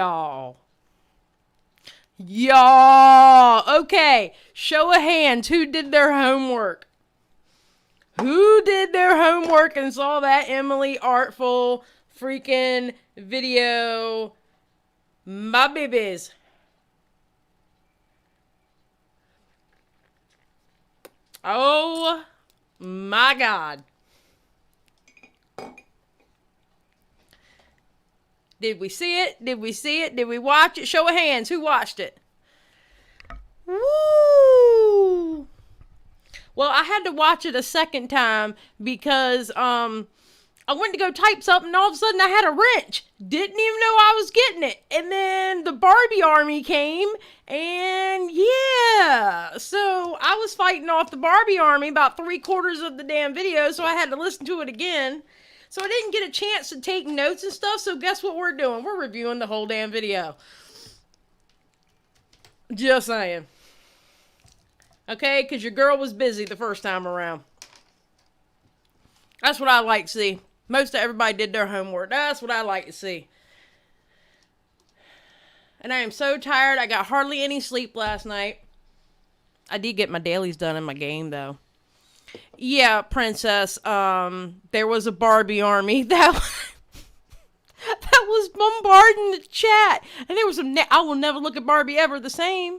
y'all. Y'all. Okay. Show of hands. Who did their homework? Who did their homework and saw that Emily Artful freaking video? My babies. Oh my God. Did we see it? Did we see it? Did we watch it? Show of hands. Who watched it? Woo! Well, I had to watch it a second time because I went to go type something and all of a sudden I had a wrench. Didn't even know I was getting it. And then the Barbie army came and yeah. So I was fighting off the Barbie army about 3/4 of the damn video, so I had to listen to it again. So I didn't get a chance to take notes and stuff, so guess what we're doing? We're reviewing the whole damn video. Just saying. Okay, because your girl was busy the first time around. That's what I like to see. Most of everybody did their homework. That's what I like to see. And I am so tired. I got hardly any sleep last night. I did get my dailies done in my game, though. Yeah, Princess. There was a Barbie army that was bombarding the chat. And there was some... I will never look at Barbie ever the same.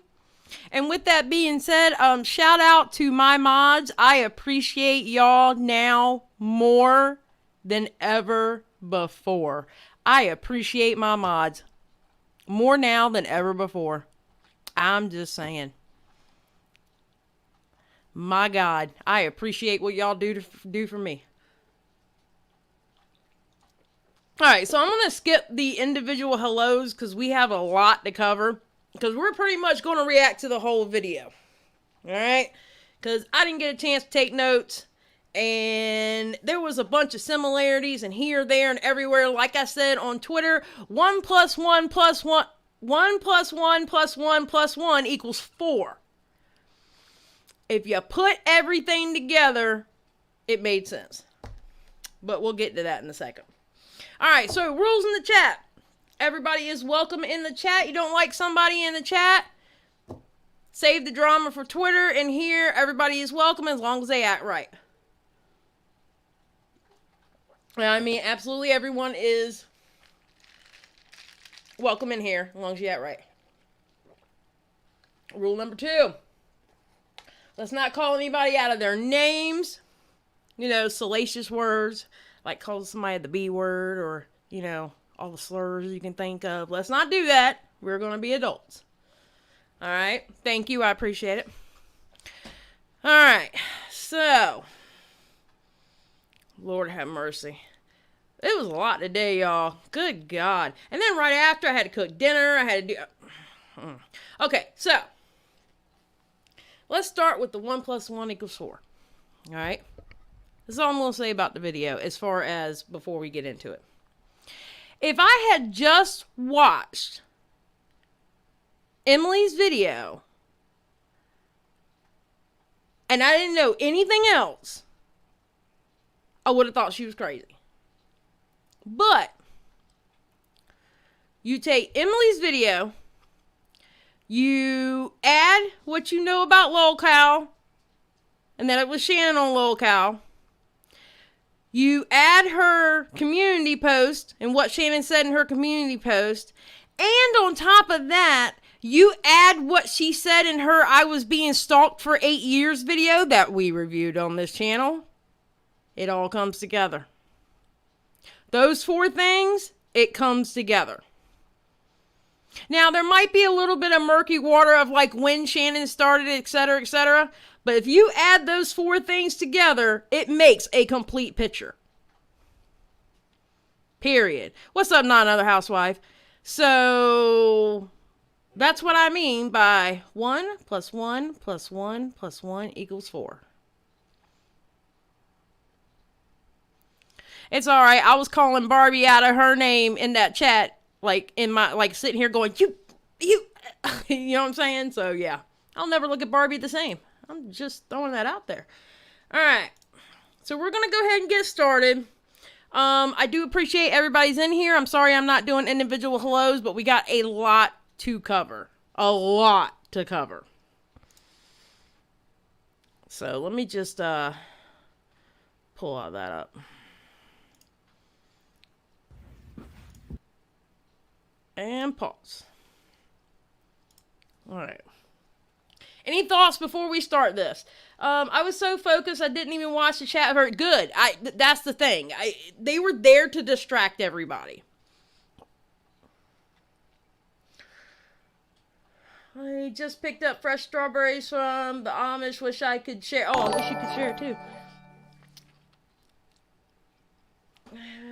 And with that being said, shout out to my mods. I appreciate y'all now more than ever before. I appreciate my mods more now than ever before. I'm just saying. My God, I appreciate what y'all do for me. Alright, so I'm going to skip the individual hellos because we have a lot to cover. Because we're pretty much going to react to the whole video. Alright? Because I didn't get a chance to take notes. And there was a bunch of similarities and here, there, and everywhere. Like I said on Twitter, 1 + 1 + 1... 1 + 1 + 1 + 1 equals 4. If you put everything together, it made sense. But we'll get to that in a second. Alright, so rules in the chat. Everybody is welcome in the chat. You don't like somebody in the chat? Save the drama for Twitter. And here, everybody is welcome as long as they act right. I mean, absolutely everyone is welcome in here as long as you act right. Rule number 2. Let's not call anybody out of their names. You know, salacious words. Like call somebody the B word or, you know, all the slurs you can think of. Let's not do that. We're going to be adults. Alright. Thank you. I appreciate it. Alright. So. Lord have mercy. It was a lot today, y'all. Good God. And then right after, I had to cook dinner. I had to do... Okay, so. Let's start with the 1 + 1 = 4. Alright? This is all I'm going to say about the video as far as before we get into it. If I had just watched Emily's video and I didn't know anything else, I would have thought she was crazy. But you take Emily's video, you add what you know about LolCow, and that it was Shannon on LolCow. You add her community post and what Shannon said in her community post. And on top of that, you add what she said in her I was being stalked for 8 years video that we reviewed on this channel. It all comes together. Those 4 things, it comes together. Now, there might be a little bit of murky water of like when Shannon started, etc., etc., but if you add those 4 things together, it makes a complete picture. Period. What's up, not another housewife? So, that's what I mean by 1 + 1 + 1 + 1 = 4. It's alright. I was calling Barbie out of her name in that chat. Like, in my, like, sitting here going, you know what I'm saying? So, yeah. I'll never look at Barbie the same. I'm just throwing that out there. Alright. So, we're going to go ahead and get started. I do appreciate everybody's in here. I'm sorry I'm not doing individual hellos, but we got a lot to cover. A lot to cover. So let me just pull all that up. And pause. All right. Any thoughts before we start this? I was so focused I didn't even watch the chat. Good. That's the thing. They were there to distract everybody. I just picked up fresh strawberries from the Amish. Wish I could share. Oh, I wish you could share too.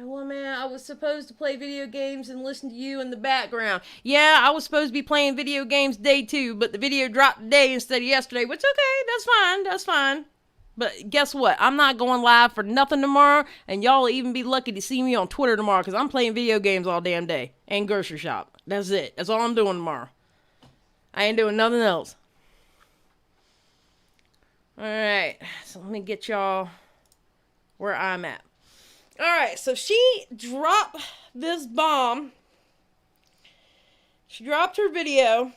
Well, man, I was supposed to play video games and listen to you in the background. Yeah, I was supposed to be playing video games day 2, but the video dropped today instead of yesterday, which, okay, that's fine, that's fine. But guess what? I'm not going live for nothing tomorrow, and y'all will even be lucky to see me on Twitter tomorrow, because I'm playing video games all damn day, and grocery shop. That's it. That's all I'm doing tomorrow. I ain't doing nothing else. Alright, so let me get y'all where I'm at. Alright, so she dropped this bomb. She dropped her video.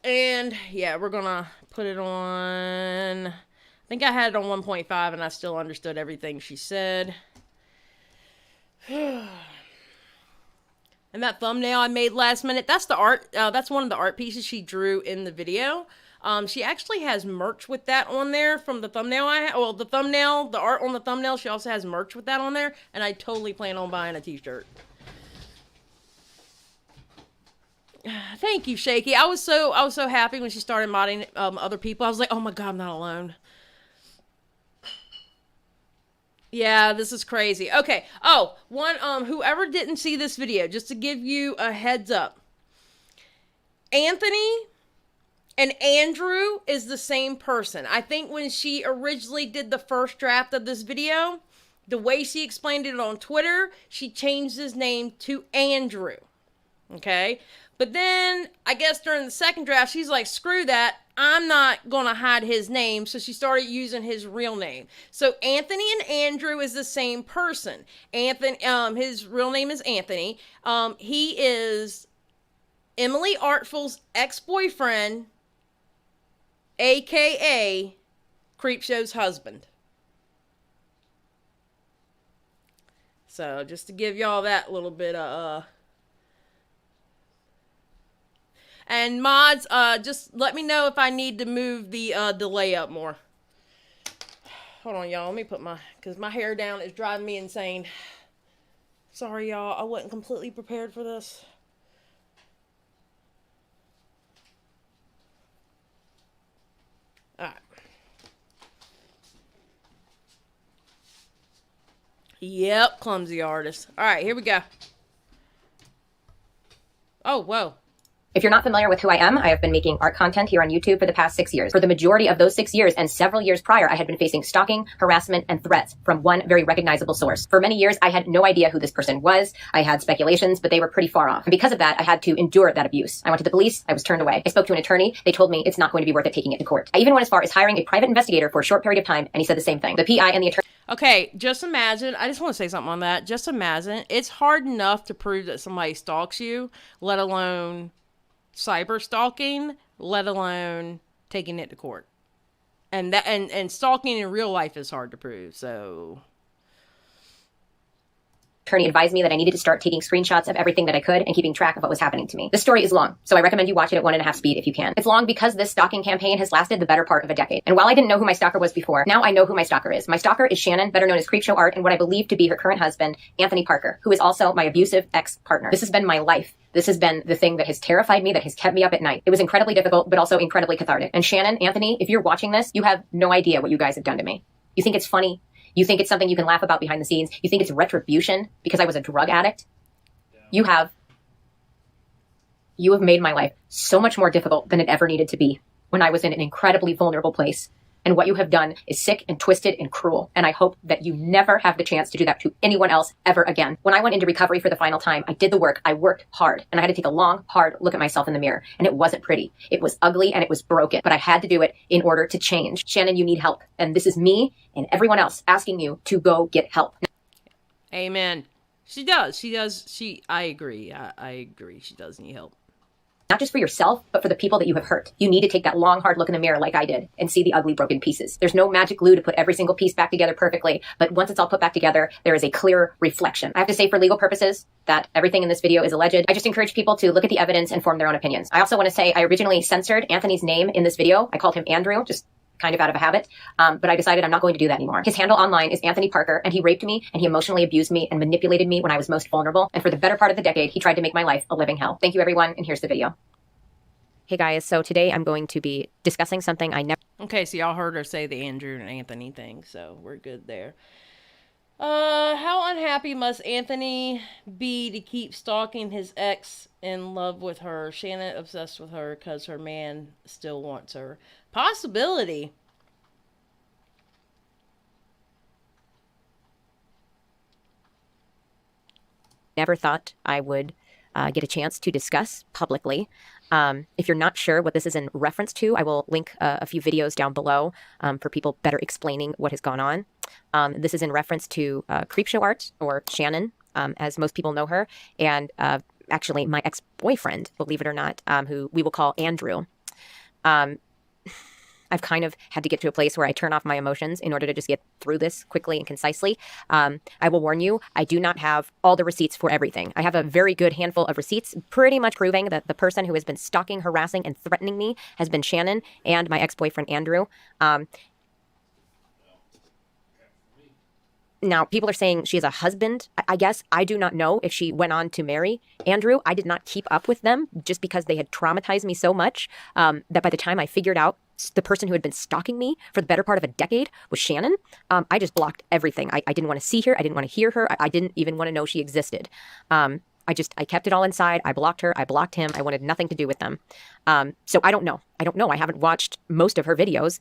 And, yeah, we're gonna put it on... I think I had it on 1.5 and I still understood everything she said. And that thumbnail I made last minute, that's the art, that's one of the art pieces she drew in the video. She actually has merch with that on there from the thumbnail the art on the thumbnail, she also has merch with that on there, and I totally plan on buying a t-shirt. Thank you, Shaky. I was so happy when she started modding other people. I was like, oh my god, I'm not alone. Yeah, this is crazy. Okay. Oh, whoever didn't see this video, just to give you a heads up. Anthony and Andrew is the same person. I think when she originally did the first draft of this video, the way she explained it on Twitter, she changed his name to Andrew. Okay? But then, I guess during the second draft, she's like, screw that. I'm not going to hide his name. So she started using his real name. So Anthony and Andrew is the same person. Anthony, his real name is Anthony. He is Emily Artful's ex-boyfriend, a.k.a. CreepShow's husband. So, just to give y'all that little bit of, And mods, just let me know if I need to move the delay up more. Hold on, y'all. Let me put because my hair down is driving me insane. Sorry, y'all. I wasn't completely prepared for this. Alright. Yep, clumsy artist. Alright, here we go. Oh, whoa. If you're not familiar with who I am, I have been making art content here on YouTube for the past 6 years. For the majority of those 6 years and several years prior, I had been facing stalking, harassment, and threats from one very recognizable source. For many years, I had no idea who this person was. I had speculations, but they were pretty far off. And because of that, I had to endure that abuse. I went to the police. I was turned away. I spoke to an attorney. They told me it's not going to be worth it taking it to court. I even went as far as hiring a private investigator for a short period of time, and he said the same thing. The PI and the attorney... Okay, just imagine, I just want to say something on that. Just imagine, it's hard enough to prove that somebody stalks you, let alone cyber stalking, let alone taking it to court. And that and stalking in real life is hard to prove, so... Attorney advised me that I needed to start taking screenshots of everything that I could and keeping track of what was happening to me. The story is long, so I recommend you watch it at 1.5 speed if you can. It's long because this stalking campaign has lasted the better part of a decade. And while I didn't know who my stalker was before, now I know who my stalker is. My stalker is Shannon, better known as CreepShow Art, and what I believe to be her current husband, Anthony Parker, who is also my abusive ex-partner. This has been my life. This has been the thing that has terrified me, that has kept me up at night. It was incredibly difficult, but also incredibly cathartic. And Shannon, Anthony, if you're watching this, you have no idea what you guys have done to me. You think it's funny? You think it's something you can laugh about behind the scenes? You think it's retribution because I was a drug addict? Yeah. You have made my life so much more difficult than it ever needed to be when I was in an incredibly vulnerable place. And what you have done is sick and twisted and cruel. And I hope that you never have the chance to do that to anyone else ever again. When I went into recovery for the final time, I did the work. I worked hard. And I had to take a long, hard look at myself in the mirror. And it wasn't pretty. It was ugly and it was broken. But I had to do it in order to change. Shannon, you need help. And this is me and everyone else asking you to go get help. Amen. She does. She does. I agree. I agree. She does need help. Not just for yourself, but for the people that you have hurt. You need to take that long, hard look in the mirror like I did and see the ugly, broken pieces. There's no magic glue to put every single piece back together perfectly, but once it's all put back together, there is a clear reflection. I have to say, for legal purposes, that everything in this video is alleged. I just encourage people to look at the evidence and form their own opinions. I also want to say I originally censored Anthony's name in this video. I called him Andrew, just kind of out of a habit, but I decided I'm not going to do that anymore. His handle online is Anthony Parker, and he raped me, and he emotionally abused me and manipulated me when I was most vulnerable, and for the better part of the decade, he tried to make my life a living hell. Thank you, everyone, and here's the video. Hey guys, so today I'm going to be discussing something I never... Okay, so y'all heard her say the Andrew and Anthony thing, so we're good there. How unhappy must Anthony be to keep stalking his ex in love with her? Shannon obsessed with her because her man still wants her. Possibility. Never thought I would get a chance to discuss publicly. If you're not sure what this is in reference to, I will link a few videos down below for people better explaining what has gone on. This is in reference to CreepShow Art, or Shannon, as most people know her, and actually my ex-boyfriend, believe it or not, who we will call Andrew. I've kind of had to get to a place where I turn off my emotions in order to just get through this quickly and concisely. I will warn you, I do not have all the receipts for everything. I have a very good handful of receipts pretty much proving that the person who has been stalking, harassing, and threatening me has been Shannon and my ex-boyfriend Andrew. Now, people are saying she has a husband. I guess I do not know if she went on to marry Andrew. I did not keep up with them just because they had traumatized me so much that by the time I figured out the person who had been stalking me for the better part of a decade was Shannon, I just blocked everything. I didn't want to see her. I didn't want to hear her. I didn't even want to know she existed. I kept it all inside. I blocked her. I blocked him. I wanted nothing to do with them. So I don't know. I haven't watched most of her videos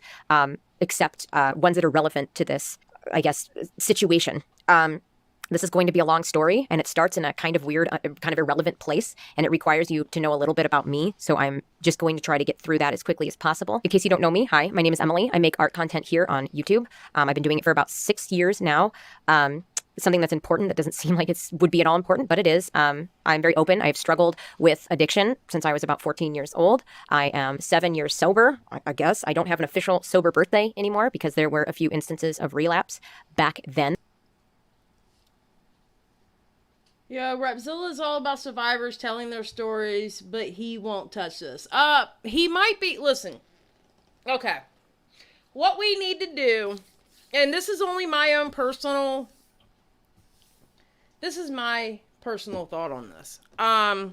except ones that are relevant to this, I guess, situation. This is going to be a long story, and it starts in a kind of weird, kind of irrelevant place, and it requires you to know a little bit about me, so I'm just going to try to get through that as quickly as possible. In case you don't know me, hi, my name is Emily. I make art content here on YouTube. I've been doing it for about 6 years now. Something that's important that doesn't seem like it would be at all important, but it is. I'm very open. I've struggled with addiction since I was about 14 years old. I am 7 years sober, I guess. I don't have an official sober birthday anymore because there were a few instances of relapse back then. Yeah, Rapzilla is all about survivors telling their stories, but he won't touch this. He might be, listen, okay. What we need to do, and this is only my own personal, this is my personal thought on this. I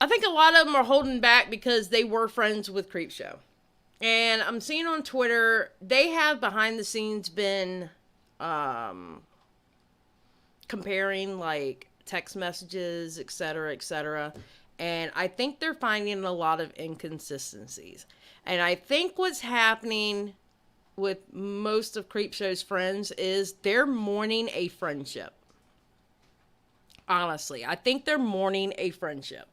think a lot of them are holding back because they were friends with CreepShow. And I'm seeing on Twitter, they have behind the scenes been comparing like text messages, etc., etc. And I think they're finding a lot of inconsistencies. And I think what's happening with most of CreepShow's friends is they're mourning a friendship. Honestly, I think they're mourning a friendship.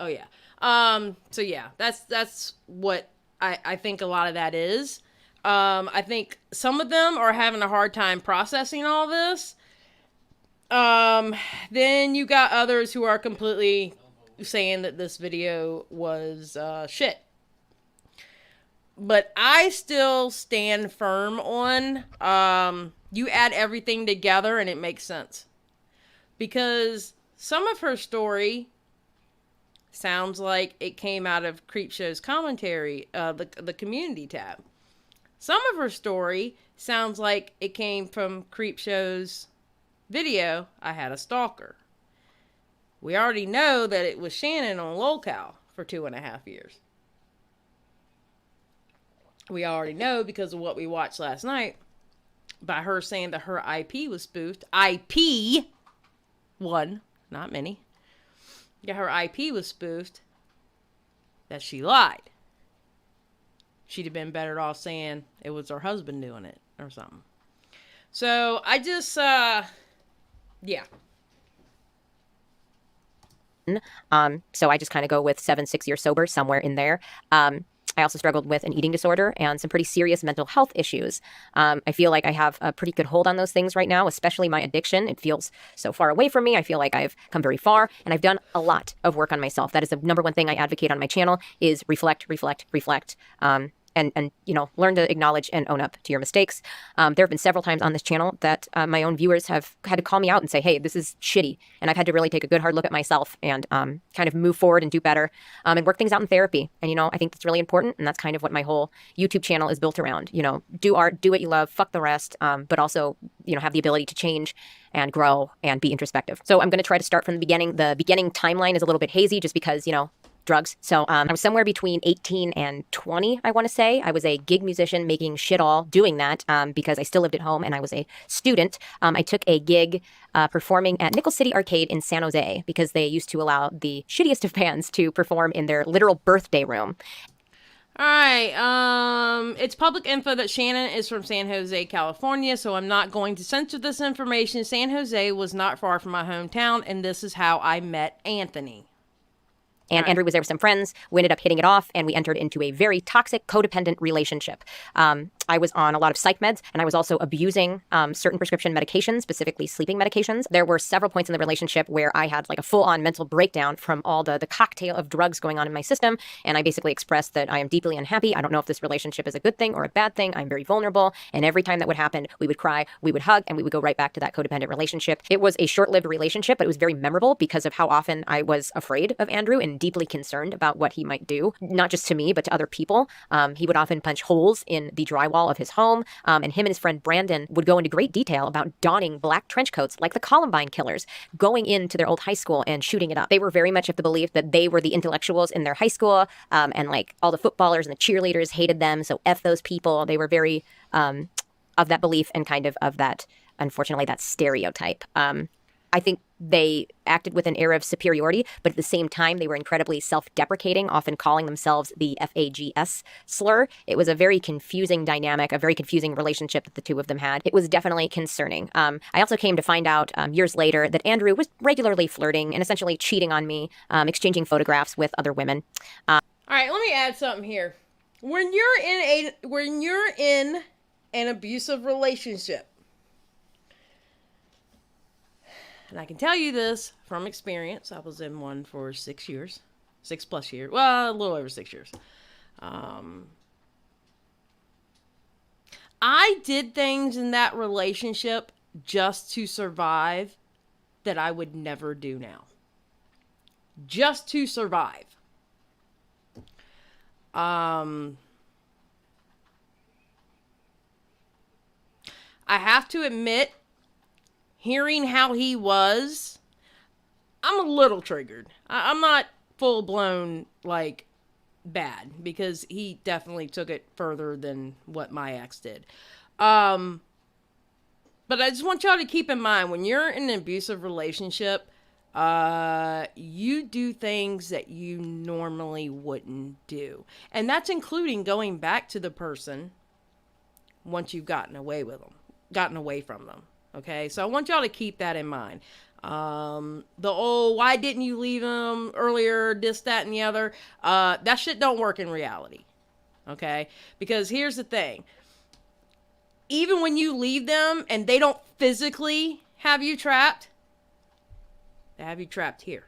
Oh yeah. So yeah, that's what I think a lot of that is. I think some of them are having a hard time processing all this. Then you got others who are completely saying that this video was shit. But I still stand firm on you add everything together and it makes sense. Because some of her story sounds like it came out of CreepShow's commentary, the community tab. Some of her story sounds like it came from CreepShow's video, I Had a Stalker. We already know that it was Shannon on lolcow for 2.5 years. We already know because of what we watched last night by her saying that her IP was spoofed. IP, one, not many. Yeah, her IP was spoofed, that she lied. She'd have been better off saying it was her husband doing it or something. So I just, yeah. So I just kind of go with 6 years sober, somewhere in there. I also struggled with an eating disorder and some pretty serious mental health issues. I feel like I have a pretty good hold on those things right now, especially my addiction. It feels so far away from me. I feel like I've come very far, and I've done a lot of work on myself. That is the number one thing I advocate on my channel is reflect. And learn to acknowledge and own up to your mistakes. There have been several times on this channel that my own viewers have had to call me out and say, hey, this is shitty. And I've had to really take a good hard look at myself and kind of move forward and do better and work things out in therapy. And, I think that's really important. And that's kind of what my whole YouTube channel is built around. Do art, do what you love, fuck the rest, but also, have the ability to change and grow and be introspective. So I'm going to try to start from the beginning. The beginning timeline is a little bit hazy just because, drugs. So I was somewhere between 18 and 20, I want to say. I was a gig musician making shit all doing that because I still lived at home and I was a student. I took a gig performing at Nickel City Arcade in San Jose because they used to allow the shittiest of bands to perform in their literal birthday room. All right, it's public info that Shannon is from San Jose, California, so I'm not going to censor this information. San Jose was not far from my hometown, and this is how I met Anthony. And Andrew was there with some friends. We ended up hitting it off, and we entered into a very toxic, codependent relationship. I was on a lot of psych meds, and I was also abusing certain prescription medications, specifically sleeping medications. There were several points in the relationship where I had like a full-on mental breakdown from all the cocktail of drugs going on in my system, and I basically expressed that I am deeply unhappy. I don't know if this relationship is a good thing or a bad thing. I'm very vulnerable, and every time that would happen, we would cry, we would hug, and we would go right back to that codependent relationship. It was a short-lived relationship, but it was very memorable because of how often I was afraid of Andrew and deeply concerned about what he might do, not just to me, but to other people. He would often punch holes in the drywall of his home, and him and his friend Brandon would go into great detail about donning black trench coats like the Columbine killers, going into their old high school and shooting it up. They were very much of the belief that they were the intellectuals in their high school, and like all the footballers and the cheerleaders hated them, so F those people. They were very of that belief and kind of that, unfortunately, that stereotype. I think they acted with an air of superiority, but at the same time, they were incredibly self-deprecating, often calling themselves the FAGS slur. It was a very confusing dynamic, a very confusing relationship that the two of them had. It was definitely concerning. I also came to find out years later that Andrew was regularly flirting and essentially cheating on me, exchanging photographs with other women. All right, let me add something here. When you're in an abusive relationship, and I can tell you this from experience. I was in one for 6 years. 6+ years. Well, a little over 6 years. I did things in that relationship just to survive that I would never do now. Just to survive. I have to admit, hearing how he was, I'm a little triggered. I'm not full-blown, like, bad, because he definitely took it further than what my ex did. But I just want y'all to keep in mind, when you're in an abusive relationship, you do things that you normally wouldn't do. And that's including going back to the person once you've gotten away from them. Okay, so I want y'all to keep that in mind. Why didn't you leave him earlier, this, that, and the other, that shit don't work in reality. Okay, because here's the thing. Even when you leave them and they don't physically have you trapped, they have you trapped here.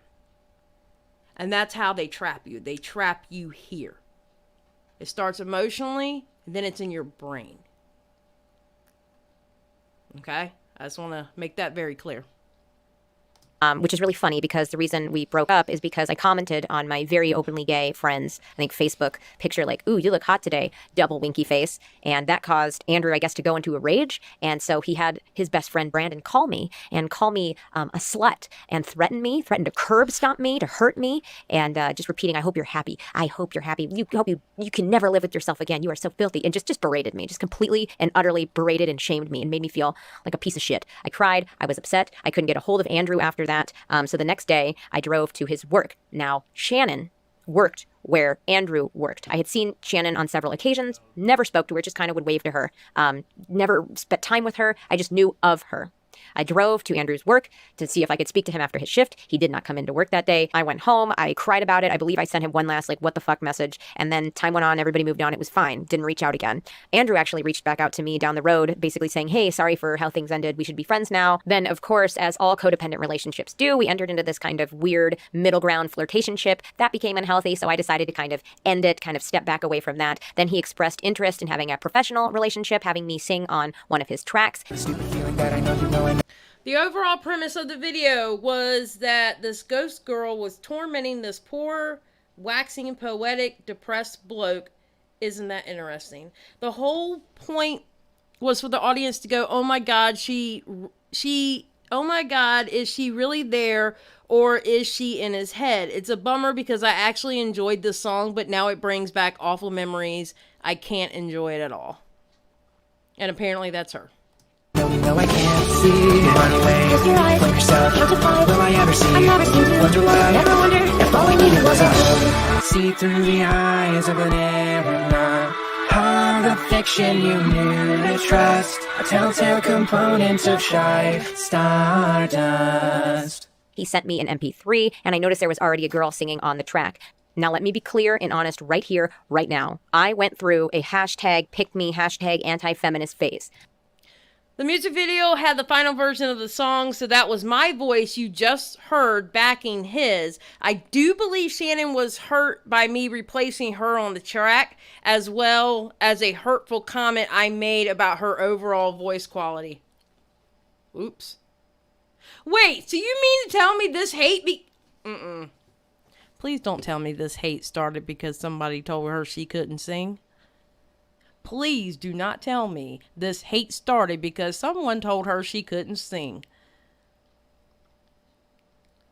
And that's how they trap you. They trap you here. It starts emotionally, and then it's in your brain. Okay? I just want to make that very clear. Which is really funny because the reason we broke up is because I commented on my very openly gay friends, I think Facebook picture like, ooh, you look hot today, double winky face. And that caused Andrew, I guess, to go into a rage. And so he had his best friend Brandon call me a slut and threaten to curb stomp me, to hurt me. And just repeating, I hope you're happy. I hope you're happy. You can never live with yourself again. You are so filthy. And just berated me, just completely and utterly berated and shamed me and made me feel like a piece of shit. I cried. I was upset. I couldn't get a hold of Andrew after that. So the next day, I drove to his work. Now, Shannon worked where Andrew worked. I had seen Shannon on several occasions, never spoke to her, just kind of would wave to her. Never spent time with her. I just knew of her. I drove to Andrew's work to see if I could speak to him after his shift. He did not come into work that day. I went home. I cried about it. I believe I sent him one last, like, what the fuck message. And then time went on. Everybody moved on. It was fine. Didn't reach out again. Andrew actually reached back out to me down the road, basically saying, hey, sorry for how things ended. We should be friends now. Then, of course, as all codependent relationships do, we entered into this kind of weird middle ground flirtationship. That became unhealthy, so I decided to kind of end it, kind of step back away from that. Then he expressed interest in having a professional relationship, having me sing on one of his tracks. The overall premise of the video was that this ghost girl was tormenting this poor, waxing poetic, depressed bloke. Isn't that interesting? The whole point was for the audience to go, oh my God, oh my God, is she really there, or is she in his head? It's a bummer because I actually enjoyed this song, but now it brings back awful memories. I can't enjoy it at all. And apparently that's her. No, I can't see. Run away. Close your eyes. From yourself. Count to 5. Will I ever see? I've never seen you. Wonder why. Never wonder if all I needed was a hug. See through the eyes of an aeronaut. Heart of fiction you knew to trust. A telltale component of shy stardust. He sent me an MP3, and I noticed there was already a girl singing on the track. Now, let me be clear and honest right here, right now. I went through a hashtag pick me, hashtag anti-feminist phase. The music video had the final version of the song, so that was my voice you just heard backing his. I do believe Shannon was hurt by me replacing her on the track, as well as a hurtful comment I made about her overall voice quality. Oops. Wait, so you mean to tell me this hate Please don't tell me this hate started because somebody told her she couldn't sing. Please do not tell me this hate started because someone told her she couldn't sing.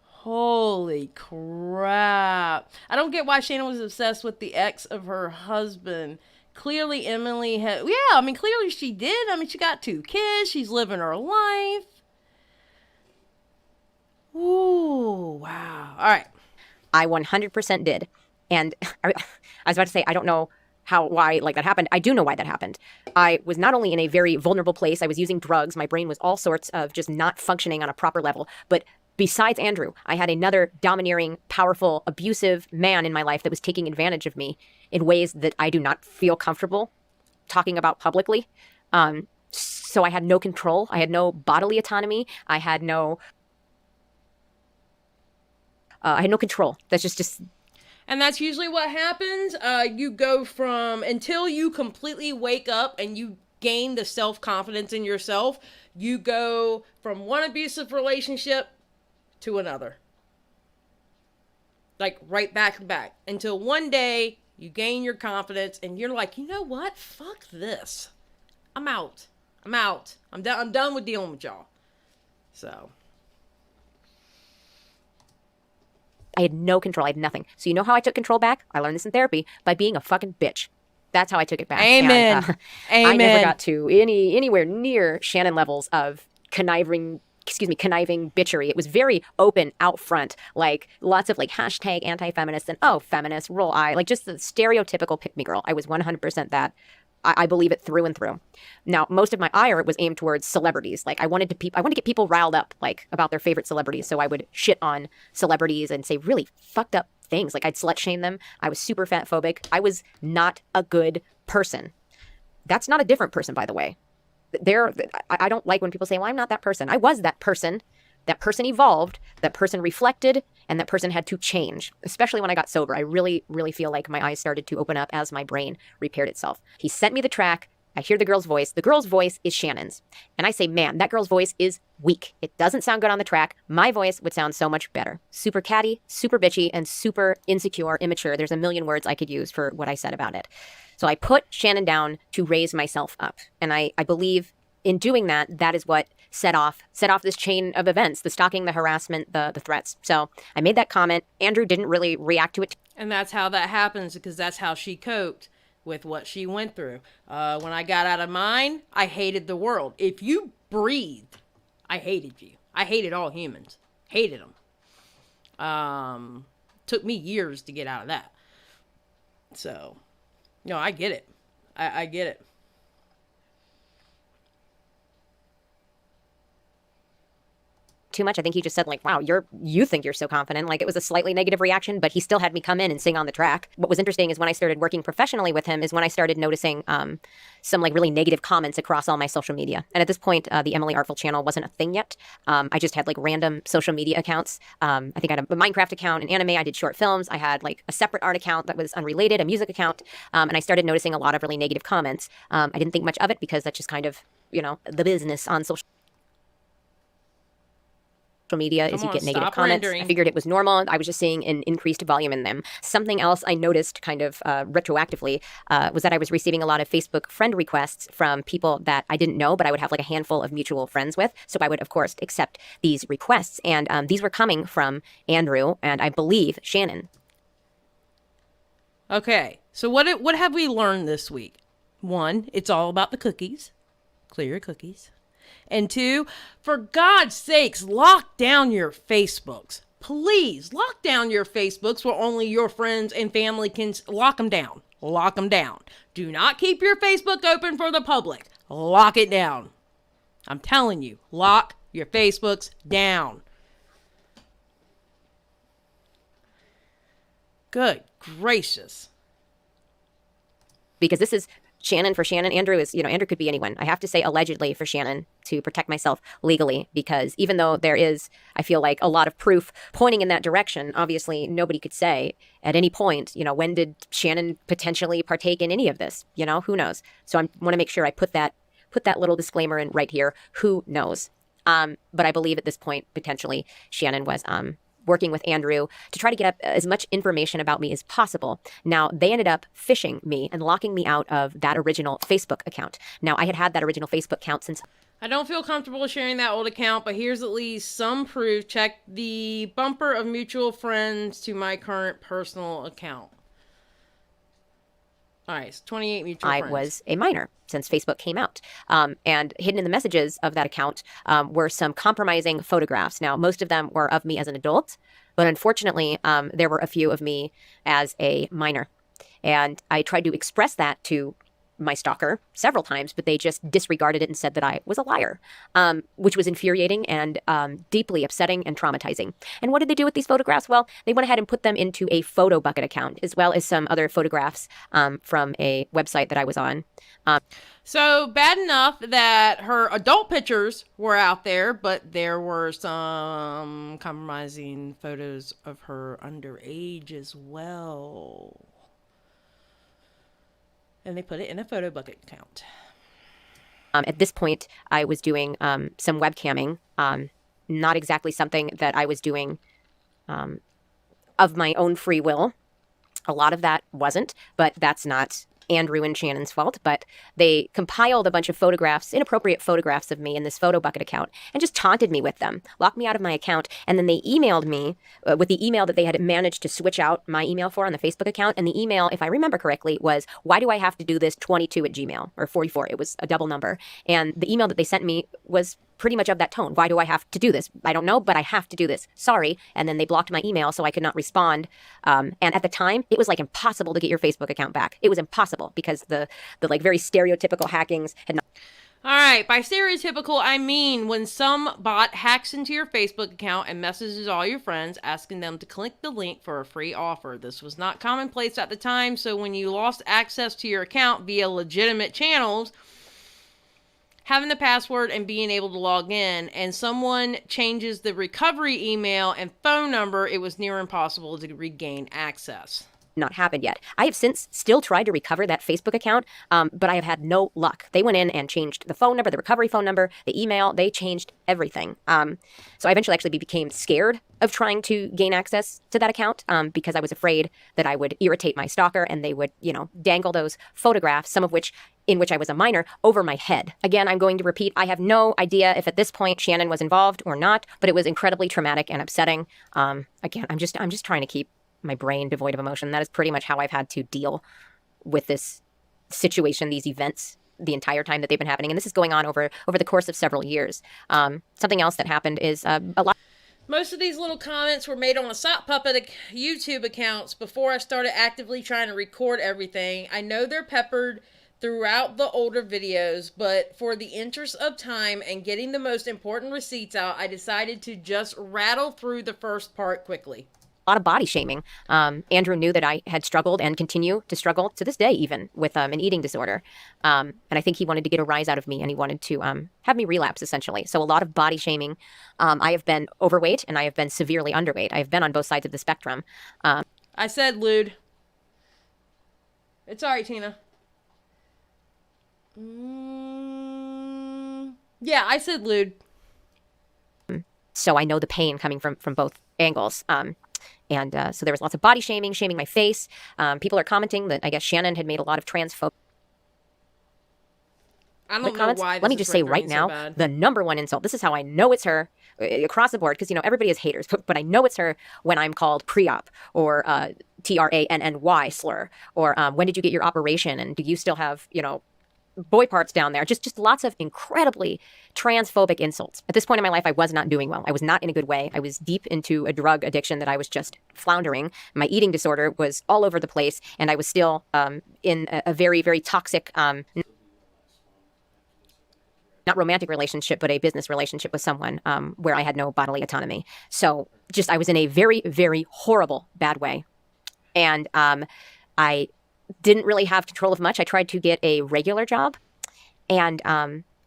Holy crap. I don't get why Shannon was obsessed with the ex of her husband. Clearly Emily had... Yeah, I mean, clearly she did. I mean, she got 2 kids. She's living her life. Ooh, wow. All right. I 100% did. And I was about to say, I don't know why that happened. I do know why that happened. I was not only in a very vulnerable place, I was using drugs. My brain was all sorts of just not functioning on a proper level. But besides Andrew, I had another domineering, powerful, abusive man in my life that was taking advantage of me in ways that I do not feel comfortable talking about publicly. So I had no control. I had no bodily autonomy. I had no control. That's just... And that's usually what happens. You go from, until you completely wake up and you gain the self-confidence in yourself, you go from one abusive relationship to another. Like right back to back. Until one day you gain your confidence and you're like, you know what? Fuck this. I'm out. I'm done with dealing with y'all. So... I had no control. I had nothing. So you know how I took control back? I learned this in therapy by being a fucking bitch. That's how I took it back. Amen. And, Amen. I never got to anywhere near Shannon levels of conniving bitchery. It was very open out front, like lots of like hashtag anti-feminist and feminist, roll eye, like just the stereotypical pick me girl. I was 100% that. I believe it through and through. Now, most of my ire was aimed towards celebrities. Like I wanted to get people riled up, like about their favorite celebrities. So I would shit on celebrities and say really fucked up things. Like I'd slut shame them. I was super fat phobic. I was not a good person. That's not a different person, by the way. I don't like when people say, well, I'm not that person. I was that person. That person evolved, that person reflected, and that person had to change, especially when I got sober. I really, really feel like my eyes started to open up as my brain repaired itself. He sent me the track. I hear the girl's voice. The girl's voice is Shannon's. And I say, man, that girl's voice is weak. It doesn't sound good on the track. My voice would sound so much better. Super catty, super bitchy, and super insecure, immature. There's a million words I could use for what I said about it. So I put Shannon down to raise myself up. And I believe in doing that, that is what set off this chain of events, the stalking, the harassment, the threats. So I made that comment. Andrew didn't really react to it. And that's how that happens, because that's how she coped with what she went through. When I got out of mine, I hated the world. If you breathed, I hated you. I hated all humans. Hated them. Took me years to get out of that. So, no, I get it. I get it. too much. I think he just said like, wow, you think you're so confident. Like it was a slightly negative reaction, but he still had me come in and sing on the track. What was interesting is when I started working professionally with him is when I started noticing some like really negative comments across all my social media. And at this point, the Emily Artful channel wasn't a thing yet. I just had like random social media accounts. I think I had a Minecraft account, an anime. I did short films. I had like a separate art account that was unrelated, a music account. And I started noticing a lot of really negative comments. I didn't think much of it because that's just kind of, you know, the business on social media is you get negative comments. I figured it was normal. I was just seeing an increased volume in them. Something else I noticed kind of retroactively was that I was receiving a lot of Facebook friend requests from people that I didn't know, but I would have like a handful of mutual friends with. So I would, of course, accept these requests. And these were coming from Andrew and I believe Shannon. Okay, so what have we learned this week? 1, it's all about the cookies. Clear your cookies. And 2, for God's sakes, lock down your Facebooks. Please, lock down your Facebooks where only your friends and family can lock them down. Lock them down. Do not keep your Facebook open for the public. Lock it down. I'm telling you, lock your Facebooks down. Good gracious. Because this is Shannon for Shannon. Andrew is, you know, Andrew could be anyone. I have to say allegedly for Shannon to protect myself legally, because even though there is, I feel like, a lot of proof pointing in that direction, obviously nobody could say at any point, you know, when did Shannon potentially partake in any of this? You know, who knows? So I want to make sure I put that little disclaimer in right here. Who knows? But I believe at this point, potentially Shannon was, working with Andrew to try to get up as much information about me as possible. Now, they ended up phishing me and locking me out of that original Facebook account. Now, I had that original Facebook account since... I don't feel comfortable sharing that old account, but here's at least some proof. Check the bumper of mutual friends to my current personal account. All right, it's 28 mutual friends. I was a minor since Facebook came out. And hidden in the messages of that account were some compromising photographs. Now, most of them were of me as an adult, but unfortunately, there were a few of me as a minor. And I tried to express that to my stalker several times, but they just disregarded it and said that I was a liar, which was infuriating and deeply upsetting and traumatizing. And what did they do with these photographs? Well, they went ahead and put them into a photo bucket account, as well as some other photographs from a website that I was on. So bad enough that her adult pictures were out there, but there were some compromising photos of her underage as well. And they put it in a photo bucket account. At this point, I was doing some webcamming, not exactly something that I was doing of my own free will. A lot of that wasn't, but that's not Andrew and Shannon's fault. But they compiled a bunch of photographs, inappropriate photographs of me in this photo bucket account, and just taunted me with them, locked me out of my account. And then they emailed me with the email that they had managed to switch out my email for on the Facebook account. And the email, if I remember correctly, was, why do I have to do this 22 at Gmail, or 44? It was a double number. And the email that they sent me was pretty much of that tone. Why do I have to do this? I don't know, but I have to do this. Sorry. And then they blocked my email so I could not respond. And at the time, it was like impossible to get your Facebook account back. It was impossible because the like very stereotypical hackings had not. All right, by stereotypical, I mean when some bot hacks into your Facebook account and messages all your friends, asking them to click the link for a free offer. This was not commonplace at the time, so when you lost access to your account via legitimate channels, having the password and being able to log in, and someone changes the recovery email and phone number, it was near impossible to regain access. Not happened yet. I have since still tried to recover that Facebook account, but I have had no luck. They went in and changed the phone number, the recovery phone number, the email. They changed everything. So I eventually actually became scared of trying to gain access to that account because I was afraid that I would irritate my stalker and they would, you know, dangle those photographs, some of which in which I was a minor, over my head. Again, I'm going to repeat, I have no idea if at this point Shannon was involved or not, but it was incredibly traumatic and upsetting. Again, I'm just trying to keep my brain devoid of emotion. That is pretty much how I've had to deal with this situation, these events, the entire time that they've been happening. And this is going on over the course of several years. Something else that happened is a lot. Most of these little comments were made on a sock puppet YouTube accounts before I started actively trying to record everything. I know they're peppered throughout the older videos, but for the interest of time and getting the most important receipts out, I decided to just rattle through the first part quickly. A lot of body shaming. Andrew knew that I had struggled and continue to struggle to this day, even with an eating disorder. And I think he wanted to get a rise out of me, and he wanted to have me relapse, essentially. So a lot of body shaming. I have been overweight and I have been severely underweight. I have been on both sides of the spectrum. I said lewd. It's all right, Tina. Yeah, I said lewd. So I know the pain coming from both angles. And so there was lots of body shaming, shaming my face. People are commenting that I guess Shannon had made a lot of transphobic I don't know comments. why. Let me just say right now, the number one insult. This is how I know it's her across the board, because, you know, everybody has haters, but I know it's her when I'm called pre-op or TRANNY slur, or when did you get your operation, and do you still have, you know, boy parts down there? Just lots of incredibly transphobic insults. At this point in my life, I was not doing well. I was not in a good way. I was deep into a drug addiction that I was just floundering. My eating disorder was all over the place, and I was still in a very, very toxic, not romantic relationship, but a business relationship with someone where I had no bodily autonomy. So just I was in a very, very horrible, bad way. And I didn't really have control of much. I tried to get a regular job, and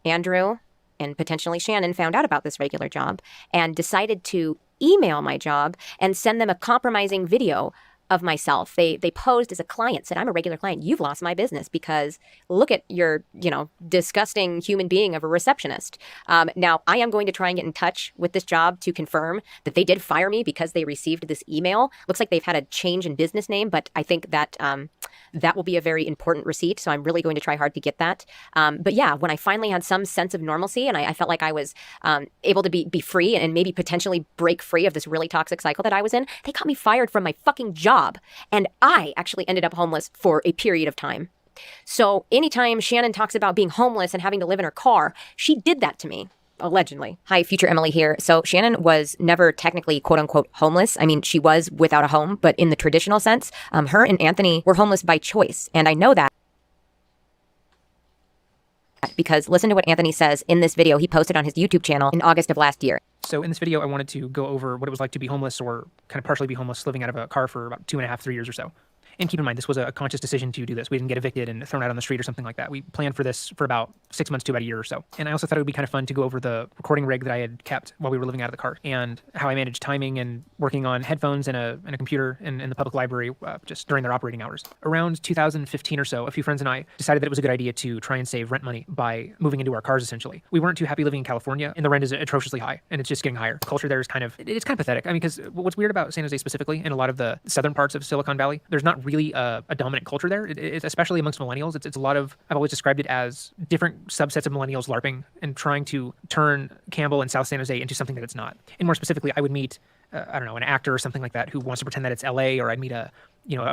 Andrew and potentially Shannon found out about this regular job and decided to email my job and send them a compromising video of myself. They posed as a client, said, I'm a regular client. You've lost my business because look at your, you know, disgusting human being of a receptionist. Now, I am going to try and get in touch with this job to confirm that they did fire me because they received this email. Looks like they've had a change in business name, but I think that that will be a very important receipt. So I'm really going to try hard to get that. But yeah, when I finally had some sense of normalcy and I felt like I was able to be free and maybe potentially break free of this really toxic cycle that I was in, they got me fired from my fucking job. And I actually ended up homeless for a period of time. So anytime Shannon talks about being homeless and having to live in her car, she did that to me. Allegedly. Hi, future Emily here. So Shannon was never technically quote unquote homeless. I mean, she was without a home, but in the traditional sense, her and Anthony were homeless by choice. And I know that because listen to what Anthony says in this video he posted on his YouTube channel in August of last year. So in this video, I wanted to go over what it was like to be homeless, or kind of partially be homeless, living out of a car for about 2.5, 3 years or so. And keep in mind, this was a conscious decision to do this. We didn't get evicted and thrown out on the street or something like that. We planned for this for about 6 months to about a year or so. And I also thought it would be kind of fun to go over the recording rig that I had kept while we were living out of the car, and how I managed timing and working on headphones and a computer in the public library just during their operating hours. Around 2015 or so, a few friends and I decided that it was a good idea to try and save rent money by moving into our cars, essentially. We weren't too happy living in California, and the rent is atrociously high, and it's just getting higher. The culture there is it's kind of pathetic. I mean, because what's weird about San Jose specifically, and a lot of the southern parts of Silicon Valley, there's not really a dominant culture there. It's especially amongst millennials. It's a lot of, I've always described it as different subsets of millennials LARPing and trying to turn Campbell and South San Jose into something that it's not. And more specifically, I would meet, I don't know, an actor or something like that who wants to pretend that it's LA, or I'd meet a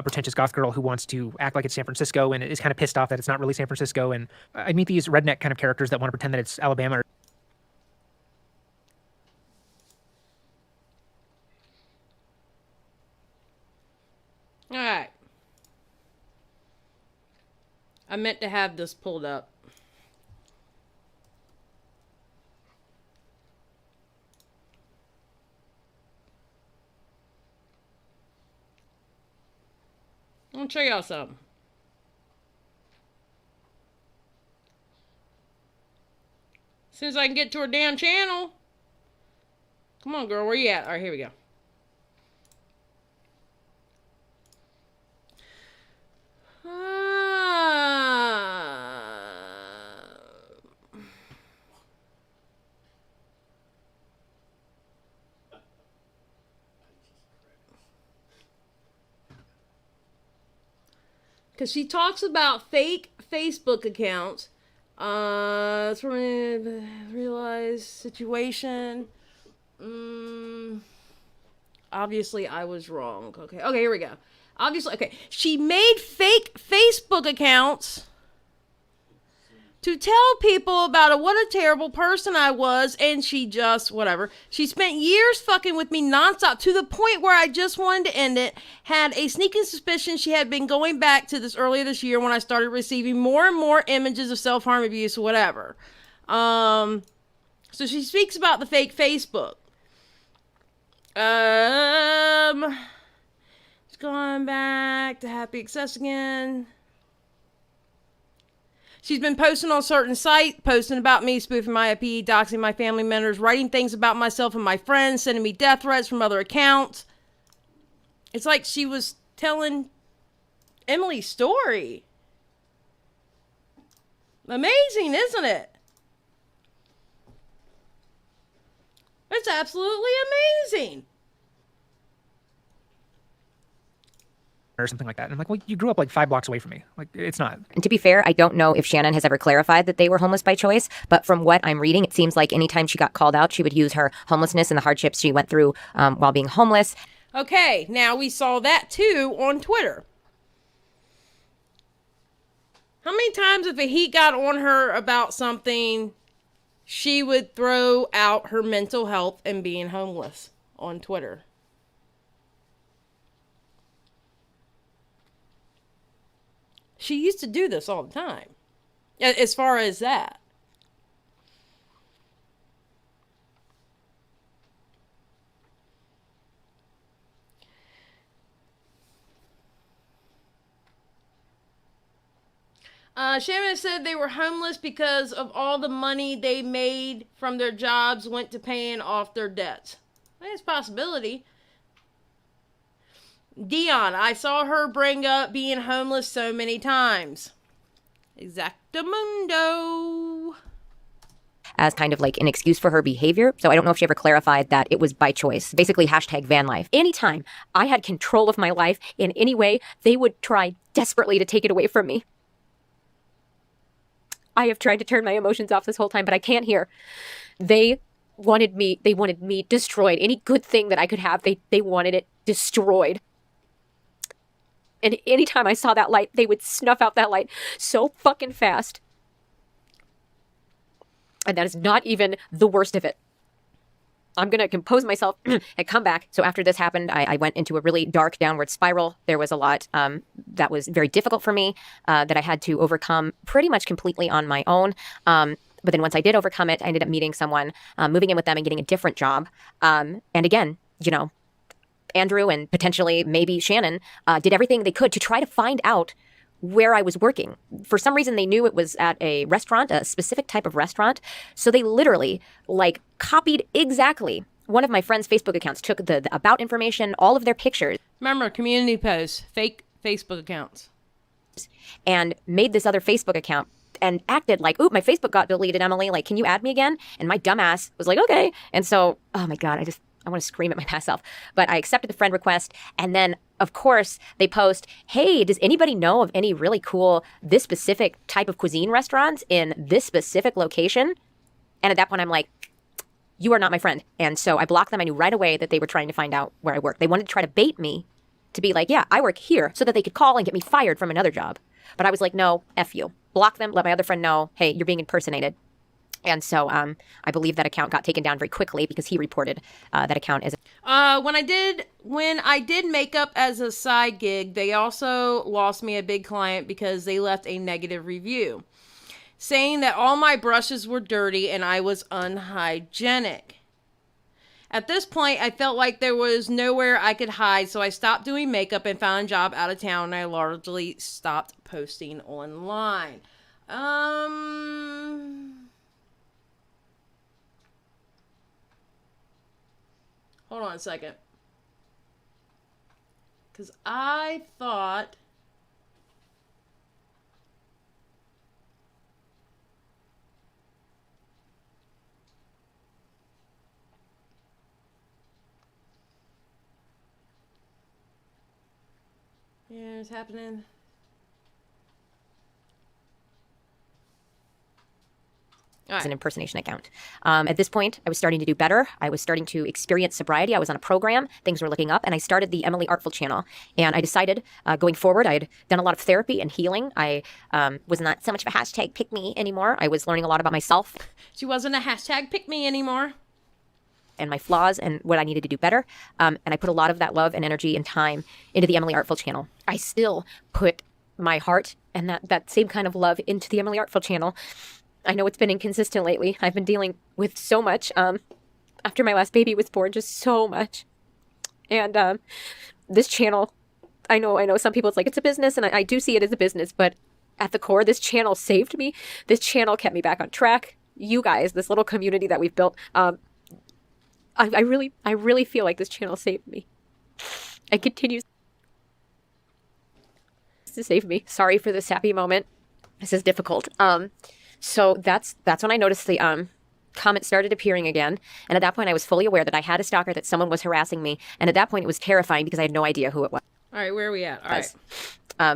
pretentious goth girl who wants to act like it's San Francisco and is kind of pissed off that it's not really San Francisco. And I'd meet these redneck kind of characters that want to pretend that it's Alabama. All right. I meant to have this pulled up. I'm gonna show y'all something. As soon as I can get to her damn channel. Come on, girl. Where you at? All right, here we go. Because she talks about fake Facebook accounts. It's from a realized situation. Obviously, I was wrong. Okay, here we go. Obviously, okay. She made fake Facebook accounts to tell people about what a terrible person I was, and she just, whatever. She spent years fucking with me nonstop to the point where I just wanted to end it. Had a sneaking suspicion she had been going back to this earlier this year when I started receiving more and more images of self-harm, abuse, or whatever. So she speaks about the fake Facebook. Just going back to Happy Access again. She's been posting on certain sites, posting about me, spoofing my IP, doxing my family members, writing things about myself and my friends, sending me death threats from other accounts. It's like she was telling Emily's story. Amazing, isn't it? It's absolutely amazing. Or something like that. And I'm like, well, you grew up like 5 blocks away from me. Like, it's not. And to be fair, I don't know if Shannon has ever clarified that they were homeless by choice, but from what I'm reading, it seems like anytime she got called out, she would use her homelessness and the hardships she went through while being homeless. Okay, now we saw that too on Twitter. How many times if a heat got on her about something, she would throw out her mental health and being homeless on Twitter? She used to do this all the time. As far as that. Shannon said they were homeless because of all the money they made from their jobs went to paying off their debts. That's a possibility. Dion, I saw her bring up being homeless so many times. Exactamundo. As kind of like an excuse for her behavior. So I don't know if she ever clarified that it was by choice. Basically, hashtag van life. Anytime I had control of my life in any way, they would try desperately to take it away from me. I have tried to turn my emotions off this whole time, but I can't hear. They wanted me destroyed. Any good thing that I could have, they wanted it destroyed. And anytime I saw that light, they would snuff out that light so fucking fast. And that is not even the worst of it. I'm going to compose myself and come back. So after this happened, I went into a really dark downward spiral. There was a lot that was very difficult for me that I had to overcome pretty much completely on my own. But then once I did overcome it, I ended up meeting someone, moving in with them and getting a different job. And again, you know, Andrew and potentially maybe Shannon did everything they could to try to find out where I was working. For some reason, they knew it was at a restaurant, a specific type of restaurant. So they literally like copied exactly one of my friend's Facebook accounts, took the about information, all of their pictures. Remember, community posts, fake Facebook accounts. And made this other Facebook account and acted like, ooh, my Facebook got deleted, Emily. Like, can you add me again? And my dumbass was like, okay. And so, oh my God, I want to scream at myself. But I accepted the friend request. And then, of course, they post, hey, does anybody know of any really cool, this specific type of cuisine restaurants in this specific location? And at that point, I'm like, you are not my friend. And so I blocked them. I knew right away that they were trying to find out where I work. They wanted to try to bait me to be like, yeah, I work here, so that they could call and get me fired from another job. But I was like, no, F you. Block them, let my other friend know, hey, you're being impersonated. And so I believe that account got taken down very quickly because he reported that account as when I did makeup as a side gig, they also lost me a big client because they left a negative review saying that all my brushes were dirty and I was unhygienic. At this point, I felt like there was nowhere I could hide, so I stopped doing makeup and found a job out of town, and I largely stopped posting online. Hold on a second. Because I thought... Yeah, it's happening. as an impersonation account. At this point, I was starting to do better. I was starting to experience sobriety. I was on a program. Things were looking up, and I started the Emily Artful channel. And I decided, going forward, I had done a lot of therapy and healing. I was not so much of a hashtag pick me anymore. I was learning a lot about myself. She wasn't a hashtag pick me anymore. And my flaws and what I needed to do better. And I put a lot of that love and energy and time into the Emily Artful channel. I still put my heart and that same kind of love into the Emily Artful channel. I know it's been inconsistent lately. I've been dealing with so much after my last baby was born, just so much. And this channel, I know some people, it's like it's a business, and I do see it as a business, but at the core, this channel saved me. This channel kept me back on track. You guys, this little community that we've built, I really feel like this channel saved me. It continues to save me. Sorry for this happy moment. This is difficult. So that's when I noticed the comments started appearing again. And at that point, I was fully aware that I had a stalker, that someone was harassing me. And at that point, it was terrifying because I had no idea who it was. All right, where are we at? All right.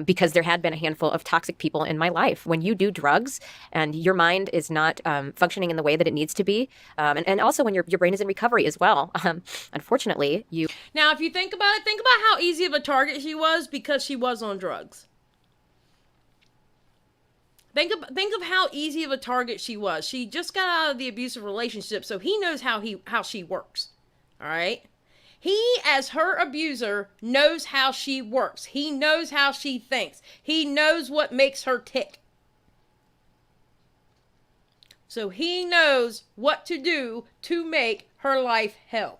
Because there had been a handful of toxic people in my life. When you do drugs and your mind is not functioning in the way that it needs to be, and also when your brain is in recovery as well, unfortunately, you... Now, if you think about it, think about how easy of a target she was because she was on drugs. Think of how easy of a target she was. She just got out of the abusive relationship, so he knows how she works. All right? He, as her abuser, knows how she works. He knows how she thinks. He knows what makes her tick. So he knows what to do to make her life hell.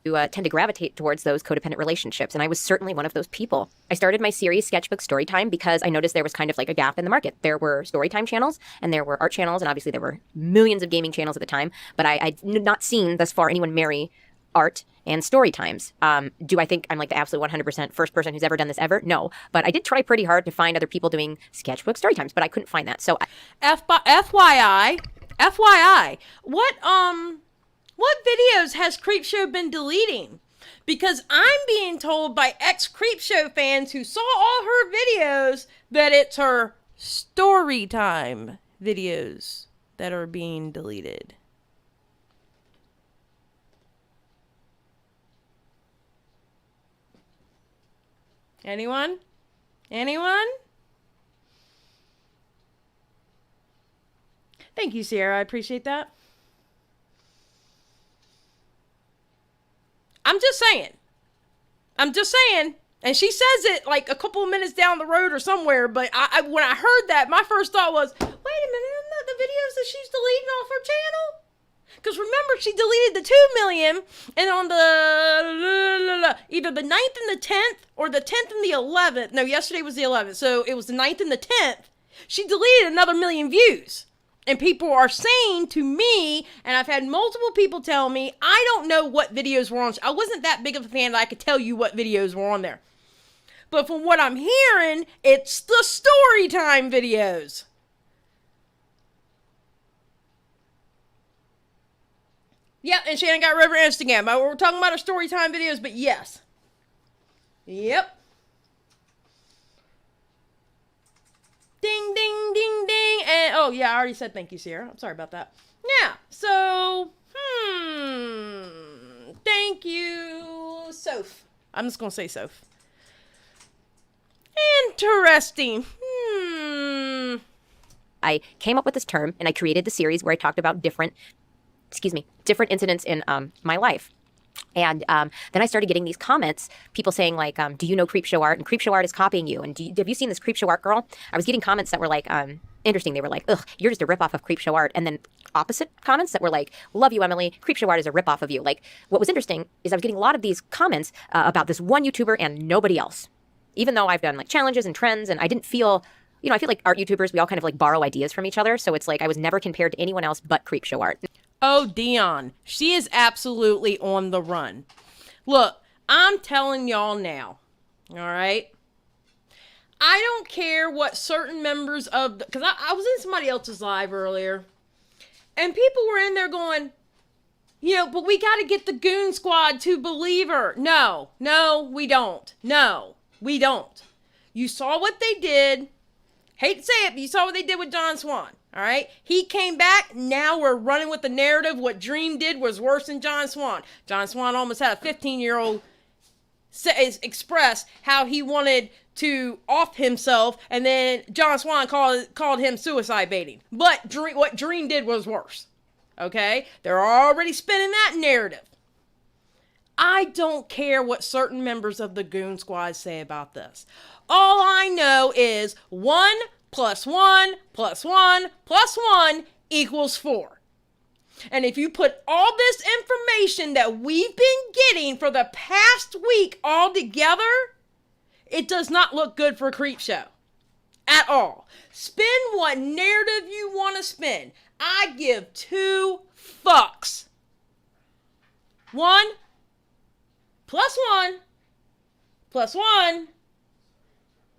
Tend to gravitate towards those codependent relationships, and I was certainly one of those people. I started my series Sketchbook Storytime because I noticed there was kind of like a gap in the market. There were Storytime channels, and there were art channels, and obviously there were millions of gaming channels at the time, but I'd not seen thus far anyone marry art and story times. Do I think I'm like the absolute 100% first person who's ever done this ever? No, but I did try pretty hard to find other people doing sketchbook story times, but I couldn't find that. So FYI, what videos has CreepShow been deleting? Because I'm being told by ex-CreepShow fans who saw all her videos that it's her story time videos that are being deleted. Anyone? Thank you, Sierra. I appreciate that. I'm just saying. And she says it like a couple of minutes down the road or somewhere. But when I heard that, my first thought was, wait a minute, isn't that the videos that she's deleting off her channel? Because remember, she deleted the 2 million, and on the either the 9th and the 10th, or the 10th and the 11th. No, yesterday was the 11th, so it was the 9th and the 10th. She deleted another 1 million views. And people are saying to me, and I've had multiple people tell me, I don't know what videos were on. I wasn't that big of a fan that I could tell you what videos were on there. But from what I'm hearing, it's the story time videos. Yep, and Shannon got River Instagram. We're talking about her story time videos, but yes. Yep. Ding, ding, ding, ding. And, oh, yeah, I already said thank you, Sierra. I'm sorry about that. Yeah, so, thank you, Soph. I'm just going to say Soph. Interesting. I came up with this term, and I created the series where I talked about different incidents in my life. And then I started getting these comments, people saying like, do you know CreepShow Art? And CreepShow Art is copying you. And have you seen this CreepShow Art girl? I was getting comments that were like, interesting. They were like, ugh, you're just a ripoff of CreepShow Art. And then opposite comments that were like, love you, Emily. CreepShow Art is a ripoff of you. Like, what was interesting is I was getting a lot of these comments about this one YouTuber and nobody else. Even though I've done like challenges and trends, and I didn't feel, I feel like art YouTubers, we all kind of like borrow ideas from each other. So it's like I was never compared to anyone else but CreepShow Art. Oh, Dion, she is absolutely on the run. Look, I'm telling y'all now, all right? I don't care what certain members of because I was in somebody else's live earlier, and people were in there going, but we got to get the Goon Squad to believe her. No, we don't. No, we don't. You saw what they did. Hate to say it, but you saw what they did with John Swan. All right? He came back. Now we're running with the narrative. What Dream did was worse than John Swan. John Swan almost had a 15-year-old express how he wanted to off himself, and then John Swan called him suicide baiting. But what Dream did was worse. Okay? They're already spinning that narrative. I don't care what certain members of the Goon Squad say about this. All I know is 1 + 1 + 1 + 1 = 4. And if you put all this information that we've been getting for the past week all together, it does not look good for CreepShow. At all. Spin what narrative you want to spin. I give 2 fucks. 1 + 1 + 1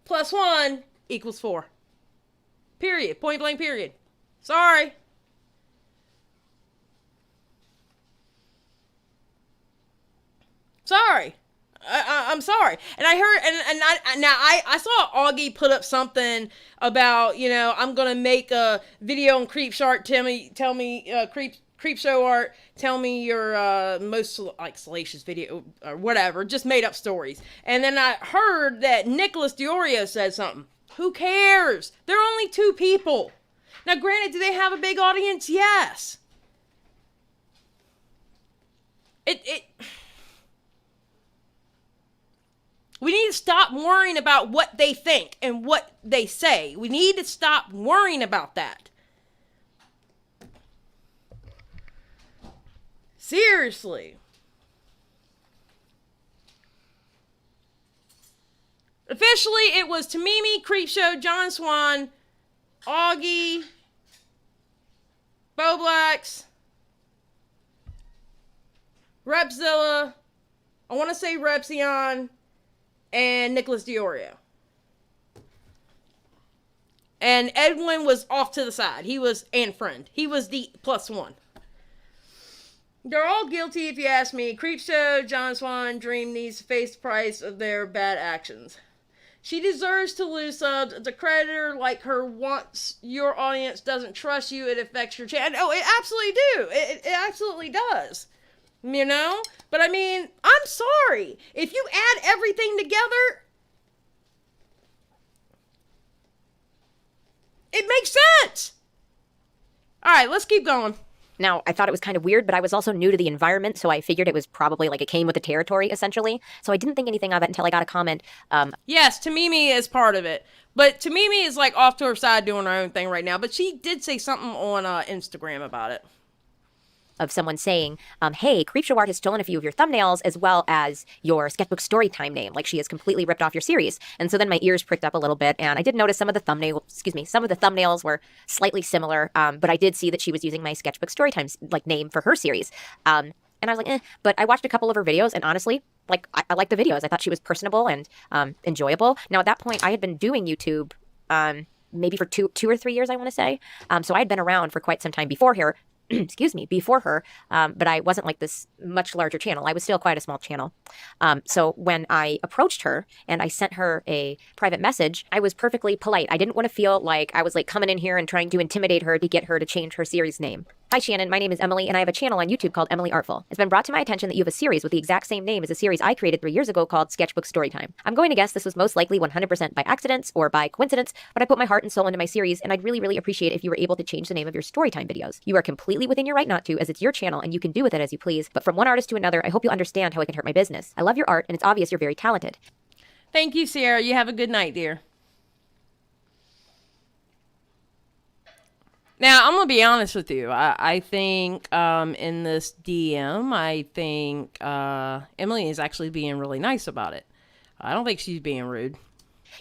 + 1 = 4. Period. Point blank period. Sorry. Sorry. I'm sorry. And I heard, I saw Augie put up something about, you know, I'm going to make a video on CreepShow. Tell me, CreepShow art, tell me your most like salacious video or whatever, just made up stories. And then I heard that Nicholas DiOrio said something. Who cares? They're only 2 people. Now, granted, do they have a big audience? Yes. We need to stop worrying about what they think and what they say. We need to stop worrying about that. Seriously. Officially, it was Tamimi, CreepShow, John Swan, Augie, Bo Blacks, Repzilla, I want to say Repzion, and Nicholas DiOrio. And Edwin was off to the side. He was, and friend. He was the +1. They're all guilty if you ask me. CreepShow, John Swan, Dream needs to face the price of their bad actions. She deserves to lose subs. It's a creditor like her once your audience doesn't trust you, it affects your channel. Oh, it absolutely do. It absolutely does. You know? But I mean, I'm sorry. If you add everything together, it makes sense. All right, let's keep going. Now, I thought it was kind of weird, but I was also new to the environment, so I figured it was probably like it came with the territory, essentially. So I didn't think anything of it until I got a comment. Yes, Tamimi is part of it. But Tamimi is like off to her side doing her own thing right now. But she did say something on Instagram about it. Of someone saying, hey, CreepShow Art has stolen a few of your thumbnails as well as your sketchbook storytime name. Like she has completely ripped off your series. And so then my ears pricked up a little bit and I did notice some of the thumbnails were slightly similar. But I did see that she was using my sketchbook storytime like name for her series. And I was like, eh. But I watched a couple of her videos and honestly, like I liked the videos. I thought she was personable and enjoyable. Now at that point I had been doing YouTube maybe for two or 3 years, I want to say. So I had been around for quite some time before her. Before her, but I wasn't like this much larger channel. I was still quite a small channel. So when I approached her and I sent her a private message, I was perfectly polite. I didn't want to feel like I was like coming in here and trying to intimidate her to get her to change her series name. Hi Shannon, my name is Emily and I have a channel on YouTube called Emily Artful. It's been brought to my attention that you have a series with the exact same name as a series I created 3 years ago called Sketchbook Storytime. I'm going to guess this was most likely 100% by accident or by coincidence, but I put my heart and soul into my series and I'd really, really appreciate if you were able to change the name of your Storytime videos. You are completely within your right not to, as it's your channel and you can do with it as you please, but from one artist to another, I hope you'll understand how it can hurt my business. I love your art and it's obvious you're very talented. Thank you, Sierra. You have a good night, dear. Now, I'm going to be honest with you. I think in this DM, I think Emily is actually being really nice about it. I don't think she's being rude.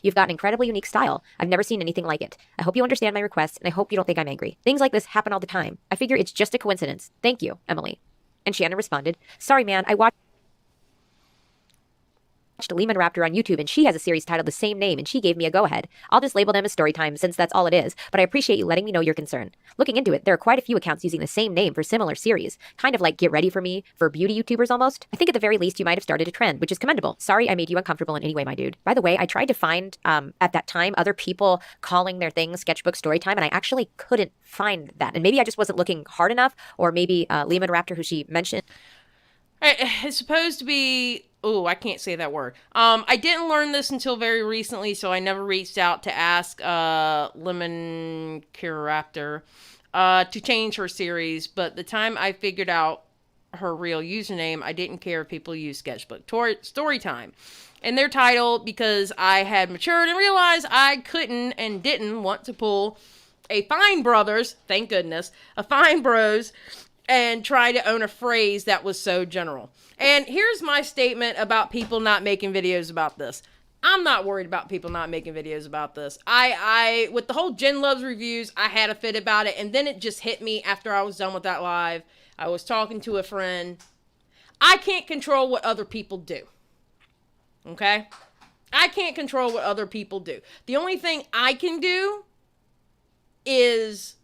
You've got an incredibly unique style. I've never seen anything like it. I hope you understand my request, and I hope you don't think I'm angry. Things like this happen all the time. I figure it's just a coincidence. Thank you, Emily. And Shannon responded, sorry, man, I watched... Lehman Raptor on YouTube, and she has a series titled the same name, and she gave me a go-ahead. I'll just label them as story time since that's all it is, but I appreciate you letting me know your concern. Looking into it, there are quite a few accounts using the same name for similar series, kind of like Get Ready For Me for beauty YouTubers almost. I think at the very least you might have started a trend, which is commendable. Sorry I made you uncomfortable in any way, my dude. By the way, I tried to find, at that time, other people calling their things sketchbook story time, and I actually couldn't find that. And maybe I just wasn't looking hard enough, or maybe Lehman Raptor, who she mentioned. It's supposed to be... Oh, I can't say that word. I didn't learn this until very recently, so I never reached out to ask Lemon Raptor to change her series. But the time I figured out her real username, I didn't care if people used Sketchbook Storytime in their title because I had matured and realized I couldn't and didn't want to pull a Fine Brothers, thank goodness, a Fine Bros, and try to own a phrase that was so general. And here's my statement about people not making videos about this. I'm not worried about people not making videos about this. I with the whole Jen Loves reviews, I had a fit about it, and then it just hit me after I was done with that live. I was talking to a friend. I can't control what other people do. Okay? I can't control what other people do. The only thing I can do is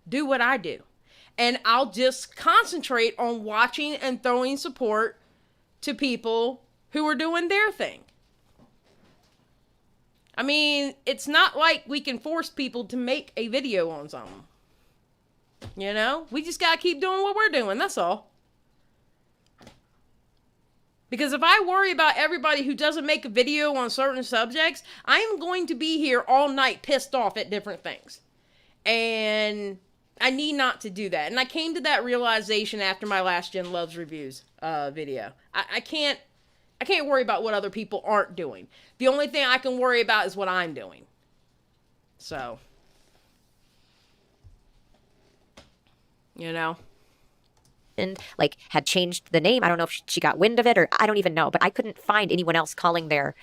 do what I do. And I'll just concentrate on watching and throwing support to people who are doing their thing. I mean, it's not like we can force people to make a video on something. You know? We just gotta keep doing what we're doing, that's all. Because if I worry about everybody who doesn't make a video on certain subjects, I am going to be here all night pissed off at different things. And I need not to do that. And I came to that realization after my last Jen Loves reviews video. I can't worry about what other people aren't doing. The only thing I can worry about is what I'm doing. So, you know. And like had changed the name. I don't know if she got wind of it or I don't even know, but I couldn't find anyone else calling their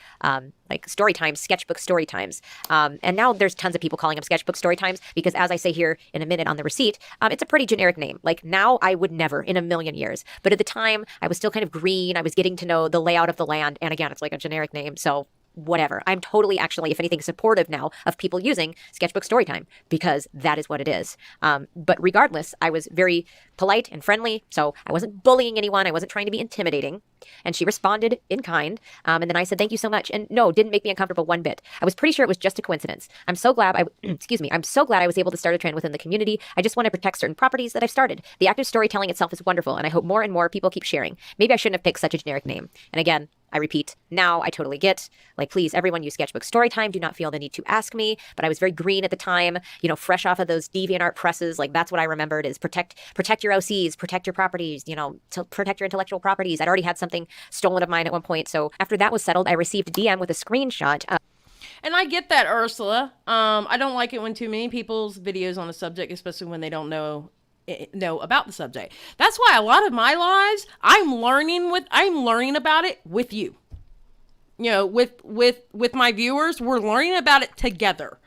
like story times, sketchbook story times. And now there's tons of people calling them sketchbook story times because as I say here in a minute on the receipt, it's a pretty generic name. Like now I would never in a million years, but at the time I was still kind of green. I was getting to know the layout of the land. And again, it's like a generic name. So whatever. I'm totally actually, if anything, supportive now of people using sketchbook storytime because that is what it is. But regardless, I was very polite and friendly, so I wasn't bullying anyone. I wasn't trying to be intimidating. And she responded in kind. And then I said, thank you so much. And no, didn't make me uncomfortable one bit. I was pretty sure it was just a coincidence. I'm so glad I'm so glad I was able to start a trend within the community. I just want to protect certain properties that I've started. The act of storytelling itself is wonderful, and I hope more and more people keep sharing. Maybe I shouldn't have picked such a generic name. And again, I repeat, now I totally get, like, please, everyone use sketchbook storytime. Do not feel the need to ask me. But I was very green at the time, you know, fresh off of those DeviantArt presses. Like, that's what I remembered is protect your OCs, protect your properties, you know, to protect your intellectual properties. I'd already had something stolen of mine at one point. So after that was settled, I received a DM with a screenshot. And I get that, Ursula. I don't like it when too many people's videos on a subject, especially when they don't know about the subject. That's why a lot of my lives I'm learning about it with you. You know, with my viewers, we're learning about it together.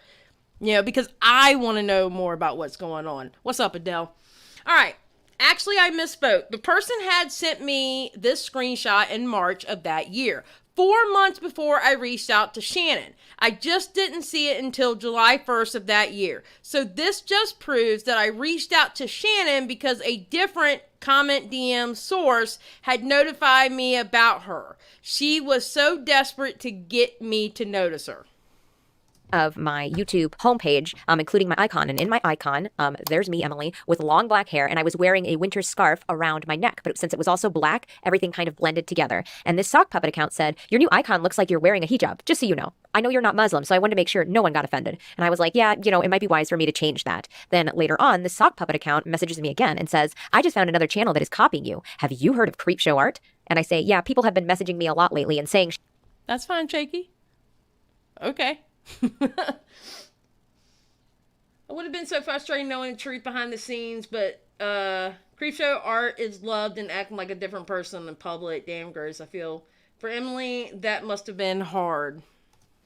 You know, because I want to know more about what's going on. What's up, Adele? All right. Actually, I misspoke. The person had sent me this screenshot in March of that year, 4 months before I reached out to Shannon. I just didn't see it until July 1st of that year. So this just proves that I reached out to Shannon because a different comment DM source had notified me about her. She was so desperate to get me to notice her. Of my YouTube homepage, including my icon. And in my icon, there's me, Emily, with long black hair, and I was wearing a winter scarf around my neck. But since it was also black, everything kind of blended together. And this sock puppet account said, your new icon looks like you're wearing a hijab, just so you know. I know you're not Muslim, so I wanted to make sure no one got offended. And I was like, yeah, you know, it might be wise for me to change that. Then later on, the sock puppet account messages me again and says, I just found another channel that is copying you. Have you heard of CreepShow art? And I say, yeah, people have been messaging me a lot lately and saying... That's fine, Shaky. Okay. It would have been so frustrating knowing the truth behind the scenes, but CreepShow art is loved and acting like a different person in public. Damn gross. I feel for Emily that must have been hard.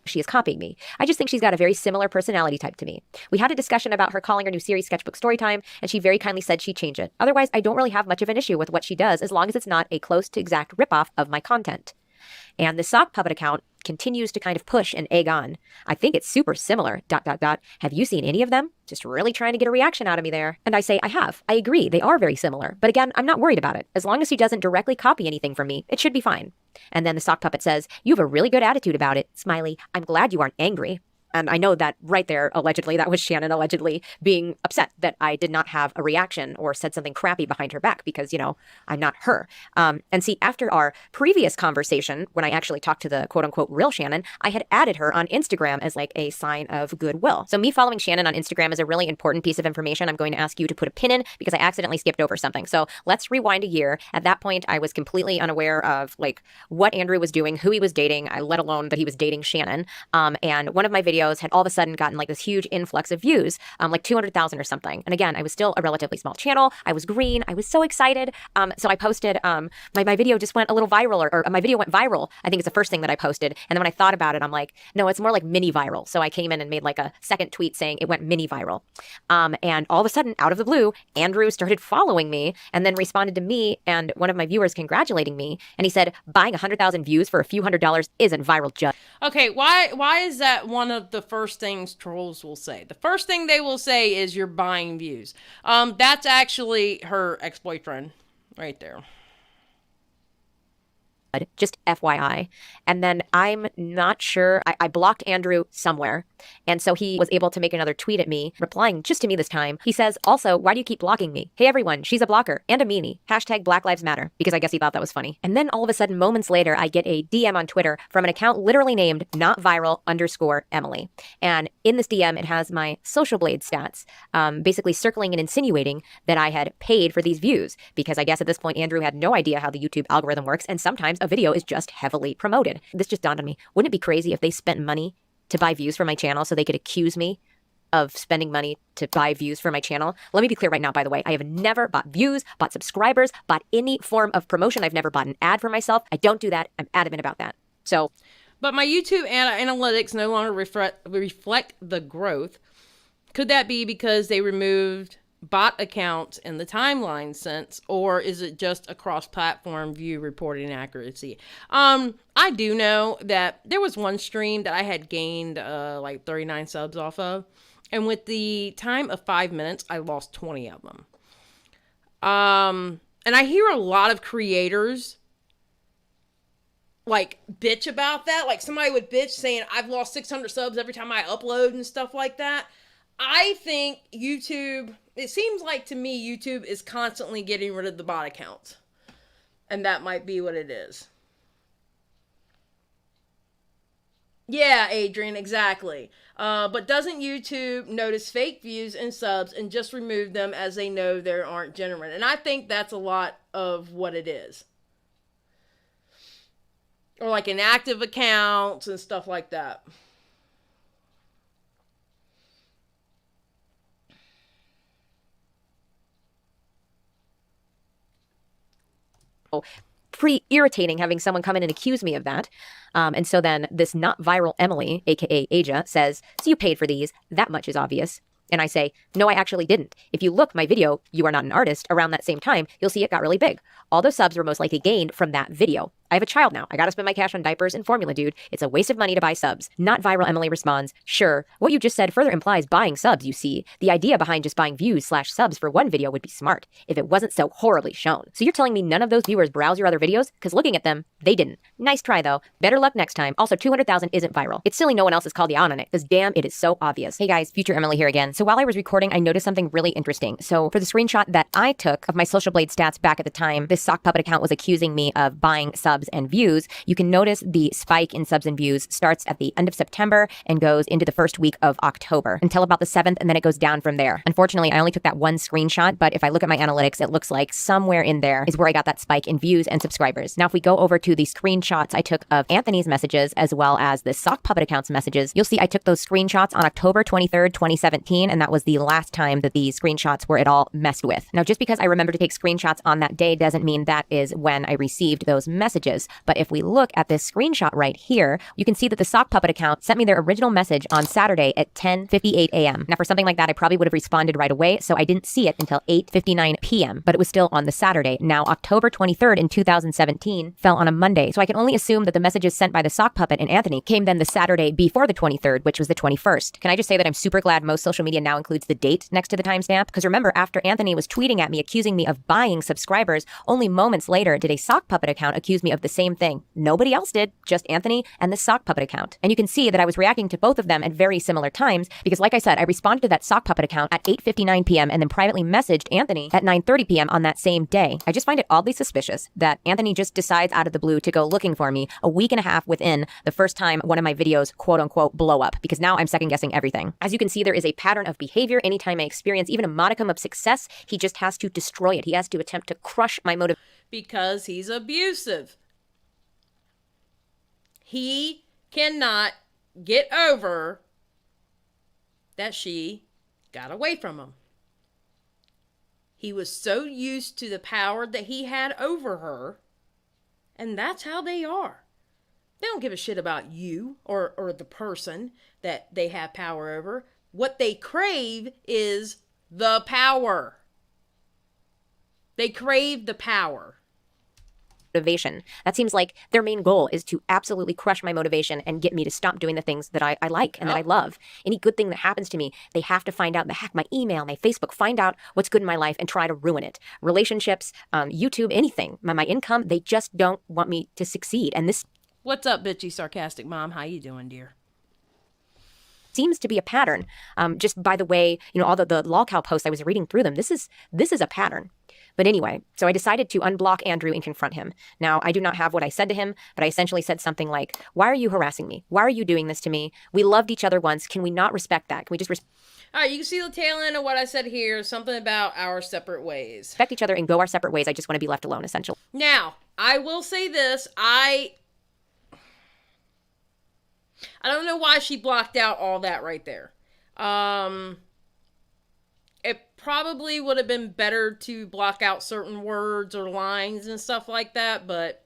She is copying me. I just think she's got a very similar personality type to me. We had a discussion about her calling her new series Sketchbook Storytime, and she very kindly said she'd change it. Otherwise, I don't really have much of an issue with what she does as long as it's not a close to exact ripoff of my content. And the sock puppet account continues to kind of push and egg on. I think it's super similar, ... Have you seen any of them? Just really trying to get a reaction out of me there. And I say, I have. I agree. They are very similar. But again, I'm not worried about it. As long as he doesn't directly copy anything from me, it should be fine. And then the sock puppet says, you have a really good attitude about it. Smiley, I'm glad you aren't angry. And I know that right there, allegedly, that was Shannon allegedly being upset that I did not have a reaction or said something crappy behind her back because, you know, I'm not her. And see, after our previous conversation, when I actually talked to the quote unquote real Shannon, I had added her on Instagram as like a sign of goodwill. So me following Shannon on Instagram is a really important piece of information. I'm going to ask you to put a pin in because I accidentally skipped over something. So let's rewind a year. At that point, I was completely unaware of like what Andrew was doing, who he was dating, let alone that he was dating Shannon. And one of my videos had all of a sudden gotten like this huge influx of views, like 200,000 or something. And again, I was still a relatively small channel. I was green. I was so excited. So I posted, my video just went a little viral or my video went viral. I think it's the first thing that I posted. And then when I thought about it, I'm like, no, it's more like mini viral. So I came in and made like a second tweet saying it went mini viral. And all of a sudden, out of the blue, Andrew started following me and then responded to me and one of my viewers congratulating me. And he said, buying 100,000 views for a few $100s isn't viral, just. Okay, why is that one of the first things trolls will say? The first thing they will say is you're buying views. That's actually her ex-boyfriend right there. Just FYI. And then I'm not sure, I blocked Andrew somewhere. And so he was able to make another tweet at me, replying just to me this time. He says, also, why do you keep blocking me? Hey everyone, she's a blocker and a meanie. Hashtag Black Lives Matter. Because I guess he thought that was funny. And then all of a sudden, moments later, I get a DM on Twitter from an account literally named notviral_Emily. And in this DM, it has my Social Blade stats, basically circling and insinuating that I had paid for these views. Because I guess at this point, Andrew had no idea how the YouTube algorithm works. And sometimes a video is just heavily promoted. This just dawned on me. Wouldn't it be crazy if they spent money to buy views for my channel so they could accuse me of spending money to buy views for my channel? Let me be clear right now, by the way. I have never bought views, bought subscribers, bought any form of promotion. I've never bought an ad for myself. I don't do that. I'm adamant about that. So, but my YouTube analytics no longer reflect the growth. Could that be because they removed bot accounts in the timeline sense, or is it just a cross-platform view reporting accuracy? I do know that there was one stream that I had gained like 39 subs off of, and with the time of 5 minutes, I lost 20 of them. And I hear a lot of creators like bitch about that. Like somebody would bitch saying, I've lost 600 subs every time I upload and stuff like that. I think YouTube, it seems like to me, YouTube is constantly getting rid of the bot accounts. And that might be what it is. Yeah, Adrian, exactly. But doesn't YouTube notice fake views and subs and just remove them as they know they aren't genuine? And I think that's a lot of what it is. Or like inactive accounts and stuff like that. Pretty irritating having someone come in and accuse me of that. And so then this not viral Emily, aka Aja, says, so you paid for these. That much is obvious. And I say, no, I actually didn't. If you look my video, You Are Not an Artist, around that same time, you'll see it got really big. All those subs were most likely gained from that video. I have a child now. I gotta spend my cash on diapers and formula, dude. It's a waste of money to buy subs. Not viral Emily responds, sure. What you just said further implies buying subs, you see. The idea behind just buying views/subs for one video would be smart, if it wasn't so horribly shown. So you're telling me none of those viewers browse your other videos? Because looking at them, they didn't. Nice try, though. Better luck next time. Also, 200,000 isn't viral. It's silly no one else has called you out on it, because damn, it is so obvious. Hey guys, future Emily here again. So while I was recording, I noticed something really interesting. So for the screenshot that I took of my Social Blade stats back at the time, this sock puppet account was accusing me of buying subs and views. You can notice the spike in subs and views starts at the end of September and goes into the first week of October until about the 7th, and then it goes down from there. Unfortunately, I only took that one screenshot, but if I look at my analytics, it looks like somewhere in there is where I got that spike in views and subscribers. Now, if we go over to the screenshots I took of Anthony's messages as well as the sock puppet account's messages, you'll see I took those screenshots on October 23rd, 2017, and that was the last time that these screenshots were at all messed with. Now, just because I remember to take screenshots on that day doesn't mean that is when I received those messages. messages. But if we look at this screenshot right here, you can see that the sock puppet account sent me their original message on Saturday at 10:58 a.m. Now, for something like that, I probably would have responded right away, so I didn't see it until 8:59 p.m., but it was still on the Saturday. Now, October 23rd in 2017 fell on a Monday, so I can only assume that the messages sent by the sock puppet and Anthony came then the Saturday before the 23rd, which was the 21st. Can I just say that I'm super glad most social media now includes the date next to the timestamp? Because remember, after Anthony was tweeting at me accusing me of buying subscribers, only moments later did a sock puppet account accuse me of the same thing. Nobody else did, just Anthony and the sock puppet account. And you can see that I was reacting to both of them at very similar times because, like I said, I responded to that sock puppet account at 8:59 p.m. and then privately messaged Anthony at 9:30 p.m. on that same day. I just find it oddly suspicious that Anthony just decides out of the blue to go looking for me a week and a half within the first time one of my videos, quote unquote, blow up, because now I'm second guessing everything. As you can see, there is a pattern of behavior. Anytime I experience even a modicum of success, he just has to destroy it. He has to attempt to crush my motivation. Because he's abusive. He cannot get over that she got away from him. He was so used to the power that he had over her, and that's how they are. They don't give a shit about you or the person that they have power over. What they crave is the power. They crave the power. Motivation. That seems like their main goal is to absolutely crush my motivation and get me to stop doing the things that I like and that I love. Any good thing that happens to me, they have to find out, the hack my email, my Facebook, find out what's good in my life and try to ruin it. Relationships, YouTube, anything, my income, they just don't want me to succeed. And this What's up, bitchy sarcastic mom? How you doing, dear? seems to be a pattern. Just by the way, all the lolcow posts, I was reading through them. This is a pattern. But anyway, so I decided to unblock Andrew and confront him. Now, I do not have what I said to him, but I essentially said something like, why are you harassing me? Why are you doing this to me? We loved each other once. Can we not respect that? Can we just All right, you can see the tail end of what I said here. Something about our separate ways. respect each other and go our separate ways? I just want to be left alone, essentially. Now, I will say this. I don't know why she blocked out all that right there. It probably would have been better to block out certain words or lines and stuff like that, but...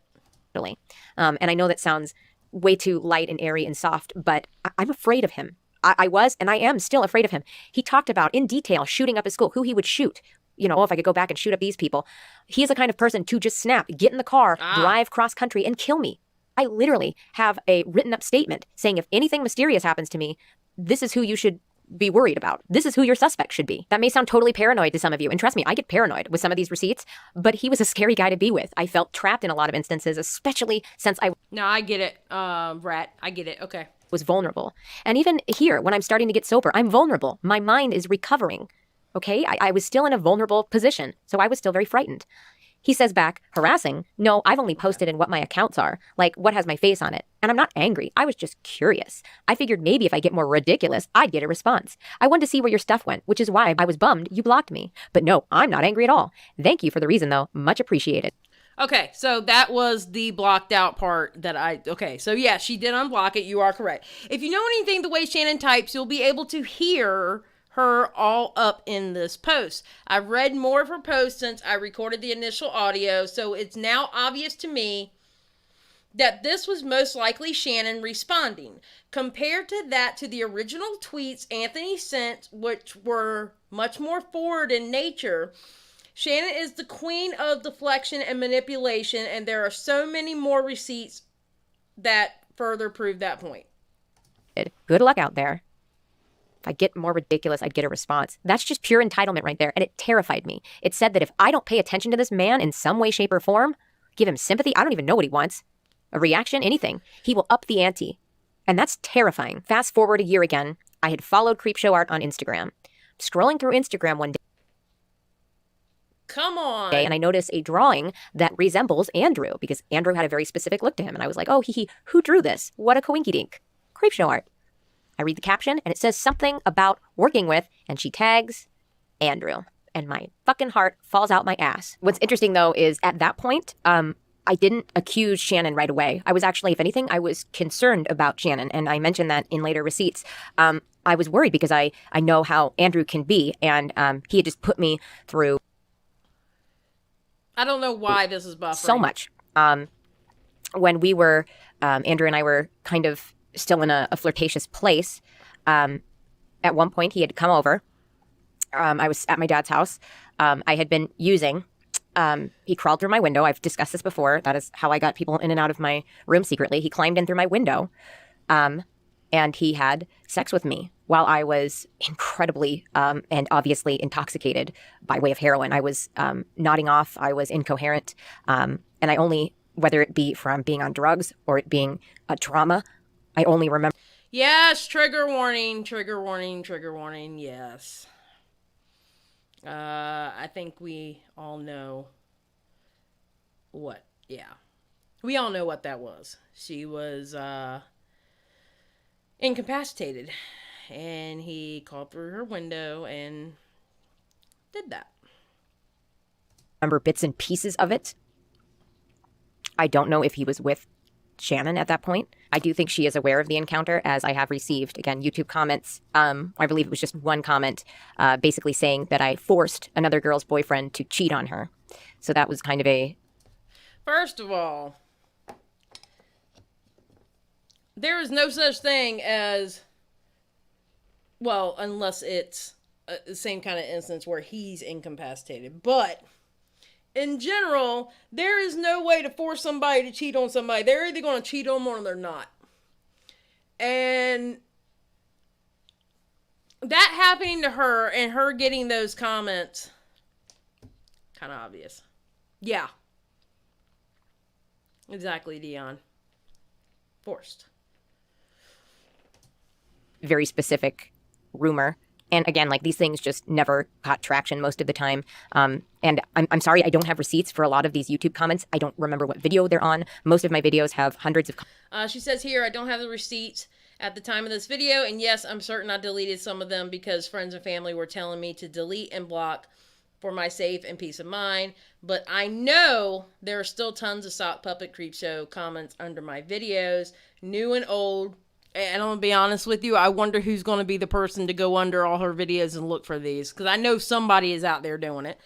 And I know that sounds way too light and airy and soft, but I'm afraid of him. I was, and I am still afraid of him. He talked about, in detail, shooting up his school, who he would shoot. If I could go back and shoot up these people. He is the kind of person to just snap, get in the car, drive cross country, and kill me. I literally have a written up statement saying if anything mysterious happens to me, this is who you should be worried about. This is who your suspect should be. That may sound totally paranoid to some of you. And trust me, I get paranoid with some of these receipts, but he was a scary guy to be with. I felt trapped in a lot of instances, especially since I No, I get it, Rat. I get it. Okay. was vulnerable. And even here, when I'm starting to get sober, I'm vulnerable. My mind is recovering. Okay? I was still in a vulnerable position, so I was still very frightened. He says back, harassing? No, I've only posted in what my accounts are, like what has my face on it. And I'm not angry. I was just curious. I figured maybe if I get more ridiculous, I'd get a response. I wanted to see where your stuff went, which is why I was bummed you blocked me. But no, I'm not angry at all. Thank you for the reason, though. Much appreciated. Okay, so that was the blocked out part okay, so yeah, she did unblock it. You are correct. If you know anything the way Shannon types, you'll be able to hear her all up in this post. I've read more of her posts since I recorded the initial audio, so it's now obvious to me that this was most likely Shannon responding. Compared to the original tweets Anthony sent, which were much more forward in nature, Shannon is the queen of deflection and manipulation, and there are so many more receipts that further prove that point. Good luck out there. If I get more ridiculous, I'd get a response. That's just pure entitlement right there, and it terrified me. It said that if I don't pay attention to this man in some way, shape, or form, give him sympathy, I don't even know what he wants, a reaction, anything, he will up the ante. And that's terrifying. Fast forward a year again, I had followed CreepShow Art on Instagram. Scrolling through Instagram one day, Come on. and I noticed a drawing that resembles Andrew, because Andrew had a very specific look to him, and I was like, oh, who drew this? What a coinkydink. CreepShow Art. I read the caption, and it says something about working with, and she tags Andrew. And my fucking heart falls out my ass. What's interesting, though, is at that point, I didn't accuse Shannon right away. I was actually, if anything, I was concerned about Shannon, and I mentioned that in later receipts. I was worried because I know how Andrew can be, and he had just put me through I don't know why this is buffering. so much. when we were, Andrew and I were kind of still in a flirtatious place. At one point, he had come over. I was at my dad's house. I had been using. He crawled through my window. I've discussed this before. That is how I got people in and out of my room secretly. He climbed in through my window, and he had sex with me while I was incredibly and obviously intoxicated by way of heroin. I was nodding off. I was incoherent. And I only, whether it be from being on drugs or it being a trauma, I only remember. Yes, trigger warning, trigger warning, trigger warning, yes. I think we all know what, yeah. We all know what that was. She was incapacitated, and he called through her window and did that. Remember bits and pieces of it. I don't know if he was with Shannon at that point. I do think she is aware of the encounter, as I have received, again, YouTube comments. I believe it was just one comment basically saying that I forced another girl's boyfriend to cheat on her. So that was kind of a... First of all, there is no such thing as, well, unless it's the same kind of instance where he's incapacitated. But in general, there is no way to force somebody to cheat on somebody. They're either going to cheat on them or they're not. And that happening to her and her getting those comments, kind of obvious. Yeah. Exactly, Dion. Forced. Very specific rumor. And again, like, these things just never got traction most of the time. And I'm sorry, I don't have receipts for a lot of these YouTube comments. I don't remember what video they're on. Most of my videos have hundreds of... She says here, I don't have the receipts at the time of this video. And yes, I'm certain I deleted some of them because friends and family were telling me to delete and block for my safe and peace of mind. But I know there are still tons of sock puppet CreepShow comments under my videos, new and old. And I'm going to be honest with you, I wonder who's going to be the person to go under all her videos and look for these. Because I know somebody is out there doing it.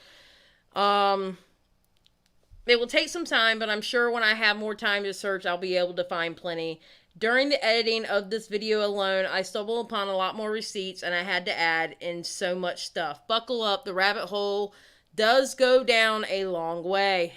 It will take some time, but I'm sure when I have more time to search, I'll be able to find plenty. During the editing of this video alone, I stumbled upon a lot more receipts, and I had to add in so much stuff. Buckle up, the rabbit hole does go down a long way.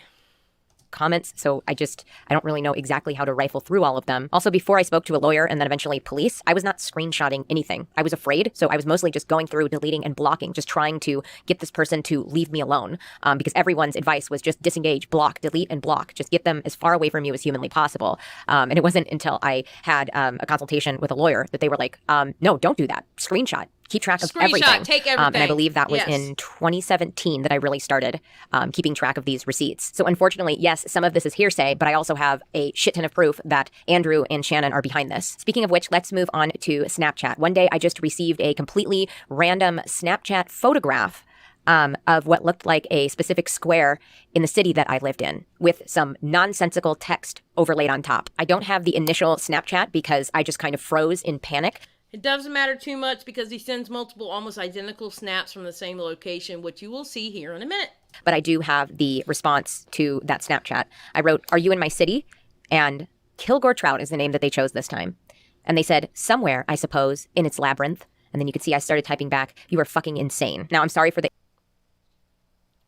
Comments, so I don't really know exactly how to rifle through all of them. Also, before I spoke to a lawyer and then eventually police, I was not screenshotting anything. I was afraid, so I was mostly just going through, deleting, and blocking, just trying to get this person to leave me alone, because everyone's advice was just disengage, block, delete, and block. Just get them as far away from you as humanly possible. And it wasn't until I had a consultation with a lawyer that they were like, no, don't do that. Screenshot. Keep track of everything. Take everything. And I believe that was in 2017 that I really started keeping track of these receipts. So unfortunately, yes, some of this is hearsay, but I also have a shit ton of proof that Andrew and Shannon are behind this. Speaking of which, let's move on to Snapchat. One day I just received a completely random Snapchat photograph of what looked like a specific square in the city that I lived in with some nonsensical text overlaid on top. I don't have the initial Snapchat because I just kind of froze in panic. It doesn't matter too much because he sends multiple almost identical snaps from the same location, which you will see here in a minute. But I do have the response to that Snapchat. I wrote, "Are you in my city?" And Kilgore Trout is the name that they chose this time. And they said, "Somewhere, I suppose, in its labyrinth." And then you could see I started typing back, "You are fucking insane." Now, I'm sorry for the...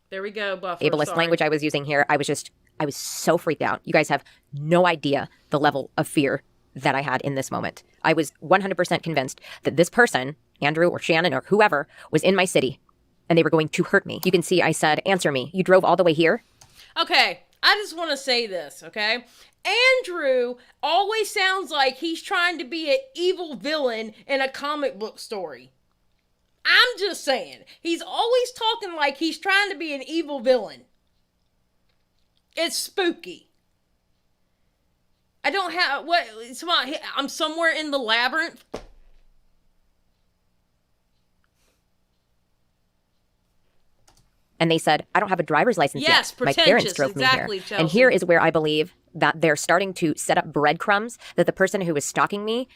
There we go, Buffer. ableist language I was using here. I was so freaked out. You guys have no idea the level of fear that I had in this moment. I was 100% convinced that this person, Andrew or Shannon or whoever, was in my city and they were going to hurt me. You can see I said, "Answer me. You drove all the way here?" Okay, I just want to say this, okay? Andrew always sounds like he's trying to be an evil villain in a comic book story. I'm just saying. He's always talking like he's trying to be an evil villain. It's spooky. I don't have, what, I'm somewhere in the labyrinth. And they said, "I don't have a driver's license yes, yet. My parents drove exactly, me here." Chelsea. And here is where I believe that they're starting to set up breadcrumbs that the person who is stalking me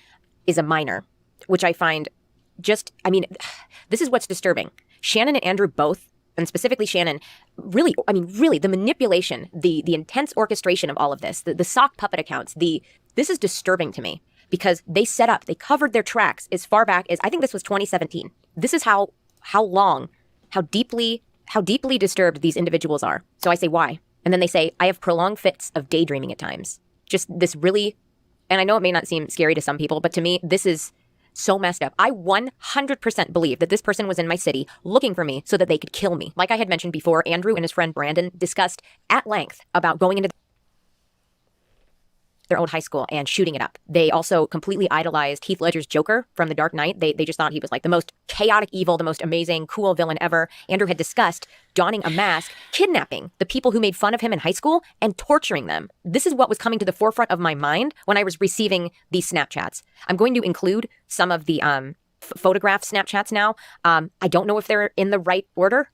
is a minor, which I find just, I mean, this is what's disturbing. Shannon and Andrew both and specifically Shannon, really, I mean, really, the manipulation, the intense orchestration of all of this, the sock puppet accounts, this is disturbing to me because they covered their tracks as far back as, I think this was 2017. This is how deeply disturbed these individuals are. So I say, why? And then they say, I have prolonged fits of daydreaming at times. Just this really, and I know it may not seem scary to some people, but to me, this is so messed up. I 100% believe that this person was in my city looking for me so that they could kill me. Like I had mentioned before, Andrew and his friend Brandon discussed at length about going into their old high school and shooting it up. They also completely idolized Heath Ledger's Joker from The Dark Knight. They just thought he was like the most chaotic evil, the most amazing, cool villain ever. Andrew had discussed donning a mask, kidnapping the people who made fun of him in high school, and torturing them. This is what was coming to the forefront of my mind when I was receiving these Snapchats. I'm going to include some of the photograph Snapchats now. I don't know if they're in the right order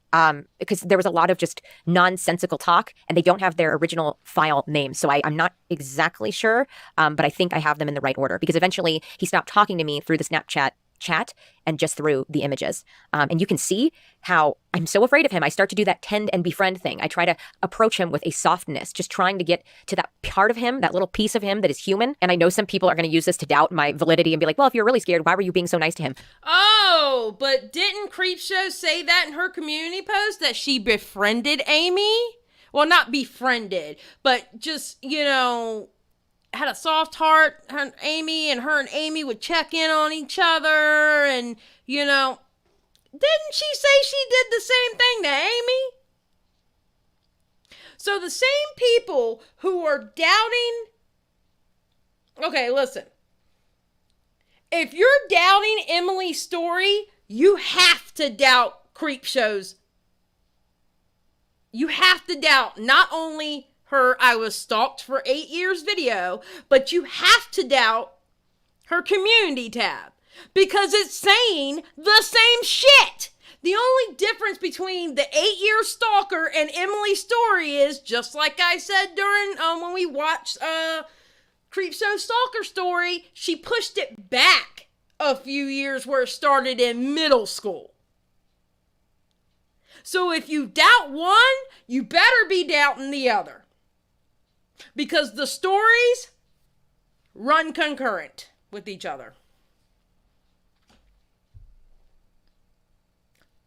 because there was a lot of just nonsensical talk and they don't have their original file names. So I'm not exactly sure, but I think I have them in the right order because eventually he stopped talking to me through the Snapchat chat and just through the images. And you can see how I'm so afraid of him. I start to do that tend and befriend thing. I try to approach him with a softness, just trying to get to that part of him, that little piece of him that is human. And I know some people are going to use this to doubt my validity and be like, well, if you're really scared, why were you being so nice to him? Oh, but didn't CreepShow say that in her community post that she befriended Amy? Well, not befriended, but just, had a soft heart. Her and Amy would check in on each other and, didn't she say she did the same thing to Amy? So the same people who are doubting... Okay, listen. If you're doubting Emily's story, you have to doubt CreepShow's. You have to doubt not only her I was stalked for 8 years video, but you have to doubt her community tab because it's saying the same shit. The only difference between the 8-year stalker and Emily's story is, just like I said during when we watched CreepShow Stalker Story, she pushed it back a few years where it started in middle school. So if you doubt one, you better be doubting the other. Because the stories run concurrent with each other.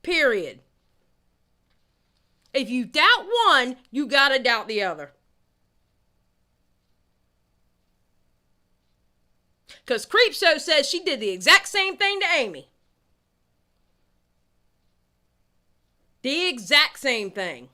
Period. If you doubt one, you gotta doubt the other. Because CreepShow says she did the exact same thing to Amy. The exact same thing.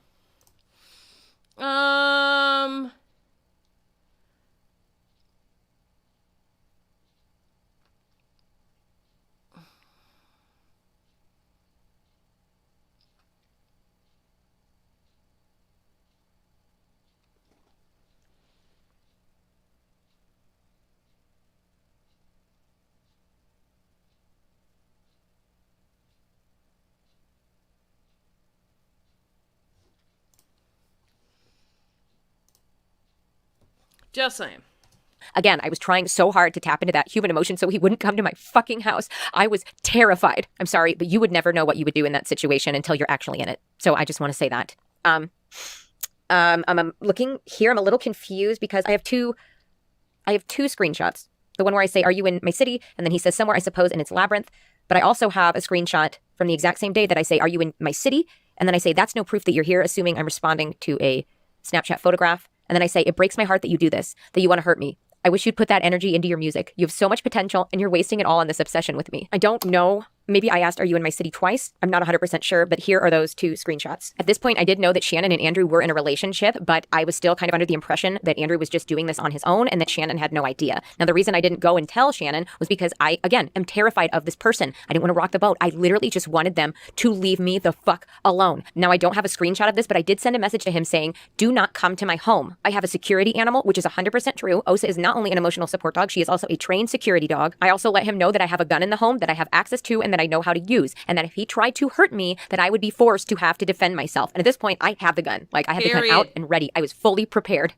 Just saying. Again, I was trying so hard to tap into that human emotion so he wouldn't come to my fucking house. I was terrified. I'm sorry, but you would never know what you would do in that situation until you're actually in it. So I just want to say that. I'm looking here. I'm a little confused because I have two screenshots. The one where I say, are you in my city? And then he says somewhere, I suppose, and it's Labyrinth. But I also have a screenshot from the exact same day that I say, are you in my city? And then I say, that's no proof that you're here, assuming I'm responding to a Snapchat photograph. And then I say, it breaks my heart that you do this, that you want to hurt me. I wish you'd put that energy into your music. You have so much potential and you're wasting it all on this obsession with me. I don't know. Maybe I asked, are you in my city twice? I'm not 100% sure, but here are those two screenshots. At this point, I did know that Shannon and Andrew were in a relationship, but I was still kind of under the impression that Andrew was just doing this on his own and that Shannon had no idea. Now, the reason I didn't go and tell Shannon was because I, again, am terrified of this person. I didn't want to rock the boat. I literally just wanted them to leave me the fuck alone. Now, I don't have a screenshot of this, but I did send a message to him saying, do not come to my home. I have a security animal, which is 100% true. Osa is not only an emotional support dog, she is also a trained security dog. I also let him know that I have a gun in the home that I have access to and that I know how to use. And that if he tried to hurt me, that I would be forced to have to defend myself. And at this point, I have the gun. Like, I had the gun out and ready. I was fully prepared.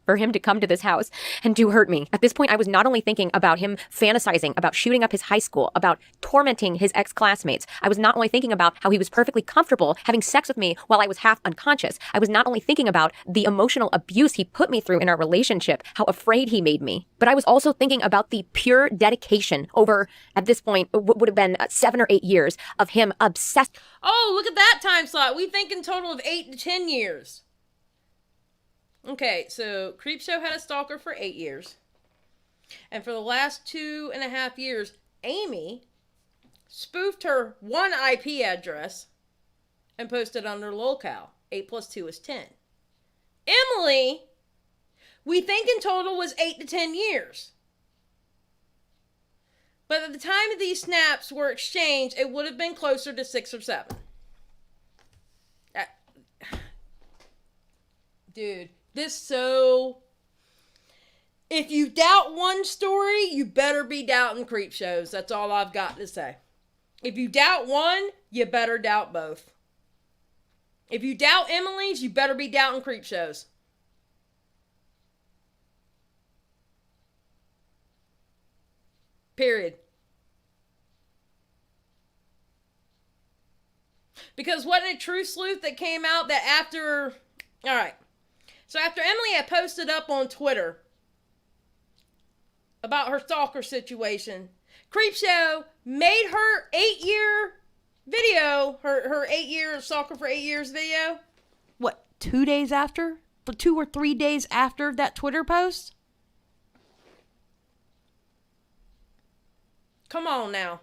for him to come to this house and to hurt me. At this point, I was not only thinking about him fantasizing about shooting up his high school, about tormenting his ex-classmates. I was not only thinking about how he was perfectly comfortable having sex with me while I was half unconscious. I was not only thinking about the emotional abuse he put me through in our relationship, how afraid he made me, but I was also thinking about the pure dedication over, at this point, what would have been 7 or 8 years of him obsessed. Oh, look at that time slot. We think in total of 8 to 10 years. Okay, so CreepShow had a stalker for 8 years. And for the last 2.5 years, Amy spoofed her one IP address and posted under lolcow. 8 plus 2 is 10. Emily, we think in total was 8 to 10 years. But at the time of these snaps were exchanged, it would have been closer to 6 or 7. Dude, this so... If you doubt one story, you better be doubting CreepShows. That's all I've got to say. If you doubt one, you better doubt both. If you doubt Emily's, you better be doubting CreepShows. Period. Because wasn't it True Sleuth that came out that after... Alright. So after Emily had posted up on Twitter about her stalker situation, CreepShow made her 8-year video, her 8-year stalker for 8 years video. What, 2 days after? 2 or 3 days after that Twitter post? Come on now.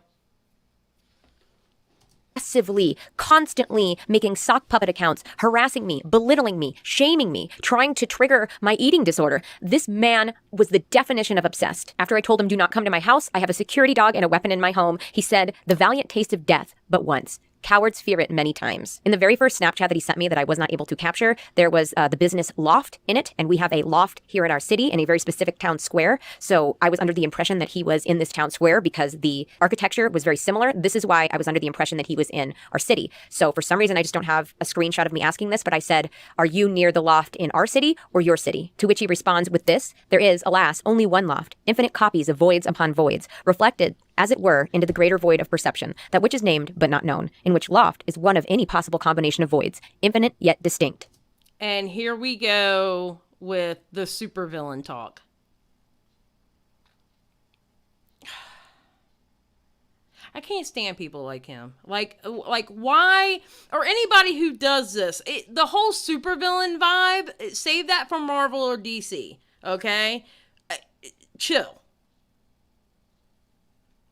Massively, constantly making sock puppet accounts, harassing me, belittling me, shaming me, trying to trigger my eating disorder. This man was the definition of obsessed. After I told him, do not come to my house, I have a security dog and a weapon in my home, he said, the valiant taste of death, but once. Cowards fear it many times. In the very first Snapchat that he sent me that I was not able to capture, there was the business Loft in it, and we have a loft here in our city in a very specific town square. So I was under the impression that he was in this town square because the architecture was very similar. This is why I was under the impression that he was in our city. So for some reason, I just don't have a screenshot of me asking this, but I said, are you near the loft in our city or your city? To which he responds with this, there is, alas, only one loft, infinite copies of voids upon voids, reflected as it were, into the greater void of perception, that which is named but not known, in which loft is one of any possible combination of voids, infinite yet distinct. And here we go with the supervillain talk. I can't stand people like him. Like why, or anybody who does this. The whole supervillain vibe, save that from Marvel or DC, okay? Chill.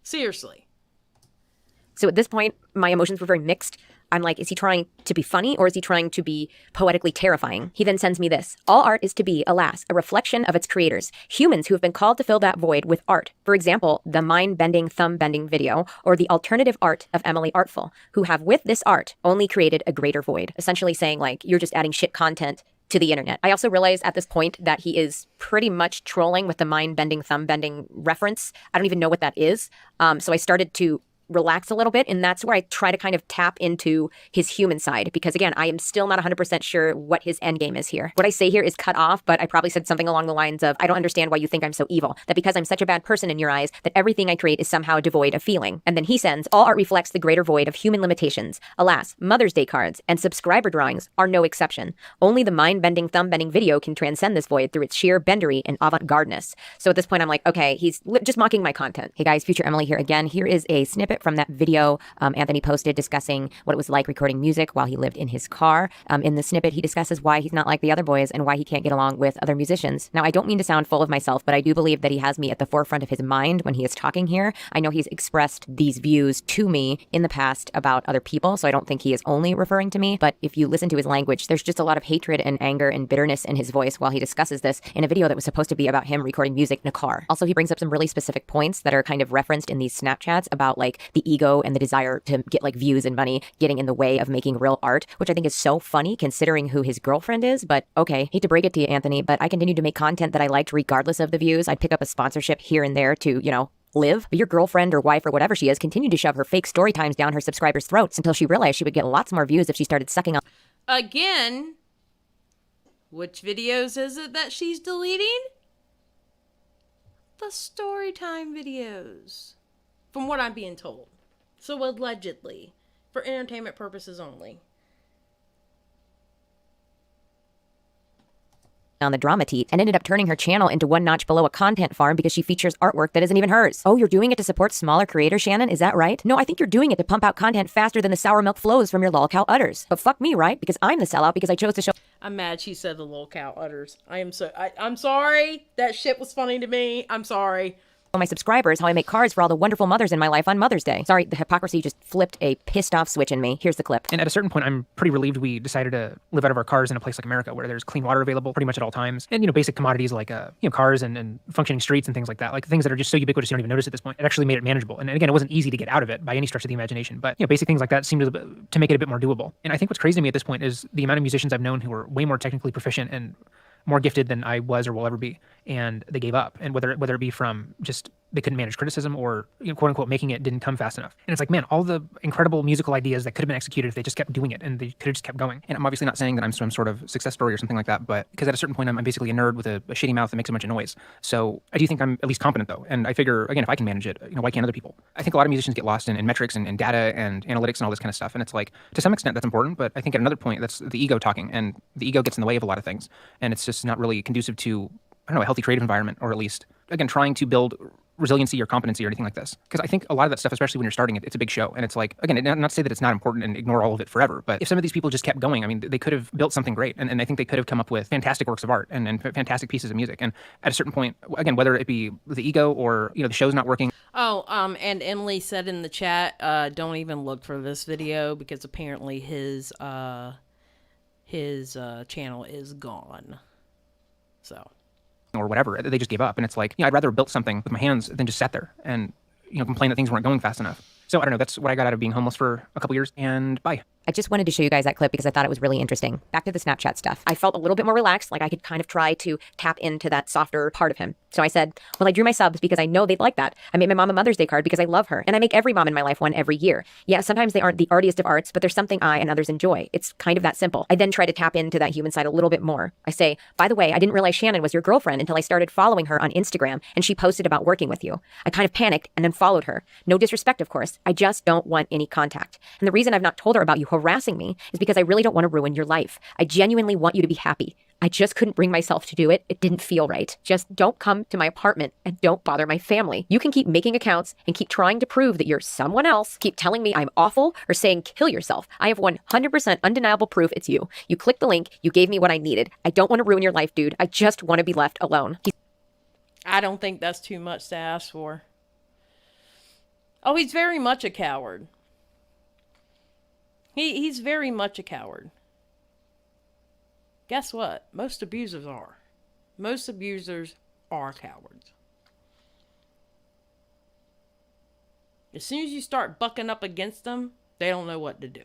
Seriously. So at this point, my emotions were very mixed. I'm like, is he trying to be funny or is he trying to be poetically terrifying? He then sends me this. All art is to be, alas, a reflection of its creators, humans who have been called to fill that void with art. For example, the mind-bending, thumb-bending video, or the alternative art of Emily Artful, who have with this art only created a greater void. Essentially saying like, you're just adding shit content to the internet. I also realized at this point that he is pretty much trolling with the mind-bending, thumb-bending reference. I don't even know what that is. So I started to relax a little bit, and that's where I try to kind of tap into his human side, because again, I am still not 100% sure what his end game is here. What I say here is cut off, but I probably said something along the lines of, I don't understand why you think I'm so evil, that because I'm such a bad person in your eyes, that everything I create is somehow devoid of feeling. And then he sends, all art reflects the greater void of human limitations. Alas, Mother's Day cards and subscriber drawings are no exception. Only the mind-bending, thumb-bending video can transcend this void through its sheer bendery and avant-gardeness. So at this point, I'm like, okay, he's just mocking my content. Hey guys, Future Emily here again. Here is a snippet from that video Anthony posted discussing what it was like recording music while he lived in his car. In the snippet, he discusses why he's not like the other boys and why he can't get along with other musicians. Now, I don't mean to sound full of myself, but I do believe that he has me at the forefront of his mind when he is talking here. I know he's expressed these views to me in the past about other people, so I don't think he is only referring to me. But if you listen to his language, there's just a lot of hatred and anger and bitterness in his voice while he discusses this in a video that was supposed to be about him recording music in a car. Also, he brings up some really specific points that are kind of referenced in these Snapchats about like the ego and the desire to get like views and money getting in the way of making real art, which I think is so funny considering who his girlfriend is. But okay, hate to break it to you, Anthony, but I continued to make content that I liked regardless of the views. I'd pick up a sponsorship here and there to, you know, live. But your girlfriend or wife or whatever she is continued to shove her fake story times down her subscribers' throats until she realized she would get lots more views if she started sucking on. Again, Which videos is it that she's deleting? The story time videos. From what I'm being told. So allegedly. For entertainment purposes only. On the drama teat and ended up turning her channel into one notch below a content farm because she features artwork that isn't even hers. Oh, you're doing it to support smaller creators, Shannon? Is that right? No, I think you're doing it to pump out content faster than the sour milk flows from your lol cow udders. But fuck me, right? Because I'm the sellout because I chose to show I'm mad she said the lol cow udders. I'm sorry. That shit was funny to me. I'm sorry. my subscribers how I make cards for all the wonderful mothers in my life on Mother's Day. Sorry, the hypocrisy just flipped a pissed off switch in me. Here's the clip. And at a certain point, I'm pretty relieved we decided to live out of our cars in a place like America where there's clean water available pretty much at all times. And, basic commodities like, cars and functioning streets and things like that, like things that are just so ubiquitous you don't even notice at this point. It actually made it manageable. And again, it wasn't easy to get out of it by any stretch of the imagination, but, basic things like that seem to make it a bit more doable. And I think what's crazy to me at this point is the amount of musicians I've known who are way more technically proficient and more gifted than I was or will ever be, and they gave up. And whether it be from just they couldn't manage criticism or quote unquote making it didn't come fast enough. And it's like, man, all the incredible musical ideas that could have been executed if they just kept doing it and they could have just kept going. And I'm obviously not saying that I'm some sort of success story or something like that, but because at a certain point I'm basically a nerd with a shitty mouth that makes a bunch of noise. So I do think I'm at least competent though. And I figure, again, if I can manage it, why can't other people? I think a lot of musicians get lost in metrics and data and analytics and all this kind of stuff. And it's like, to some extent that's important, but I think at another point that's the ego talking, and the ego gets in the way of a lot of things. And it's just not really conducive to, a healthy creative environment, or at least, again, trying to build resiliency or competency or anything like this. Because I think a lot of that stuff, especially when you're starting it, it's a big show. And it's like, again, not to say that it's not important and ignore all of it forever, but if some of these people just kept going, they could have built something great. And I think they could have come up with fantastic works of art and fantastic pieces of music. And at a certain point, again, whether it be the ego or, the show's not working. Oh, and Emily said in the chat, don't even look for this video because apparently his channel is gone. So. Or whatever, they just gave up. And it's like, I'd rather have built something with my hands than just sat there and, complain that things weren't going fast enough. So I don't know, that's what I got out of being homeless for a couple years, and bye. I just wanted to show you guys that clip because I thought it was really interesting. Back to the Snapchat stuff. I felt a little bit more relaxed, like I could kind of try to tap into that softer part of him. So I said, well, I drew my subs because I know they'd like that. I made my mom a Mother's Day card because I love her. And I make every mom in my life one every year. Yeah, sometimes they aren't the artiest of arts, but there's something I and others enjoy. It's kind of that simple. I then try to tap into that human side a little bit more. I say, by the way, I didn't realize Shannon was your girlfriend until I started following her on Instagram and she posted about working with you. I kind of panicked and then followed her. No disrespect, of course. I just don't want any contact. And the reason I've not told her about you harassing me is because I really don't want to ruin your life. I genuinely want you to be happy. I just couldn't bring myself to do it. It didn't feel right. Just don't come to my apartment and don't bother my family. You can keep making accounts and keep trying to prove that you're someone else. Keep telling me I'm awful or saying kill yourself. I have 100% undeniable proof it's you. You clicked the link. You gave me what I needed. I don't want to ruin your life, dude. I just want to be left alone. I don't think that's too much to ask for. Oh, he's very much a coward. He's very much a coward. Guess what? Most abusers are. Most abusers are cowards. As soon as you start bucking up against them, they don't know what to do.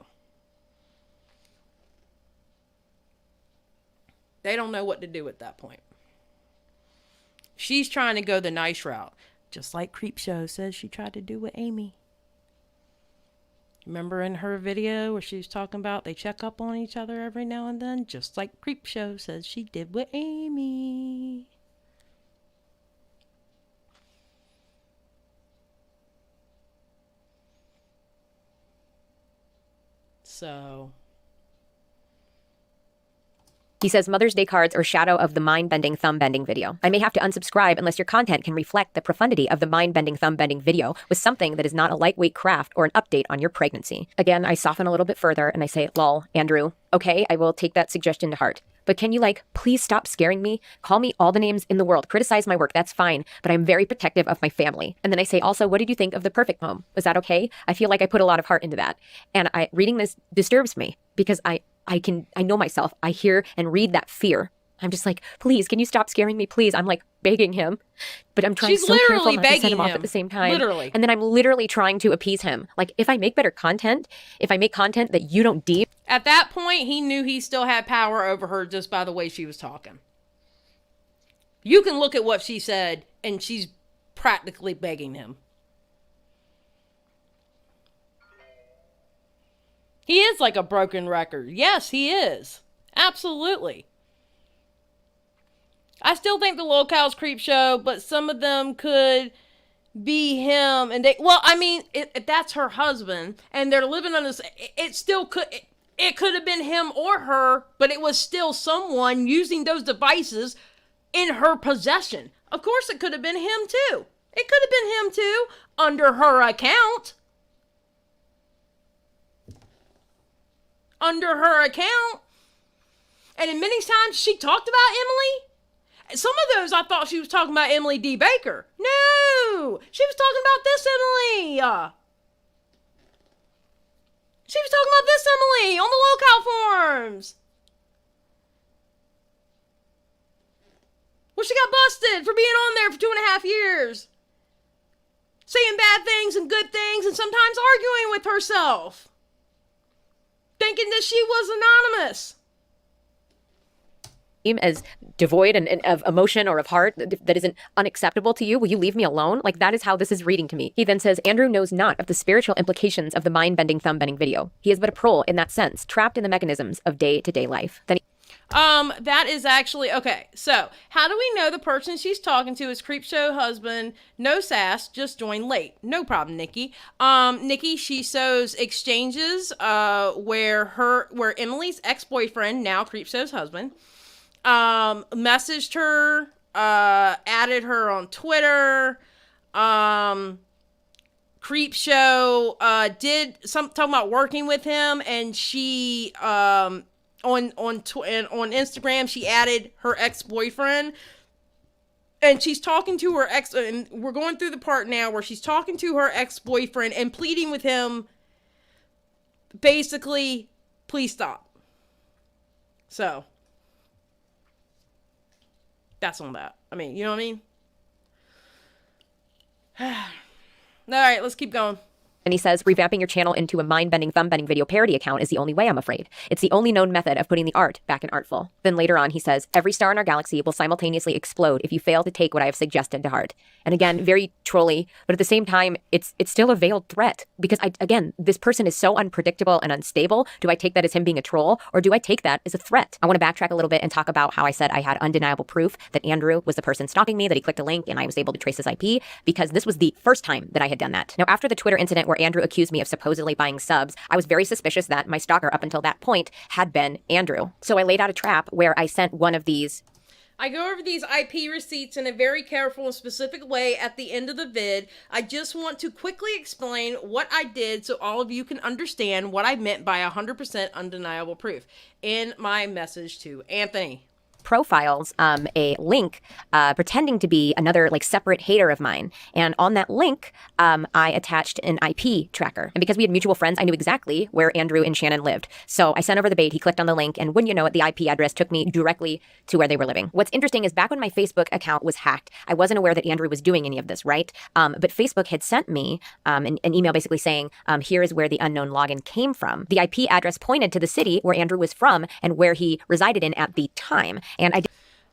They don't know what to do at that point. She's trying to go the nice route. Just like CreepShow says she tried to do with Amy. Remember in her video where she was talking about they check up on each other every now and then? Just like CreepShow says she did with Amy. So... He says Mother's Day cards are shadow of the mind-bending, thumb-bending video. I may have to unsubscribe unless your content can reflect the profundity of the mind-bending, thumb-bending video with something that is not a lightweight craft or an update on your pregnancy. Again, I soften a little bit further and I say, lol, Andrew, okay, I will take that suggestion to heart. But can you please stop scaring me? Call me all the names in the world. Criticize my work. That's fine. But I'm very protective of my family. And then I say, also, what did you think of the perfect poem? Was that okay? I feel like I put a lot of heart into that. And reading this disturbs me because I know myself. I hear and read that fear. I'm just like, please, can you stop scaring me? Please. I'm begging him, but I'm trying so careful not to set him off at the same time. Literally. And then I'm literally trying to appease him. If I make better content, if I make content that you don't deem. At that point, he knew he still had power over her just by the way she was talking. You can look at what she said, and she's practically begging him. He is like a broken record. Yes, he is. Absolutely. I still think the locale's creep show, but some of them could be him, and I mean, if that's her husband, and they're living on this, it still could, it could have been him or her, but it was still someone using those devices in her possession. Of course, it could have been him too. It could have been him too, under her account. Under her account. And in many times she talked about Emily. Some of those I thought she was talking about Emily D. Baker. No! She was talking about this Emily. She was talking about this Emily on the locale forums. Well, she got busted for being on there for 2.5 years. Saying bad things and good things and sometimes arguing with herself. Thinking that she was anonymous. As devoid and of emotion or of heart that isn't unacceptable to you, will you leave me alone? Like, that is how this is reading to me. He then says, Andrew knows not of the spiritual implications of the mind-bending, thumb-bending video. He is but a prole in that sense, trapped in the mechanisms of day-to-day life. Then that is actually, okay, so how do we know the person she's talking to is CreepShow husband? No sass, just joined late. No problem, Nikki. Nikki, she shows exchanges where Emily's ex-boyfriend, now CreepShow's husband, messaged her, added her on Twitter. CreepShow did some talking about working with him, and she on Instagram she added her ex-boyfriend, and she's talking to her ex, and we're going through the part now where she's talking to her ex-boyfriend and pleading with him, basically, please stop. So that's on that. I mean, you know what I mean? All right, let's keep going. And he says, revamping your channel into a mind-bending, thumb-bending video parody account is the only way, I'm afraid. It's the only known method of putting the art back in Artful. Then later on, he says, every star in our galaxy will simultaneously explode if you fail to take what I have suggested to heart. And again, very trolly, but at the same time, it's still a veiled threat. Because, again, this person is so unpredictable and unstable. Do I take that as him being a troll, or do I take that as a threat? I want to backtrack a little bit and talk about how I said I had undeniable proof that Andrew was the person stalking me, that he clicked a link and I was able to trace his IP, because this was the first time that I had done that. Now, after the Twitter incident where Andrew accused me of supposedly buying subs, I was very suspicious that my stalker up until that point had been Andrew. So I laid out a trap where I sent one of these. I go over these IP receipts in a very careful and specific way at the end of the vid. I just want to quickly explain what I did so all of you can understand what I meant by 100% undeniable proof in my message to Anthony. Profiles a link pretending to be another like separate hater of mine, and on that link I attached an IP tracker, and because we had mutual friends I knew exactly where Andrew and Shannon lived, so I sent over the bait. He clicked on the link, and wouldn't you know it, the IP address took me directly to where they were living. What's interesting is back when my Facebook account was hacked, I wasn't aware that Andrew was doing any of this, right? But Facebook had sent me an email basically saying here is where the unknown login came from. The IP address pointed to the city where Andrew was from and where he resided in at the time. And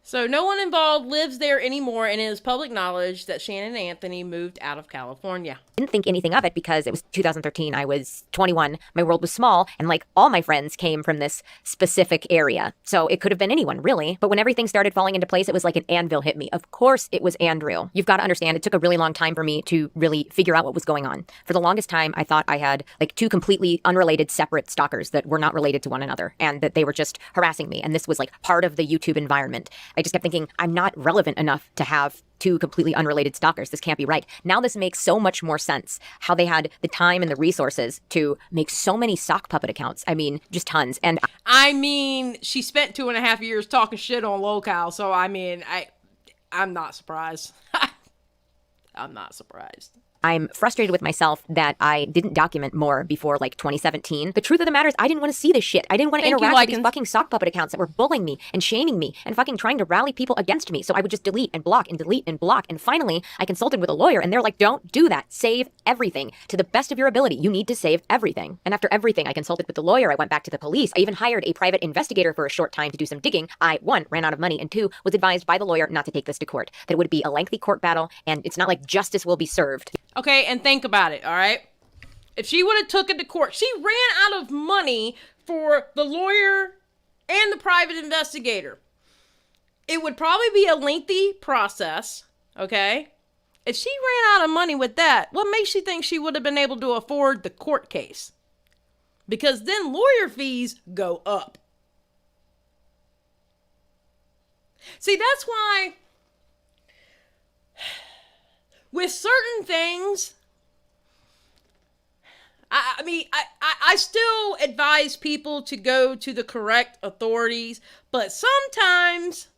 So no one involved lives there anymore, and it is public knowledge that Shannon and Anthony moved out of California. Didn't think anything of it because it was 2013. I was 21. My world was small, and like all my friends came from this specific area. So it could have been anyone, really. But when everything started falling into place, it was like an anvil hit me. Of course it was Andrew. You've got to understand, it took a really long time for me to really figure out what was going on. For the longest time, I thought I had like two completely unrelated separate stalkers that were not related to one another, and that they were just harassing me. And this was like part of the YouTube environment. I just kept thinking, I'm not relevant enough to have two completely unrelated stalkers. This can't be right. Now this makes so much more sense. How they had the time and the resources to make so many sock puppet accounts. I mean, just tons. And I mean, she spent 2.5 years talking shit on locale, so I mean, I'm not surprised. I'm not surprised. I'm frustrated with myself that I didn't document more before like 2017. The truth of the matter is I didn't want to see this shit. I didn't want to interact with these fucking sock puppet accounts that were bullying me and shaming me and fucking trying to rally people against me. So I would just delete and block and delete and block. And finally, I consulted with a lawyer and they're like, don't do that. Save everything. To the best of your ability, you need to save everything. And after everything, I consulted with the lawyer. I went back to the police. I even hired a private investigator for a short time to do some digging. I, one, ran out of money, and two, was advised by the lawyer not to take this to court. That it would be a lengthy court battle, and it's not like justice will be served. Okay, and think about it, all right? If she would have took it to court, she ran out of money for the lawyer and the private investigator. it would probably be a lengthy process, okay? If she ran out of money with that, what makes you think she would have been able to afford the court case? Because then lawyer fees go up. See, that's why with certain things, I still advise people to go to the correct authorities, but sometimes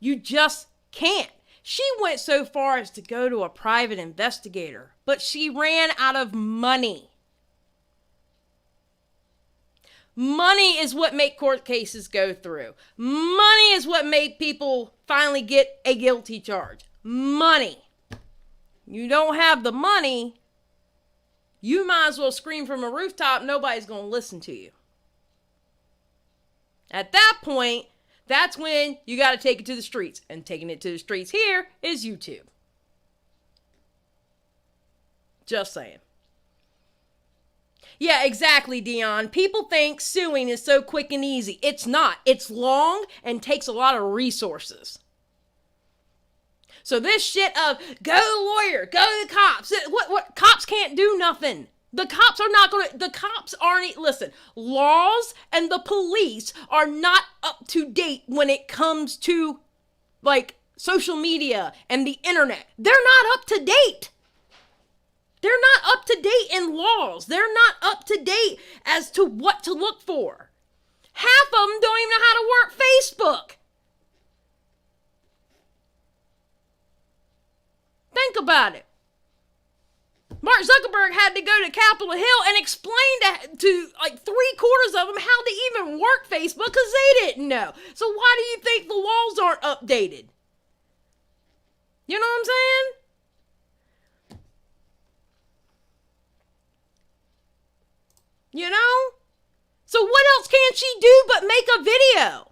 you just can't. She went so far as to go to a private investigator, but she ran out of money. Money is what make court cases go through. Money is what make people finally get a guilty charge. Money. You don't have the money, you might as well scream from a rooftop. Nobody's going to listen to you. At that point, that's when you got to take it to the streets. And taking it to the streets here is YouTube. Just saying. Yeah, exactly, Dion. People think suing is so quick and easy. It's not. It's long and takes a lot of resources. So this shit of go to the lawyer, go to the cops. What cops can't do nothing. The cops are not going to, the cops aren't, listen, laws and the police are not up to date when it comes to like social media and the internet. They're not up to date. They're not up to date in laws. They're not up to date as to what to look for. Half of them don't even know how to work Facebook. Think about it. Mark Zuckerberg had to go to Capitol Hill and explain to like 3/4 of them how to even work Facebook because they didn't know. So why do you think the laws aren't updated? You know what I'm saying? You know? So what else can she do but make a video?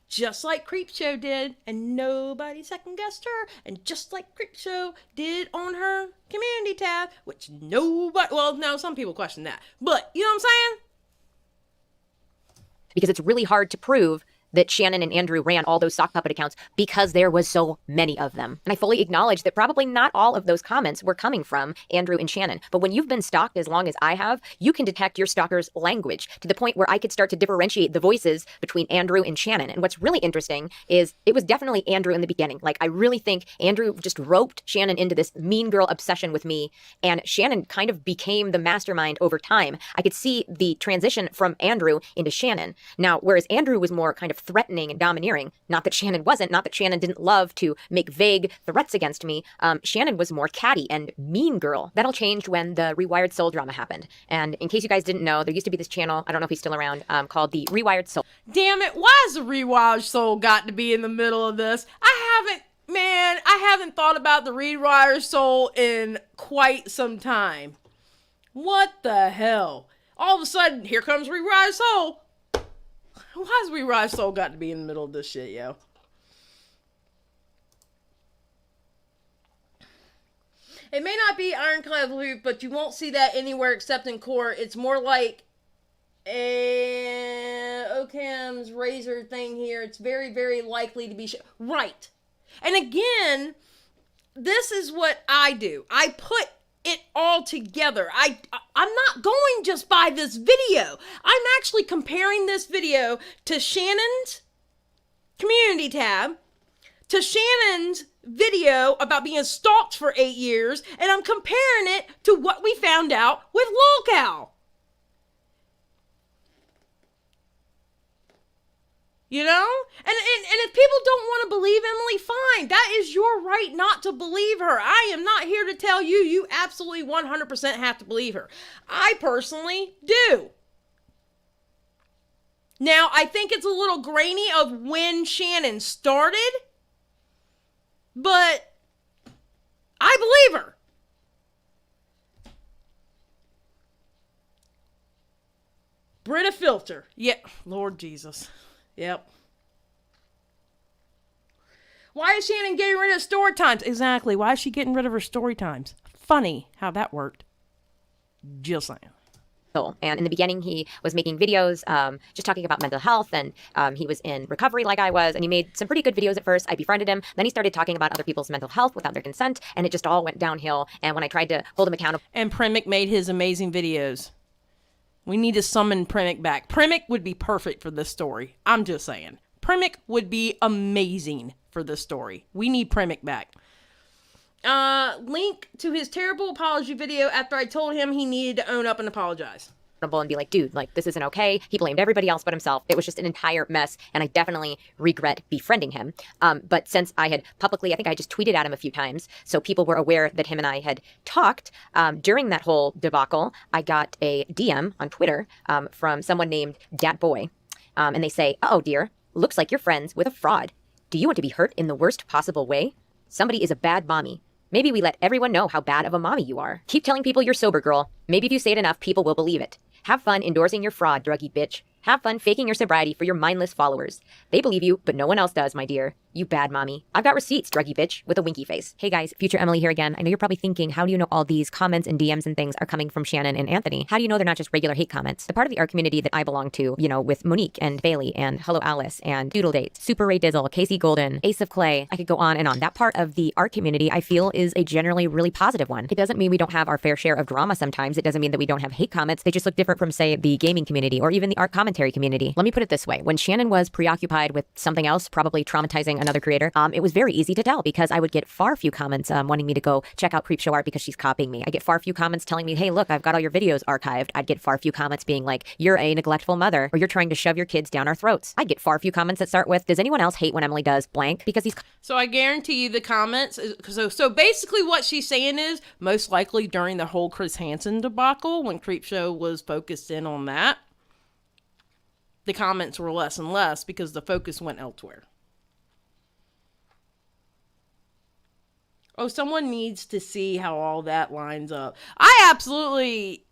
Just like CreepShow did, and nobody second guessed her. And just like CreepShow did on her community tab, which nobody, well, no, some people question that. But, you know what I'm saying? Because it's really hard to prove that Shannon and Andrew ran all those sock puppet accounts because there was so many of them. And I fully acknowledge that probably not all of those comments were coming from Andrew and Shannon. But when you've been stalked as long as I have, you can detect your stalker's language to the point where I could start to differentiate the voices between Andrew and Shannon. And what's really interesting is it was definitely Andrew in the beginning. Like, I really think Andrew just roped Shannon into this mean girl obsession with me, and Shannon kind of became the mastermind over time. I could see the transition from Andrew into Shannon. Now, whereas Andrew was more kind of threatening and domineering, not that Shannon wasn't, not that Shannon didn't love to make vague threats against me, Shannon was more catty and mean girl. That all changed when the Rewired Soul drama happened. And in case you guys didn't know, there used to be this channel, I don't know if he's still around, called the Rewired Soul. Damn it, why has the Rewired Soul got to be in the middle of this? I haven't thought about the Rewired Soul in quite some time. What the hell? All of a sudden, here comes Rewired Soul. Why has Rewired Soul got to be in the middle of this shit, yo? It may not be Ironclad Loop, but you won't see that anywhere except in court. It's more like a Occam's razor thing here. It's very, very likely to be right. And again, this is what I do. I put it all together. I'm not going just by this video. I'm actually comparing this video to Shannon's community tab, to Shannon's video about being stalked for 8 years, and I'm comparing it to what we found out with Lolcow. You know? And if people don't want to believe Emily, fine. That is your right not to believe her. I am not here to tell you you absolutely 100% have to believe her. I personally do. Now, I think it's a little grainy of when Shannon started, but I believe her. Brita Filter. Yeah, Lord Jesus. Yep. Why is Shannon getting rid of story times? Exactly. Why is she getting rid of her story times? Funny how that worked. Just saying. And in the beginning, he was making videos just talking about mental health, and he was in recovery like I was, and he made some pretty good videos at first. I befriended him. Then he started talking about other people's mental health without their consent, and it just all went downhill. And when I tried to hold him accountable, And Primic made his amazing videos. We need to summon Primic back. Primic would be perfect for this story. I'm just saying. Primic would be amazing for this story. We need Primic back. Link to his terrible apology video after I told him he needed to own up and apologize. and be like, dude, like, this isn't okay. He blamed everybody else but himself. It was just an entire mess, and I definitely regret befriending him. But since I had publicly, I think I just tweeted at him a few times, so people were aware that him and I had talked. During that whole debacle, I got a DM on Twitter from someone named Datboy, and they say, "Oh dear, looks like you're friends with a fraud. Do you want to be hurt in the worst possible way? Somebody is a bad mommy. Maybe we let everyone know how bad of a mommy you are. Keep telling people you're sober, girl. Maybe if you say it enough, people will believe it. Have fun endorsing your fraud, druggy bitch. Have fun faking your sobriety for your mindless followers. They believe you, but no one else does, my dear. You bad mommy. I've got receipts, druggy bitch, with a winky face." Hey guys, Future Emily here again. I know you're probably thinking, how do you know all these comments and DMs and things are coming from Shannon and Anthony? How do you know they're not just regular hate comments? The part of the art community that I belong to, you know, with Monique and Bailey and Hello Alice and Doodle Dates, Super Ray Dizzle, Casey Golden, Ace of Clay, I could go on and on. That part of the art community I feel is a generally really positive one. It doesn't mean we don't have our fair share of drama sometimes. It doesn't mean that we don't have hate comments. They just look different from, say, the gaming community or even the art commentary community. Let me put it this way. When Shannon was preoccupied with something else, probably traumatizing another creator, it was very easy to tell because I would get far few comments wanting me to go check out CreepShow art because she's copying me. I get far few comments telling me, hey, look, I've got all your videos archived. I'd get far few comments being like, you're a neglectful mother, or you're trying to shove your kids down our throats. I'd get far few comments that start with, does anyone else hate when Emily does blank? Because these So I guarantee you the comments. So basically what she's saying is most likely during the whole Chris Hansen debacle, when CreepShow was focused in on that, the comments were less and less because the focus went elsewhere. Oh, someone needs to see how all that lines up. I absolutely...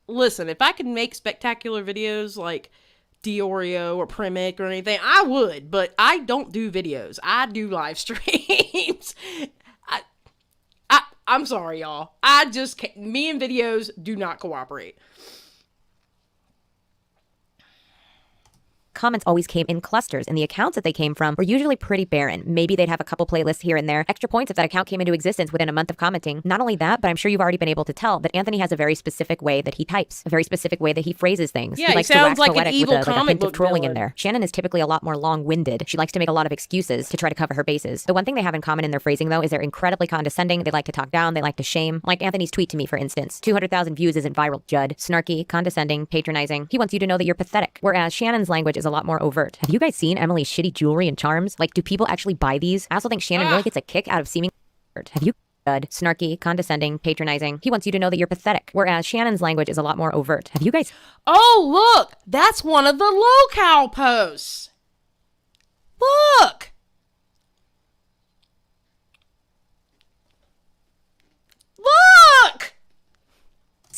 Listen, if I could make spectacular videos like Diorio or Primic or anything, I would, but I don't do videos. I do live streams. I'm sorry, y'all. I just can't. Me and videos do not cooperate. comments always came in clusters, and the accounts that they came from were usually pretty barren. Maybe they'd have a couple playlists here and there, extra points if that account came into existence within a month of commenting. Not only that, but I'm sure you've already been able to tell that Anthony has a very specific way that he types, a very specific way that he phrases things. Yeah, he likes to sounds wax like an poetic evil with a comic hint book of trolling in villain. there. Shannon is typically a lot more long-winded. She likes to make a lot of excuses to try to cover her bases. The one thing they have in common in their phrasing, though, is they're incredibly condescending. They like to talk down. They like to shame. Like Anthony's tweet to me, for instance. 200,000 views isn't viral, Judd. Snarky, condescending, patronizing. He wants you to know that you're pathetic. Whereas Shannon's language is a lot more overt. Have you guys seen Emily's shitty jewelry and charms? Like, do people actually buy these? I also think Shannon really gets a kick out of seeming Have you snarky, condescending, patronizing. He wants you to know that you're pathetic. Whereas Shannon's language is a lot more overt. Have you guys... Oh, look! That's one of the locale posts! Look! Look!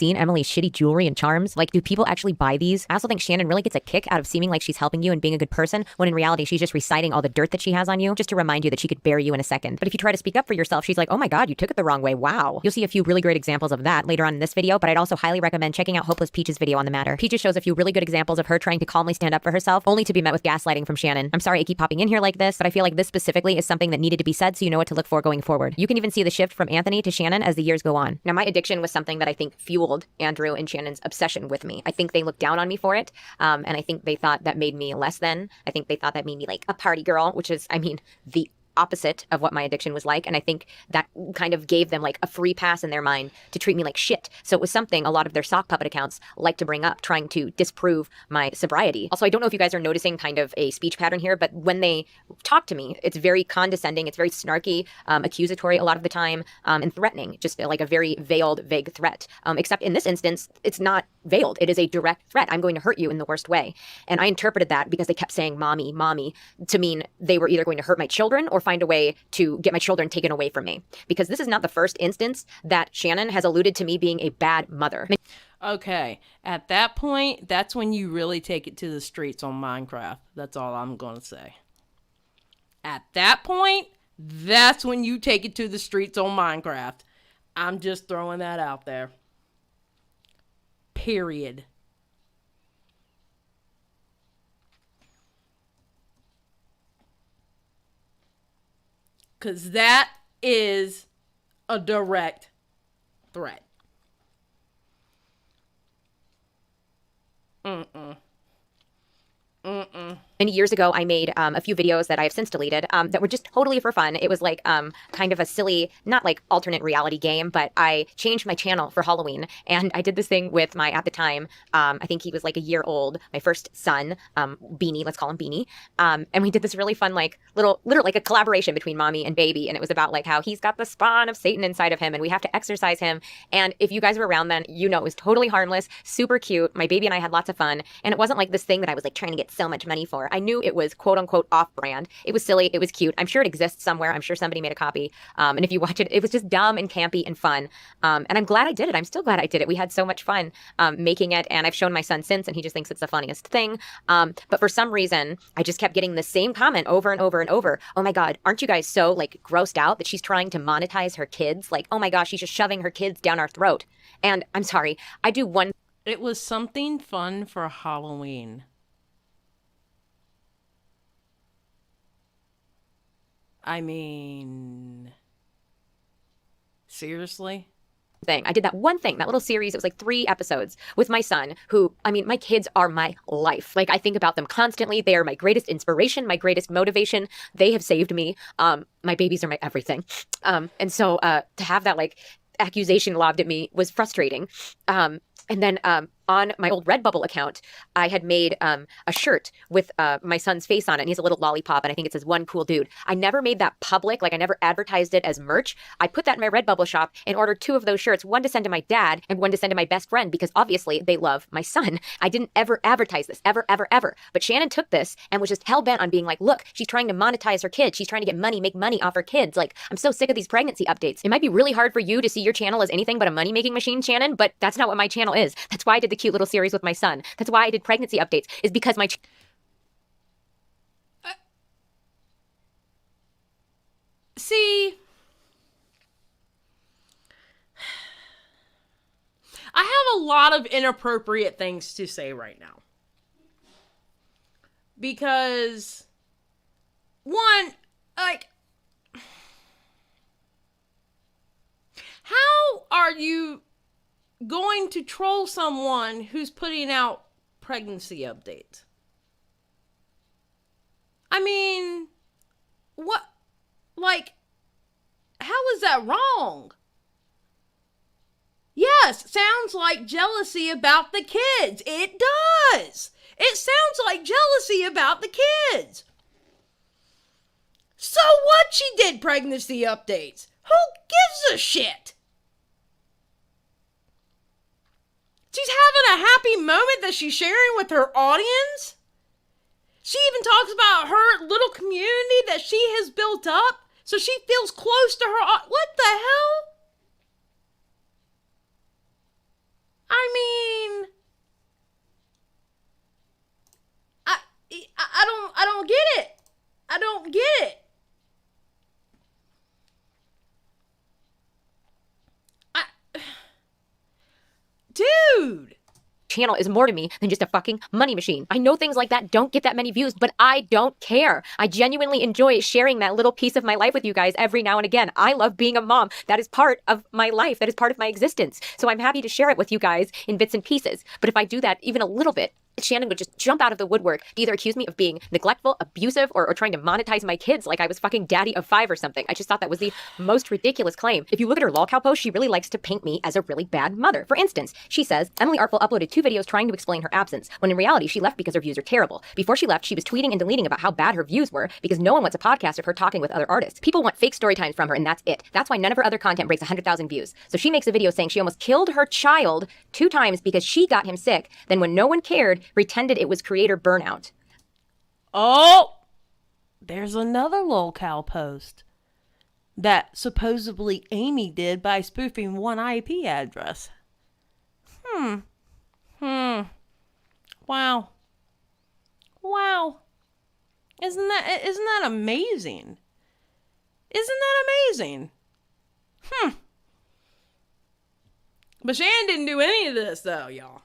seen Emily's shitty jewelry and charms? Like, do people actually buy these? I also think Shannon really gets a kick out of seeming like she's helping you and being a good person, when in reality she's just reciting all the dirt that she has on you, just to remind you that she could bury you in a second. But if you try to speak up for yourself, she's like, oh my god, you took it the wrong way, wow. You'll see a few really great examples of that later on in this video, but I'd also highly recommend checking out Hopeless Peach's video on the matter. Peaches shows a few really good examples of her trying to calmly stand up for herself, only to be met with gaslighting from Shannon. I'm sorry I keep popping in here like this, but I feel like this specifically is something that needed to be said so you know what to look for going forward. You can even see the shift from Anthony to Shannon as the years go on. Now, my addiction was something that I think fueled Andrew and Shannon's obsession with me. I think they looked down on me for it, and I think they thought that made me less than. I think they thought that made me like a party girl, which is, I mean, the opposite of what my addiction was like, and I think that kind of gave them like a free pass in their mind to treat me like shit. So it was something a lot of their sock puppet accounts like to bring up, trying to disprove my sobriety. Also, I don't know if you guys are noticing kind of a speech pattern here, but when they talk to me, it's very condescending, it's very snarky, accusatory a lot of the time, and threatening, just like a very veiled, vague threat. Except in this instance, it's not veiled. It is a direct threat. I'm going to hurt you in the worst way. And I interpreted that because they kept saying mommy, mommy, to mean they were either going to hurt my children or find a way to get my children taken away from me. Because this is not the first instance that Shannon has alluded to me being a bad mother. Okay, at that point, that's when you really take it to the streets on Minecraft. That's all I'm going to say. At that point, that's when you take it to the streets on Minecraft. I'm just throwing that out there. Period. Because that is a direct threat. Many years ago, I made a few videos that I have since deleted that were just totally for fun. It was like kind of a silly, not like alternate reality game, but I changed my channel for Halloween. And I did this thing with my, at the time, I think he was like a year old, my first son, Beanie, let's call him Beanie. And we did this really fun, like literally like a collaboration between mommy and baby. And it was about like how he's got the spawn of Satan inside of him and we have to exorcise him. And if you guys were around then, you know, it was totally harmless, super cute. My baby and I had lots of fun. And it wasn't like this thing that I was like trying to get so much money for. I knew it was quote unquote off brand. It was silly. It was cute. I'm sure it exists somewhere. I'm sure somebody made a copy. And if you watch it, it was just dumb and campy and fun. And I'm glad I did it. I'm still glad I did it. We had so much fun making it. And I've shown my son since, and he just thinks it's the funniest thing. But for some reason, I just kept getting the same comment over and over and over. Oh my God, aren't you guys so like grossed out that she's trying to monetize her kids? Like, oh my gosh, she's just shoving her kids down our throat. And I'm sorry, I do one. It was something fun for Halloween. I mean, seriously? Thing. I did that one thing, that little series. It was like 3 episodes with my son, who, I mean, my kids are my life. Like, I think about them constantly. They are my greatest inspiration, my greatest motivation. They have saved me. My babies are my everything. And so to have that, like, accusation lobbed at me was frustrating. And then on my old Redbubble account, I had made a shirt with my son's face on it. And he has a little lollipop, and I think it says "One Cool Dude." I never made that public. Like, I never advertised it as merch. I put that in my Redbubble shop and ordered 2 of those shirts, one to send to my dad and one to send to my best friend, because obviously they love my son. I didn't ever advertise this, ever, ever, ever. But Shannon took this and was just hell-bent on being like, look, she's trying to monetize her kids. She's trying to get money, make money off her kids. Like, I'm so sick of these pregnancy updates. It might be really hard for you to see your channel as anything but a money-making machine, Shannon, but that's not what my channel is. That's why I did the cute little series with my son. That's why I did pregnancy updates, is because my see, I have a lot of inappropriate things to say right now. Because, one, like, how are you going to troll someone who's putting out pregnancy updates? I mean, what, like, how is that wrong? Yes, sounds like jealousy about the kids. It does. It sounds like jealousy about the kids. So what, she did pregnancy updates? Who gives a shit? She's having a happy moment that she's sharing with her audience. She even talks about her little community that she has built up, so she feels close to her. What the hell? I mean, I don't get it. I don't get it. Dude. channel is more to me than just a fucking money machine. I know things like that don't get that many views, but I don't care. I genuinely enjoy sharing that little piece of my life with you guys every now and again. I love being a mom. That is part of my life. That is part of my existence. So I'm happy to share it with you guys in bits and pieces. But if I do that even a little bit, Shannon would just jump out of the woodwork to either accuse me of being neglectful, abusive, or trying to monetize my kids like I was fucking daddy of 5 or something. I just thought that was the most ridiculous claim. If you look at her lolcow post, she really likes to paint me as a really bad mother. For instance, she says, Emily Artful uploaded 2 videos trying to explain her absence, when in reality, she left because her views are terrible. Before she left, she was tweeting and deleting about how bad her views were because no one wants a podcast of her talking with other artists. People want fake story times from her, and that's it. That's why none of her other content breaks 100,000 views. So she makes a video saying she almost killed her child 2 times because she got him sick, then when no one cared, pretended it was creator burnout. Oh, there's another lolcow post that supposedly Amy did by spoofing one IP address. Wow. Isn't that amazing? Isn't that amazing? But Shannon didn't do any of this though, y'all.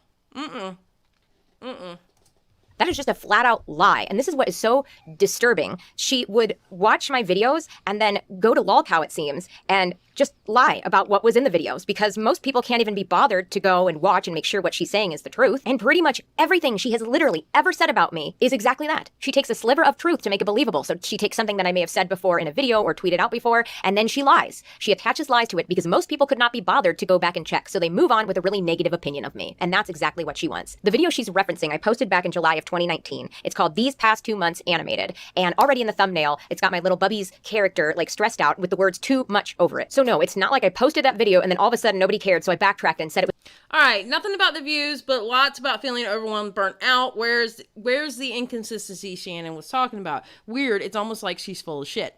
That is just a flat out lie. And this is what is so disturbing. She would watch my videos and then go to lolcow, it seems, and just lie about what was in the videos, because most people can't even be bothered to go and watch and make sure what she's saying is the truth. And pretty much everything she has literally ever said about me is exactly that. She takes a sliver of truth to make it believable. So she takes something that I may have said before in a video or tweeted out before, and then she lies. She attaches lies to it because most people could not be bothered to go back and check. So they move on with a really negative opinion of me. And that's exactly what she wants. The video she's referencing, I posted back in July of 2019. It's called These Past 2 Months Animated. And already in the thumbnail, it's got my little Bubby's character like stressed out with the words too much over it. So no, it's not like I posted that video and then all of a sudden nobody cared. So I backtracked and said it was. All right, nothing about the views, but lots about feeling overwhelmed, burnt out. Where's the inconsistency Shannon was talking about? Weird. It's almost like she's full of shit.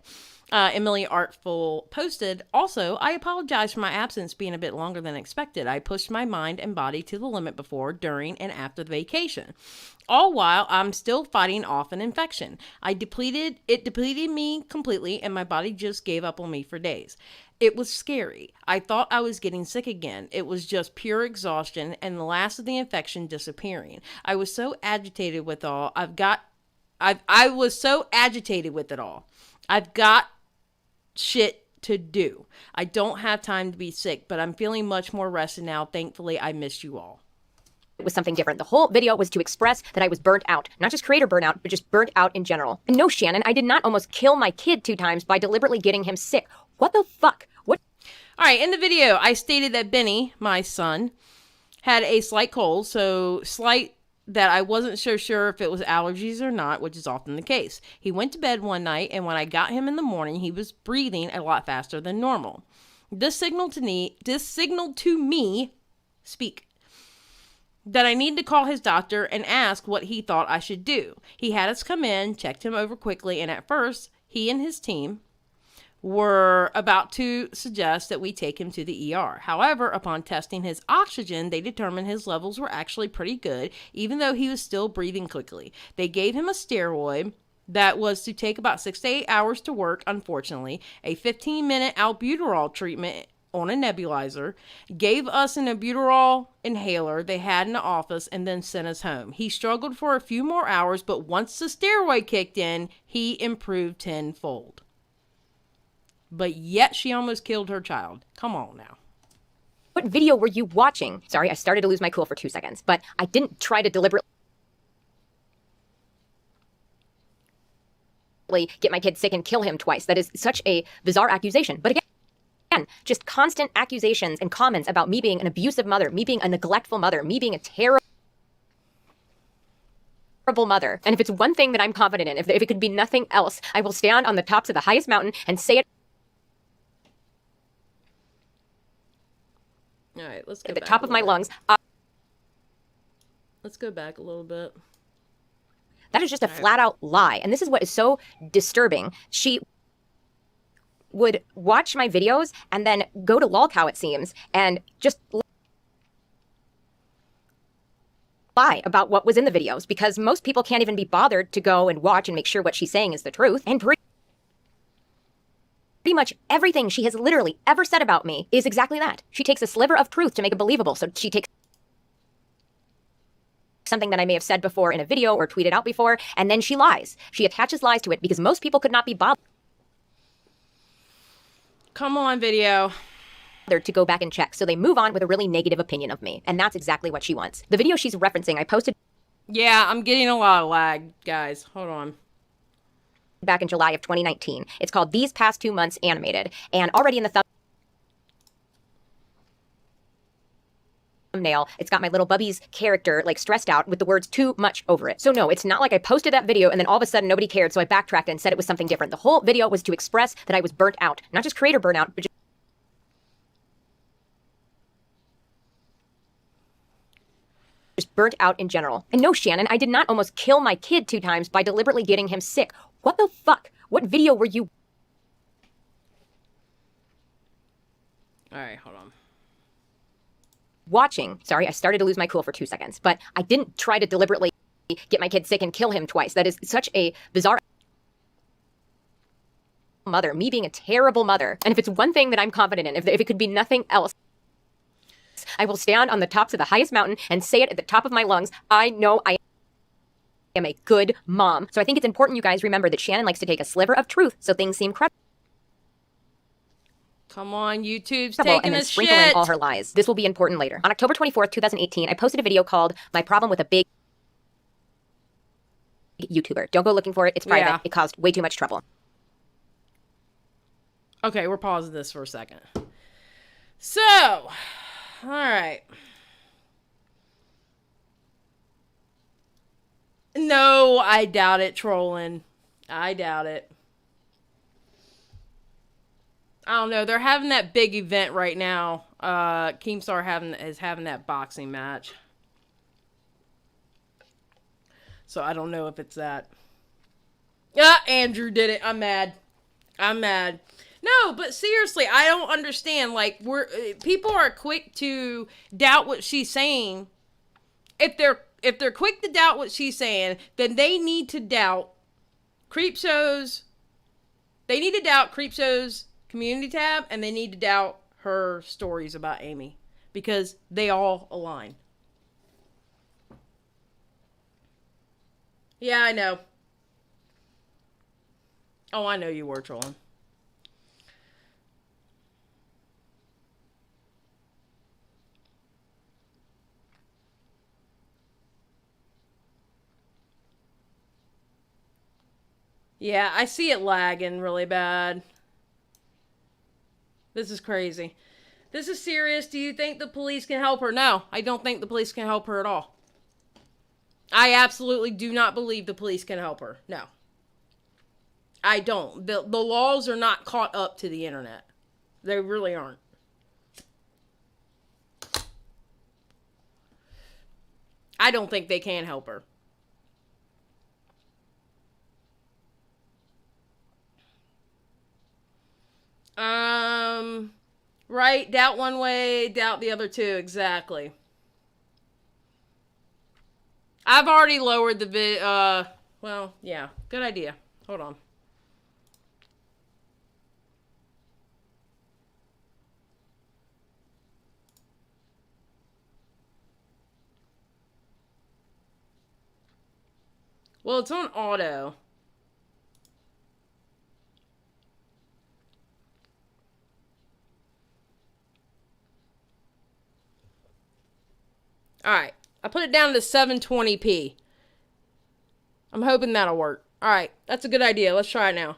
Emily Artful posted, also, I apologize for my absence being a bit longer than expected. I pushed my mind and body to the limit before, during, and after the vacation. All while I'm still fighting off an infection. It depleted me completely, and my body just gave up on me for days. It was scary. I thought I was getting sick again. It was just pure exhaustion and the last of the infection disappearing. I was so agitated with all. I was so agitated with it all. I've got shit to do. I don't have time to be sick, but I'm feeling much more rested now. Thankfully, I missed you all. It was something different. The whole video was to express that I was burnt out. Not just creator burnout, but just burnt out in general. And no, Shannon, I did not almost kill my kid 2 times by deliberately getting him sick. What the fuck? What? All right, in the video, I stated that Benny, my son, had a slight cold, so slight that I wasn't so sure if it was allergies or not, which is often the case. He went to bed one night, and when I got him in the morning, he was breathing a lot faster than normal. This signaled to me, speak, that I need to call his doctor and ask what he thought I should do. He had us come in, checked him over quickly, and at first, he and his team were about to suggest that we take him to the ER. However, upon testing his oxygen, they determined his levels were actually pretty good, even though he was still breathing quickly. They gave him a steroid that was to take about 6 to 8 hours to work, unfortunately, a 15-minute albuterol treatment on a nebulizer, gave us an albuterol inhaler they had in the office, and then sent us home. He struggled for a few more hours, but once the steroid kicked in, he improved tenfold. But yet she almost killed her child. Come on now. What video were you watching? Sorry, I started to lose my cool for 2 seconds, but I didn't try to deliberately get my kid sick and kill him twice. That is such a bizarre accusation. But again, just constant accusations and comments about me being an abusive mother, me being a neglectful mother, me being a terrible mother. And if it's one thing that I'm confident in, if it could be nothing else, I will stand on the tops of the highest mountain and say it All right, let's go at the back top a of my little bit. lungs. Let's go back a little bit. That is just a flat out lie. And this is what is so disturbing. She would watch my videos and then go to lolcow, it seems, and just lie about what was in the videos, because most people can't even be bothered to go and watch and make sure what she's saying is the truth. And pretty much everything she has literally ever said about me is exactly that. She takes a sliver of truth to make it believable. So she takes something that I may have said before in a video or tweeted out before, and then she lies. She attaches lies to it because most people could not be bothered. Come on, video. To go back and check. So they move on with a really negative opinion of me. And that's exactly what she wants. The video she's referencing, I posted. Yeah, I'm getting a lot of lag, guys. Hold on. Back in July of 2019. It's called These Past 2 Months Animated. And already in the thumbnail, it's got my little Bubby's character like stressed out with the words too much over it. So no, it's not like I posted that video and then all of a sudden nobody cared. So I backtracked and said it was something different. The whole video was to express that I was burnt out. Not just creator burnout, but just burnt out in general. And no, Shannon, I did not almost kill my kid 2 times by deliberately getting him sick. What the fuck? What video were you? All right, hold on. Watching. Sorry, I started to lose my cool for 2 seconds, but I didn't try to deliberately get my kid sick and kill him twice. That is such a bizarre mother, me being a terrible mother. And if it's one thing that I'm confident in, if it could be nothing else, I will stand on the tops of the highest mountain and say it at the top of my lungs. I know I am a good mom. So I think it's important you guys remember that Shannon likes to take a sliver of truth so things seem credible. Come on, YouTube's And taking then a sprinkle in shit. all her lies. This will be important later. On October 24th, 2018, I posted a video called My Problem with a Big YouTuber. Don't go looking for it. It's private. Yeah. It caused way too much trouble. Okay, we're pausing this for a second. So, all right. No, I doubt it, trolling. I doubt it. I don't know. They're having that big event right now. Keemstar is having that boxing match. So I don't know if it's that. Yeah, Andrew did it. I'm mad. I'm mad. No, but seriously, I don't understand. Like, people are quick to doubt what she's saying. If they're quick to doubt what she's saying, then they need to doubt CreepShow's. They need to doubt CreepShow's community tab, and they need to doubt her stories about Amy, because they all align. Yeah, I know. Oh, I know you were trolling. Yeah, I see it lagging really bad. This is crazy. This is serious. Do you think the police can help her? No, I don't think the police can help her at all. I absolutely do not believe the police can help her. No. I don't. The laws are not caught up to the internet. They really aren't. I don't think they can help her. Right, doubt one way, doubt the other two, exactly. I've already lowered the well, yeah, good idea. Hold on. Well, it's on auto. Alright, I put it down to 720p. I'm hoping that'll work. Alright, that's a good idea. Let's try it now.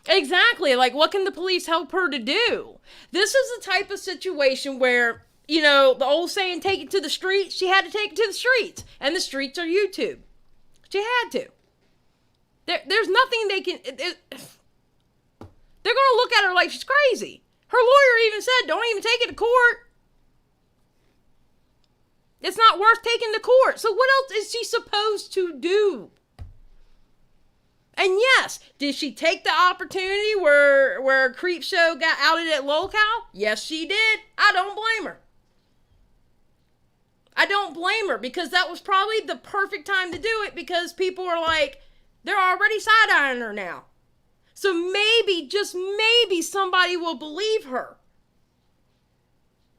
Exactly, like what can the police help her to do? This is the type of situation where, you know, the old saying, take it to the streets, she had to take it to the streets. And the streets are YouTube. She had to. There's nothing they can... They're going to look at her like she's crazy. Her lawyer even said, don't even take it to court. It's not worth taking to court. So what else is she supposed to do? And yes, did she take the opportunity where CreepShow got outed at locale? Yes, she did. I don't blame her. I don't blame her, because that was probably the perfect time to do it, because people are like, they're already side-eyeing her now. So maybe, just maybe, somebody will believe her.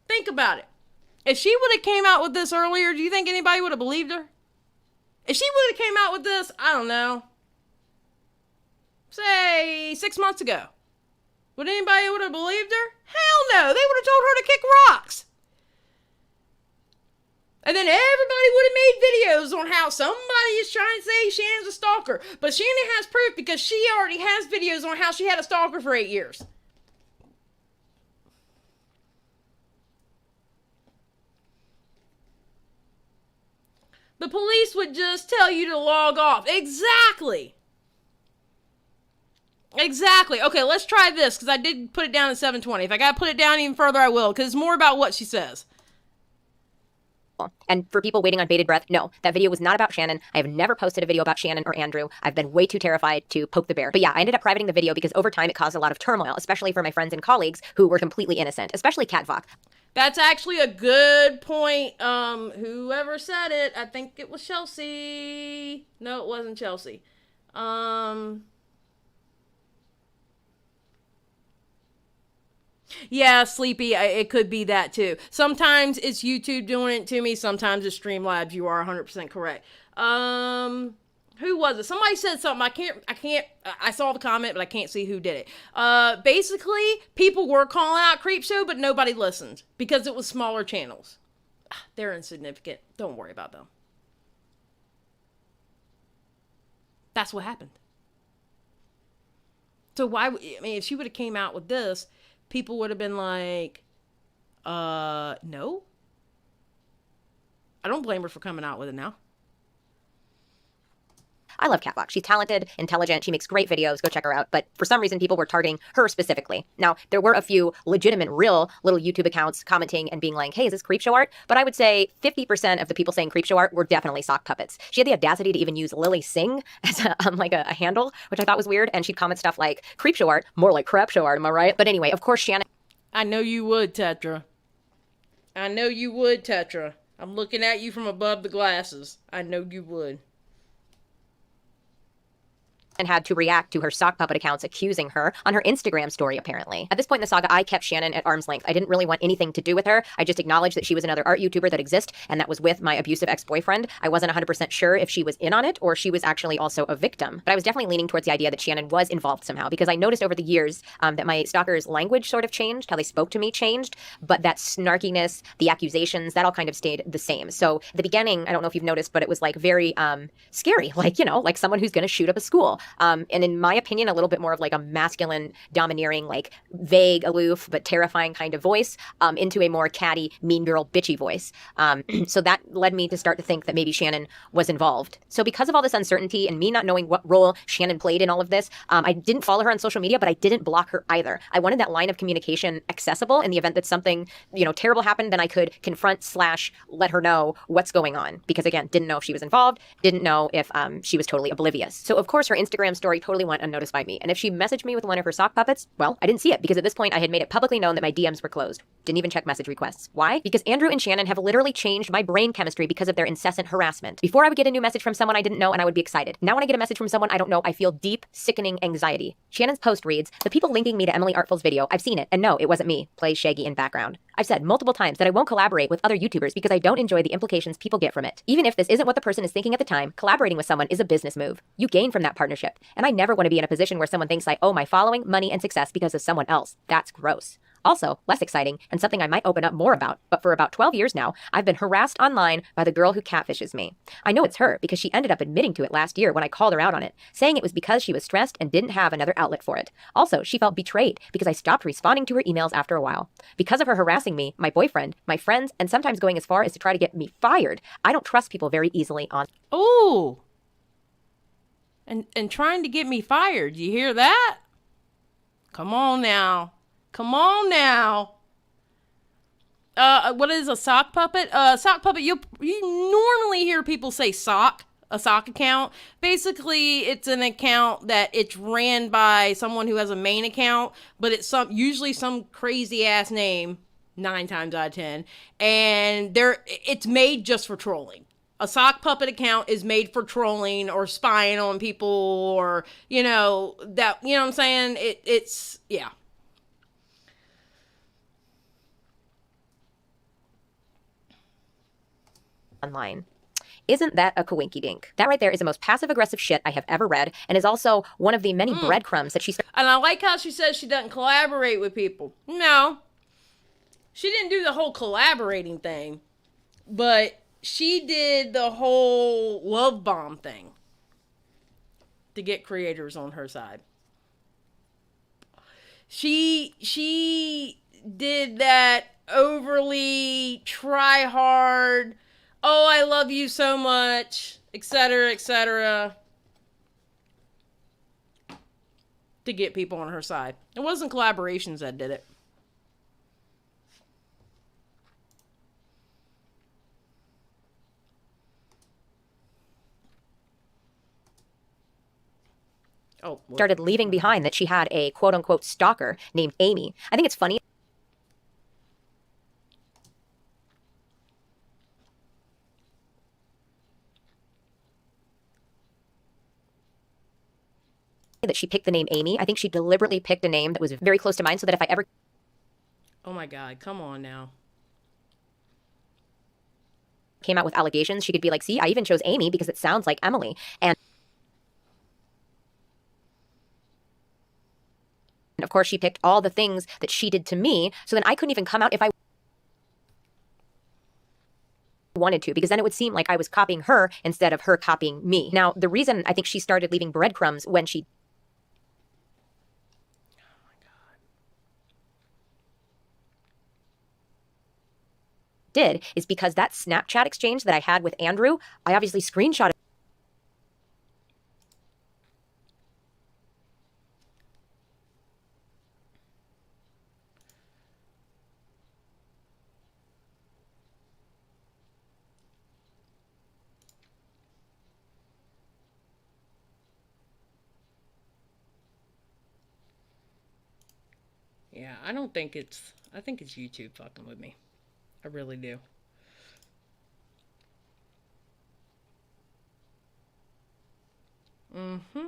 Think about it. If she would have came out with this earlier, do you think anybody would have believed her? If she would have came out with this, I don't know, say 6 months ago, would anybody would have believed her? Hell no. They would have told her to kick rocks. And then everybody would have made videos on how somebody is trying to say Shannon's a stalker. But Shannon has proof, because she already has videos on how she had a stalker for 8 years. The police would just tell you to log off. Exactly. Exactly. Okay, let's try this, because I did put it down at 720. If I got to put it down even further, I will, because it's more about what she says. And for people waiting on bated breath, no, that video was not about Shannon. I have never posted a video about Shannon or Andrew. I've been way too terrified to poke the bear. But yeah, I ended up privating the video because over time it caused a lot of turmoil, especially for my friends and colleagues who were completely innocent, especially Kat Vok. That's actually a good point. Whoever said it, I think it was Chelsea. No, it wasn't Chelsea. Yeah, Sleepy, it could be that too. Sometimes it's YouTube doing it to me. Sometimes it's Streamlabs. You are 100% correct. Who was it? Somebody said something. I saw the comment, but I can't see who did it. Basically, people were calling out CreepShow, but nobody listened because it was smaller channels. They're insignificant. Don't worry about them. That's what happened. So if she would have came out with this, people would have been like, no. I don't blame her for coming out with it now. I love Catwalk. She's talented, intelligent. She makes great videos. Go check her out. But for some reason, people were targeting her specifically. Now, there were a few legitimate, real little YouTube accounts commenting and being like, hey, is this CreepShow art? But I would say 50% of the people saying CreepShow art were definitely sock puppets. She had the audacity to even use Lily Singh as a handle, which I thought was weird. And she'd comment stuff like, CreepShow art, more like crap show art, am I right? But anyway, of course, Shannon I know you would, Tetra. I know you would, Tetra. I'm looking at you from above the glasses. I know you would. and had to react to her sock puppet accounts accusing her on her Instagram story, apparently. At this point in the saga, I kept Shannon at arm's length. I didn't really want anything to do with her. I just acknowledged that she was another art YouTuber that exists, and that was with my abusive ex-boyfriend. I wasn't 100% sure if she was in on it or she was actually also a victim. But I was definitely leaning towards the idea that Shannon was involved somehow, because I noticed over the years that my stalker's language sort of changed, how they spoke to me changed, but that snarkiness, the accusations, that all kind of stayed the same. So the beginning, I don't know if you've noticed, but it was like very scary, like, you know, like someone who's going to shoot up a school. And in my opinion, a little bit more of like a masculine, domineering, like vague, aloof, but terrifying kind of voice into a more catty, mean girl, bitchy voice. So that led me to start to think that maybe Shannon was involved. So because of all this uncertainty and me not knowing what role Shannon played in all of this, I didn't follow her on social media, but I didn't block her either. I wanted that line of communication accessible in the event that something, you know, terrible happened, then I could confront / let her know what's going on. Because again, didn't know if she was involved, didn't know if she was totally oblivious. So of course her Instagram story totally went unnoticed by me. And if she messaged me with one of her sock puppets, well, I didn't see it because at this point I had made it publicly known that my DMs were closed. Didn't even check message requests. Why? Because Andrew and Shannon have literally changed my brain chemistry because of their incessant harassment. Before I would get a new message from someone I didn't know and I would be excited. Now when I get a message from someone I don't know, I feel deep, sickening anxiety. Shannon's post reads, "The people linking me to Emily Artful's video, I've seen it, and no, it wasn't me," plays Shaggy in background. I've said multiple times that I won't collaborate with other YouTubers because I don't enjoy the implications people get from it. Even if this isn't what the person is thinking at the time, collaborating with someone is a business move. You gain from that partnership. And I never want to be in a position where someone thinks I owe my following, money, and success because of someone else. That's gross. Also, less exciting, and something I might open up more about, but for about 12 years now, I've been harassed online by the girl who catfishes me. I know it's her because she ended up admitting to it last year when I called her out on it, saying it was because she was stressed and didn't have another outlet for it. Also, she felt betrayed because I stopped responding to her emails after a while. Because of her harassing me, my boyfriend, my friends, and sometimes going as far as to try to get me fired, I don't trust people very easily on. Ooh. And trying to get me fired. You hear that? Come on now. Come on now. What is a sock puppet? Sock puppet, you normally hear people say sock, a sock account. Basically, it's an account that it's ran by someone who has a main account, but it's usually some crazy ass name, 9 times out of 10, and it's made just for trolling. A sock puppet account is made for trolling or spying on people, or you know what I'm saying? It's yeah. Online. Isn't that a coinky-dink? That right there is the most passive-aggressive shit I have ever read, and is also one of the many breadcrumbs that she started. And I like how she says she doesn't collaborate with people. No. She didn't do the whole collaborating thing, but she did the whole love bomb thing to get creators on her side. She did that overly try hard, oh, I love you so much, etc., to get people on her side. It wasn't collaborations that did it. Started leaving behind that she had a quote-unquote stalker named Amy. I think it's funny that she picked the name Amy. I think she deliberately picked a name that was very close to mine so that if I ever Oh my God, come on now. Came out with allegations, she could be like, see, I even chose Amy because it sounds like Emily. And of course, she picked all the things that she did to me, so then I couldn't even come out if I wanted to, because then it would seem like I was copying her instead of her copying me. Now, the reason I think she started leaving breadcrumbs when she did is because that Snapchat exchange that I had with Andrew, I obviously screenshotted. Yeah, I think it's YouTube fucking with me. I really do. Mm-hmm.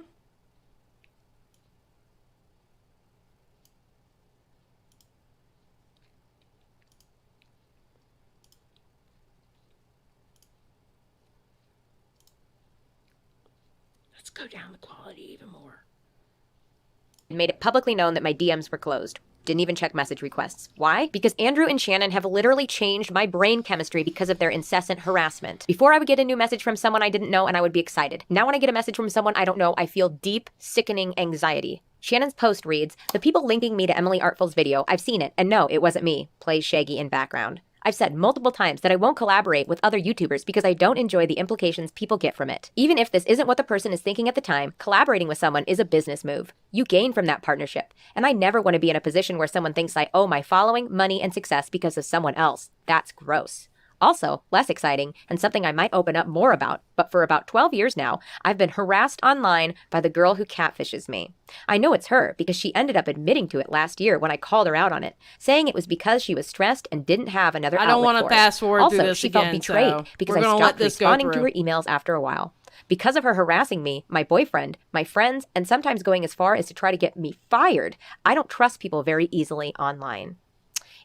Let's go down the quality even more. Made it publicly known that my DMs were closed. Didn't even check message requests. Why? Because Andrew and Shannon have literally changed my brain chemistry because of their incessant harassment. Before, I would get a new message from someone I didn't know and I would be excited. Now when I get a message from someone I don't know, I feel deep, sickening anxiety. Shannon's post reads, the people linking me to Emily Artful's video, I've seen it, and no, it wasn't me. Plays Shaggy in background. I've said multiple times that I won't collaborate with other YouTubers because I don't enjoy the implications people get from it. Even if this isn't what the person is thinking at the time, collaborating with someone is a business move. You gain from that partnership. And I never want to be in a position where someone thinks I owe my following, money, and success because of someone else. That's gross. Also, less exciting, and something I might open up more about, but for about 12 years now, I've been harassed online by the girl who catfishes me. I know it's her because she ended up admitting to it last year when I called her out on it, saying it was because she was stressed and didn't have another outlet for it. I don't want to fast forward also, through this she again, felt betrayed so because we're I gonna stopped let this go responding to through. her emails after a while. Because of her harassing me, my boyfriend, my friends, and sometimes going as far as to try to get me fired, I don't trust people very easily online.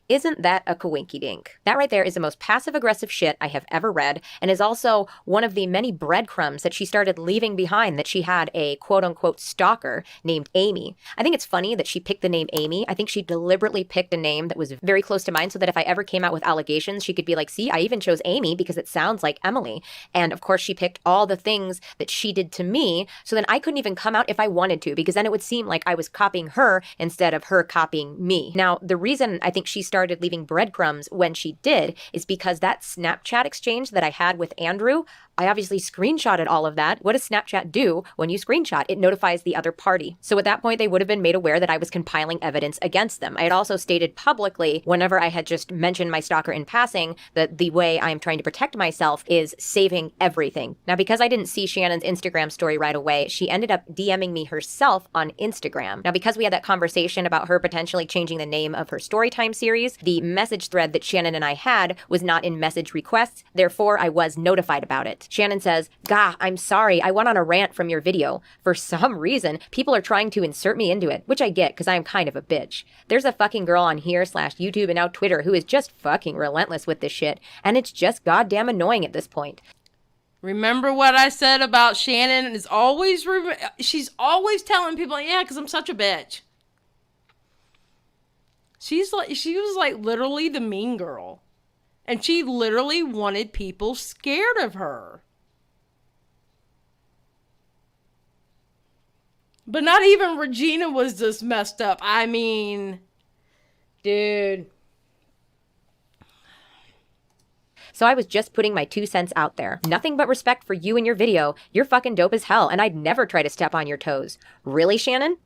Isn't that a coinky-dink? That right there is the most passive-aggressive shit I have ever read, and is also one of the many breadcrumbs that she started leaving behind that she had a quote-unquote stalker named Amy. I think it's funny that she picked the name Amy. I think she deliberately picked a name that was very close to mine so that if I ever came out with allegations, she could be like, see, I even chose Amy because it sounds like Emily. And of course, she picked all the things that she did to me, so then I couldn't even come out if I wanted to, because then it would seem like I was copying her instead of her copying me. Now, the reason I think she started leaving breadcrumbs when she did is because that Snapchat exchange that I had with Andrew, I obviously screenshotted all of that. What does Snapchat do when you screenshot? It notifies the other party. So at that point, they would have been made aware that I was compiling evidence against them. I had also stated publicly, whenever I had just mentioned my stalker in passing, that the way I am trying to protect myself is saving everything. Now, because I didn't see Shannon's Instagram story right away, she ended up DMing me herself on Instagram. Now, because we had that conversation about her potentially changing the name of her Storytime series, the message thread that Shannon and I had was not in message requests, therefore I was notified about it. Shannon says, "Gah, I'm sorry, I went on a rant from your video. For some reason, people are trying to insert me into it," which I get because I am kind of a bitch. There's a fucking girl on here/YouTube and now Twitter who is just fucking relentless with this shit, and it's just goddamn annoying at this point. Remember what I said about Shannon is always, she's always telling people, yeah, because I'm such a bitch. She was like literally the mean girl. And she literally wanted people scared of her. But not even Regina was this messed up. I mean, dude. So I was just putting my 2 cents out there. Nothing but respect for you and your video. You're fucking dope as hell, and I'd never try to step on your toes. Really, Shannon?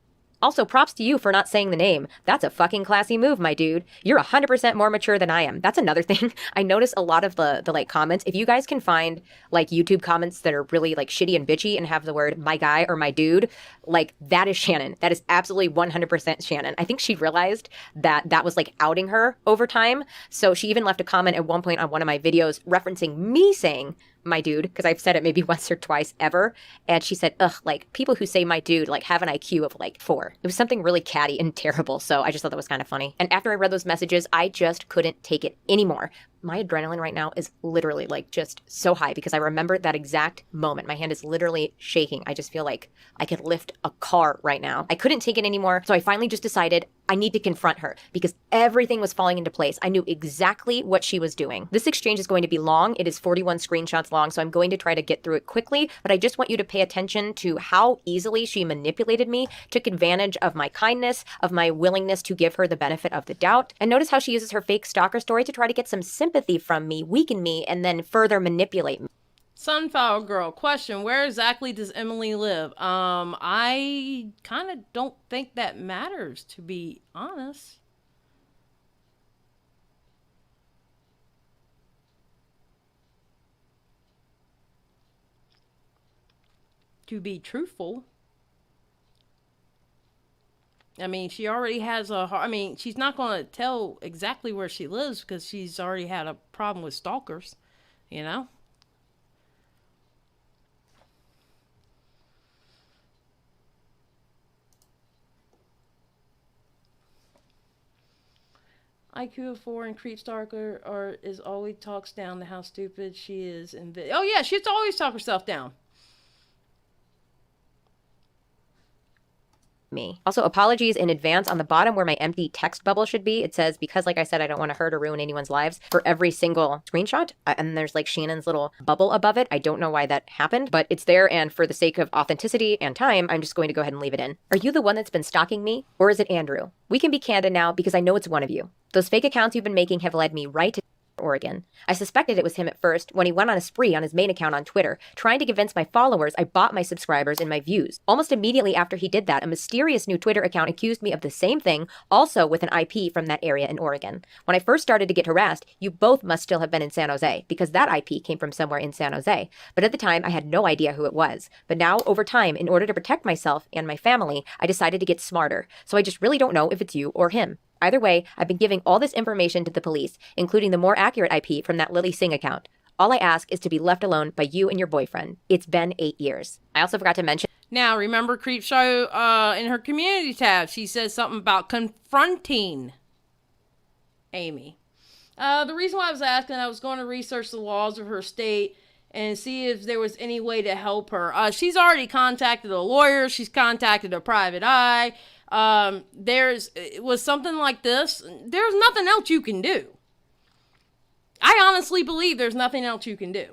Also, props to you for not saying the name. That's a fucking classy move, my dude. You're 100% more mature than I am. That's another thing. I notice a lot of the like comments. If you guys can find like YouTube comments that are really like shitty and bitchy and have the word my guy or my dude, like that is Shannon. That is absolutely 100% Shannon. I think she realized that that was like outing her over time. So she even left a comment at one point on one of my videos referencing me saying my dude, because I've said it maybe once or twice ever. And she said, ugh, like people who say my dude like have an IQ of like 4. It was something really catty and terrible. So I just thought that was kind of funny. And after I read those messages, I just couldn't take it anymore. My adrenaline right now is literally like just so high because I remember that exact moment. My hand is literally shaking. I just feel like I could lift a car right now. I couldn't take it anymore. So I finally just decided I need to confront her because everything was falling into place. I knew exactly what she was doing. This exchange is going to be long. It is 41 screenshots long, so I'm going to try to get through it quickly, but I just want you to pay attention to how easily she manipulated me, took advantage of my kindness, of my willingness to give her the benefit of the doubt, and notice how she uses her fake stalker story to try to get some sympathy from me, weaken me, and then further manipulate me. Sunflower Girl, question, where exactly does Emily live? I kind of don't think that matters, to be honest. To be truthful. I mean, she already has she's not going to tell exactly where she lives because she's already had a problem with stalkers, you know? IQ of 4 and Creep Stalker is always talks down to how stupid she is. Oh yeah, she's always talk herself down. Me. Also, apologies in advance. On the bottom where my empty text bubble should be, it says, because like I said, I don't want to hurt or ruin anyone's lives, for every single screenshot. And there's like Shannon's little bubble above it. I don't know why that happened, but it's there. And for the sake of authenticity and time, I'm just going to go ahead and leave it in. Are you the one that's been stalking me? Or is it Andrew? We can be candid now because I know it's one of you. Those fake accounts you've been making have led me right to Oregon. I suspected it was him at first when he went on a spree on his main account on Twitter, trying to convince my followers I bought my subscribers and my views. Almost immediately after he did that, a mysterious new Twitter account accused me of the same thing, also with an IP from that area in Oregon. When I first started to get harassed, you both must still have been in San Jose, because that IP came from somewhere in San Jose. But at the time, I had no idea who it was. But now, over time, in order to protect myself and my family, I decided to get smarter. So I just really don't know if it's you or him. Either way, I've been giving all this information to the police, including the more accurate IP from that Lily Singh account. All I ask is to be left alone by you and your boyfriend. It's been 8 years. I also forgot to mention... Now, remember CreepShow in her community tab, she says something about confronting Amy. The reason why I was asking, I was going to research the laws of her state and see if there was any way to help her. She's already contacted a lawyer. She's contacted a private eye. Was something like this, there's nothing else you can do. I honestly believe there's nothing else you can do.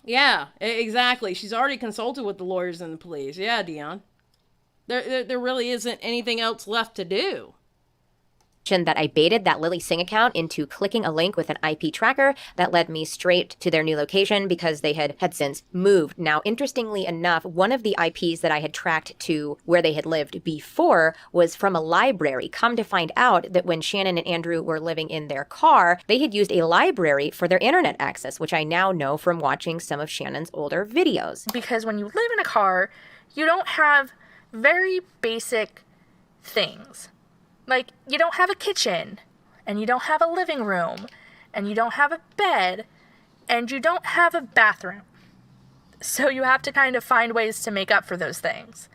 Yeah, exactly. She's already consulted with the lawyers and the police. Yeah, Dion. There really isn't anything else left to do. That I baited that Lily Singh account into clicking a link with an IP tracker that led me straight to their new location because they had since moved. Now, interestingly enough, one of the IPs that I had tracked to where they had lived before was from a library. Come to find out that when Shannon and Andrew were living in their car, they had used a library for their internet access, which I now know from watching some of Shannon's older videos. Because when you live in a car, you don't have very basic things. Like, you don't have a kitchen, and you don't have a living room, and you don't have a bed, and you don't have a bathroom. So you have to kind of find ways to make up for those things.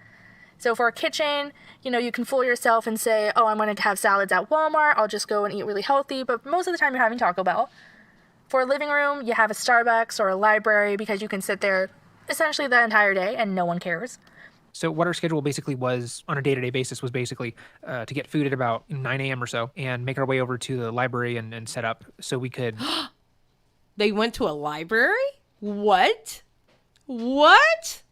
So for a kitchen, you can fool yourself and say, oh, I'm going to have salads at Walmart, I'll just go and eat really healthy, but most of the time you're having Taco Bell. For a living room, you have a Starbucks or a library because you can sit there essentially the entire day and no one cares. So what our schedule basically was on a day-to-day basis was basically to get food at about 9 a.m. or so and make our way over to the library and set up so we could... They went to a library? What? What?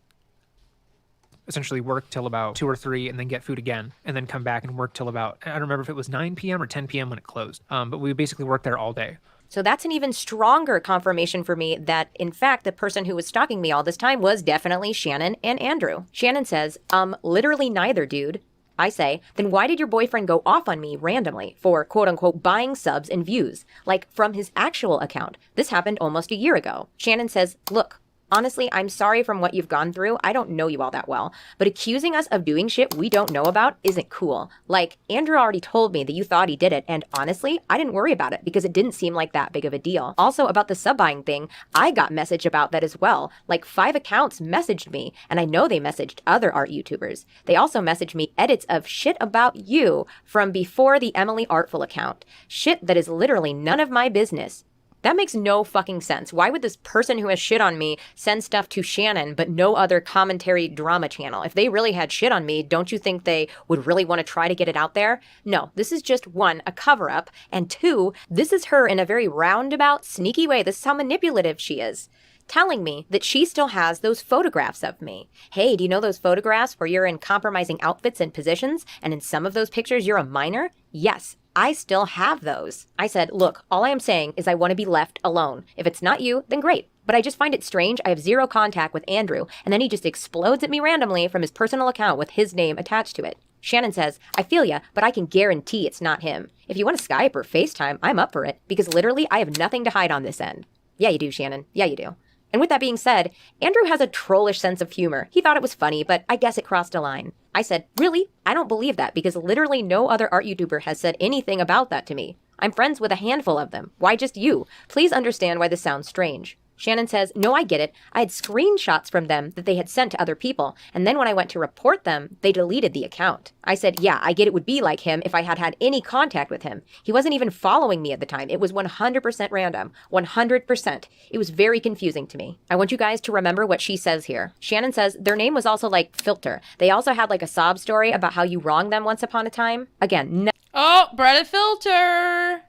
Essentially work till about 2 or 3 and then get food again and then come back and work till about, I don't remember if it was 9 p.m. or 10 p.m. when it closed. But we basically worked there all day. So that's an even stronger confirmation for me that, in fact, the person who was stalking me all this time was definitely Shannon and Andrew. Shannon says, literally neither, dude. I say, then why did your boyfriend go off on me randomly for, quote-unquote, buying subs and views? Like, from his actual account. This happened almost a year ago. Shannon says, look, Honestly, I'm sorry from what you've gone through. I don't know you all that well. But accusing us of doing shit we don't know about isn't cool. Like, Andrew already told me that you thought he did it, and honestly, I didn't worry about it because it didn't seem like that big of a deal. Also, about the sub buying thing, I got messaged about that as well. Like 5 accounts messaged me, and I know they messaged other art YouTubers. They also messaged me edits of shit about you from before the Emily Artful account. Shit that is literally none of my business. That makes no fucking sense. Why would this person who has shit on me send stuff to Shannon but no other commentary drama channel? If they really had shit on me, don't you think they would really want to try to get it out there? No, this is just 1, a cover-up, and 2, this is her in a very roundabout, sneaky way. This is how manipulative she is. Telling me that she still has those photographs of me. Hey, do you know those photographs where you're in compromising outfits and positions, and in some of those pictures you're a minor? Yes, I still have those. I said, look, all I am saying is I want to be left alone. If it's not you, then great. But I just find it strange. I have 0 contact with Andrew, and then he just explodes at me randomly from his personal account with his name attached to it. Shannon says, I feel ya, but I can guarantee it's not him. If you want to Skype or FaceTime, I'm up for it, because literally I have nothing to hide on this end. Yeah, you do, Shannon. Yeah, you do. And with that being said, Andrew has a trollish sense of humor. He thought it was funny, but I guess it crossed a line. I said, really? I don't believe that because literally no other art YouTuber has said anything about that to me. I'm friends with a handful of them. Why just you? Please understand why this sounds strange. Shannon says, no, I get it. I had screenshots from them that they had sent to other people, and then when I went to report them, they deleted the account. I said, yeah, I get it would be like him if I had had any contact with him. He wasn't even following me at the time. It was 100% random. 100%. It was very confusing to me. I want you guys to remember what she says here. Shannon says, their name was also like Filter. They also had like a sob story about how you wronged them once upon a time. Again, no. Oh, Bretta Filter.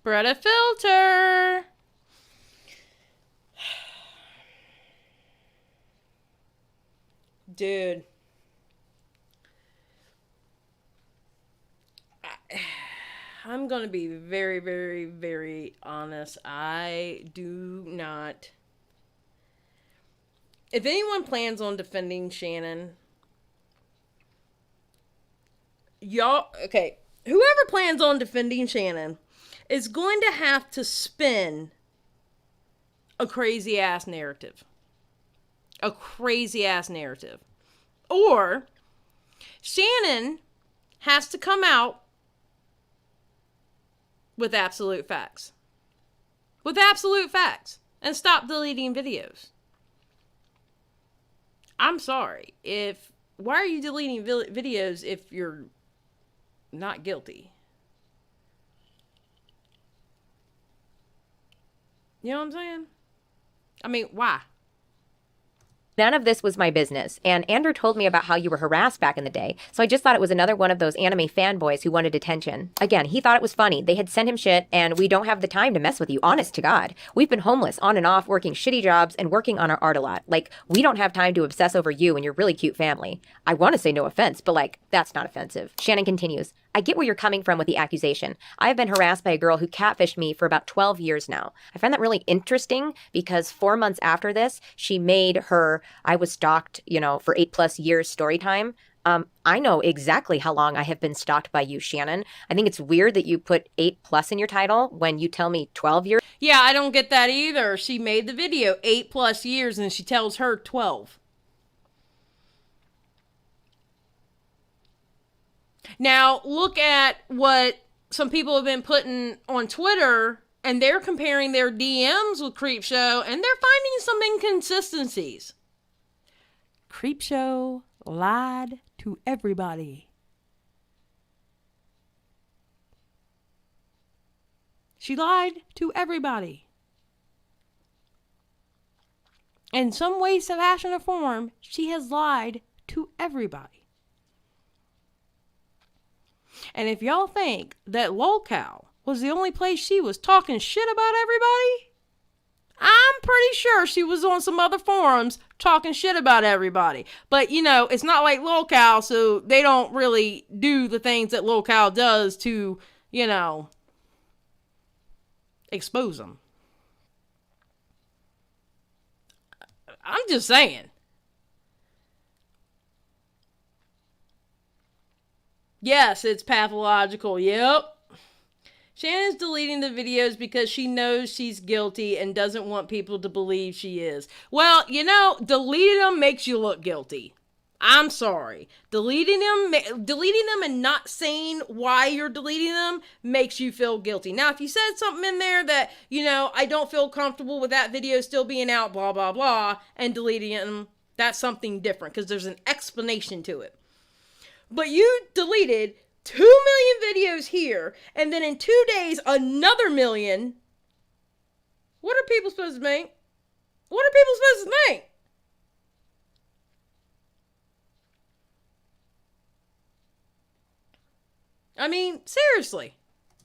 Bretta Filter. Dude, I'm going to be very, very, very honest. I do not. If anyone plans on defending Shannon, okay, whoever plans on defending Shannon is going to have to spin a crazy ass narrative. A crazy ass narrative. Or Shannon has to come out with absolute facts. With absolute facts. And stop deleting videos. I'm sorry. Why are you deleting videos if you're not guilty? You know what I'm saying? I mean, why? None of this was my business, and Andrew told me about how you were harassed back in the day, so I just thought it was another one of those anime fanboys who wanted attention. Again, he thought it was funny. They had sent him shit, and we don't have the time to mess with you, honest to God. We've been homeless on and off, working shitty jobs, and working on our art a lot. Like, we don't have time to obsess over you and your really cute family. I want to say no offense, but like, that's not offensive. Shannon continues, I get where you're coming from with the accusation. I have been harassed by a girl who catfished me for about 12 years now. I find that really interesting because 4 months after this, she made her I was stalked, for 8+ years story time. I know exactly how long I have been stalked by you, Shannon. I think it's weird that you put 8+ in your title when you tell me 12 years. Yeah, I don't get that either. She made the video 8+ years and she tells her 12. Now, look at what some people have been putting on Twitter, and they're comparing their DMs with CreepShow, and they're finding some inconsistencies. CreepShow lied to everybody. She lied to everybody. In some way, fashion, or form, she has lied to everybody. And if y'all think that LolCow was the only place she was talking shit about everybody, I'm pretty sure she was on some other forums talking shit about everybody. But, it's not like LolCow, so they don't really do the things that LolCow does to, expose them. I'm just saying. Yes, it's pathological. Yep. Shannon's deleting the videos because she knows she's guilty and doesn't want people to believe she is. Well, you know, deleting them makes you look guilty. I'm sorry. Deleting them and not saying why you're deleting them makes you feel guilty. Now, if you said something in there that, you know, I don't feel comfortable with that video still being out, blah, blah, blah, and deleting them, that's something different because there's an explanation to it. But you deleted 2 million videos here, and then in 2 days, another million. What are people supposed to think? What are people supposed to think? I mean, seriously.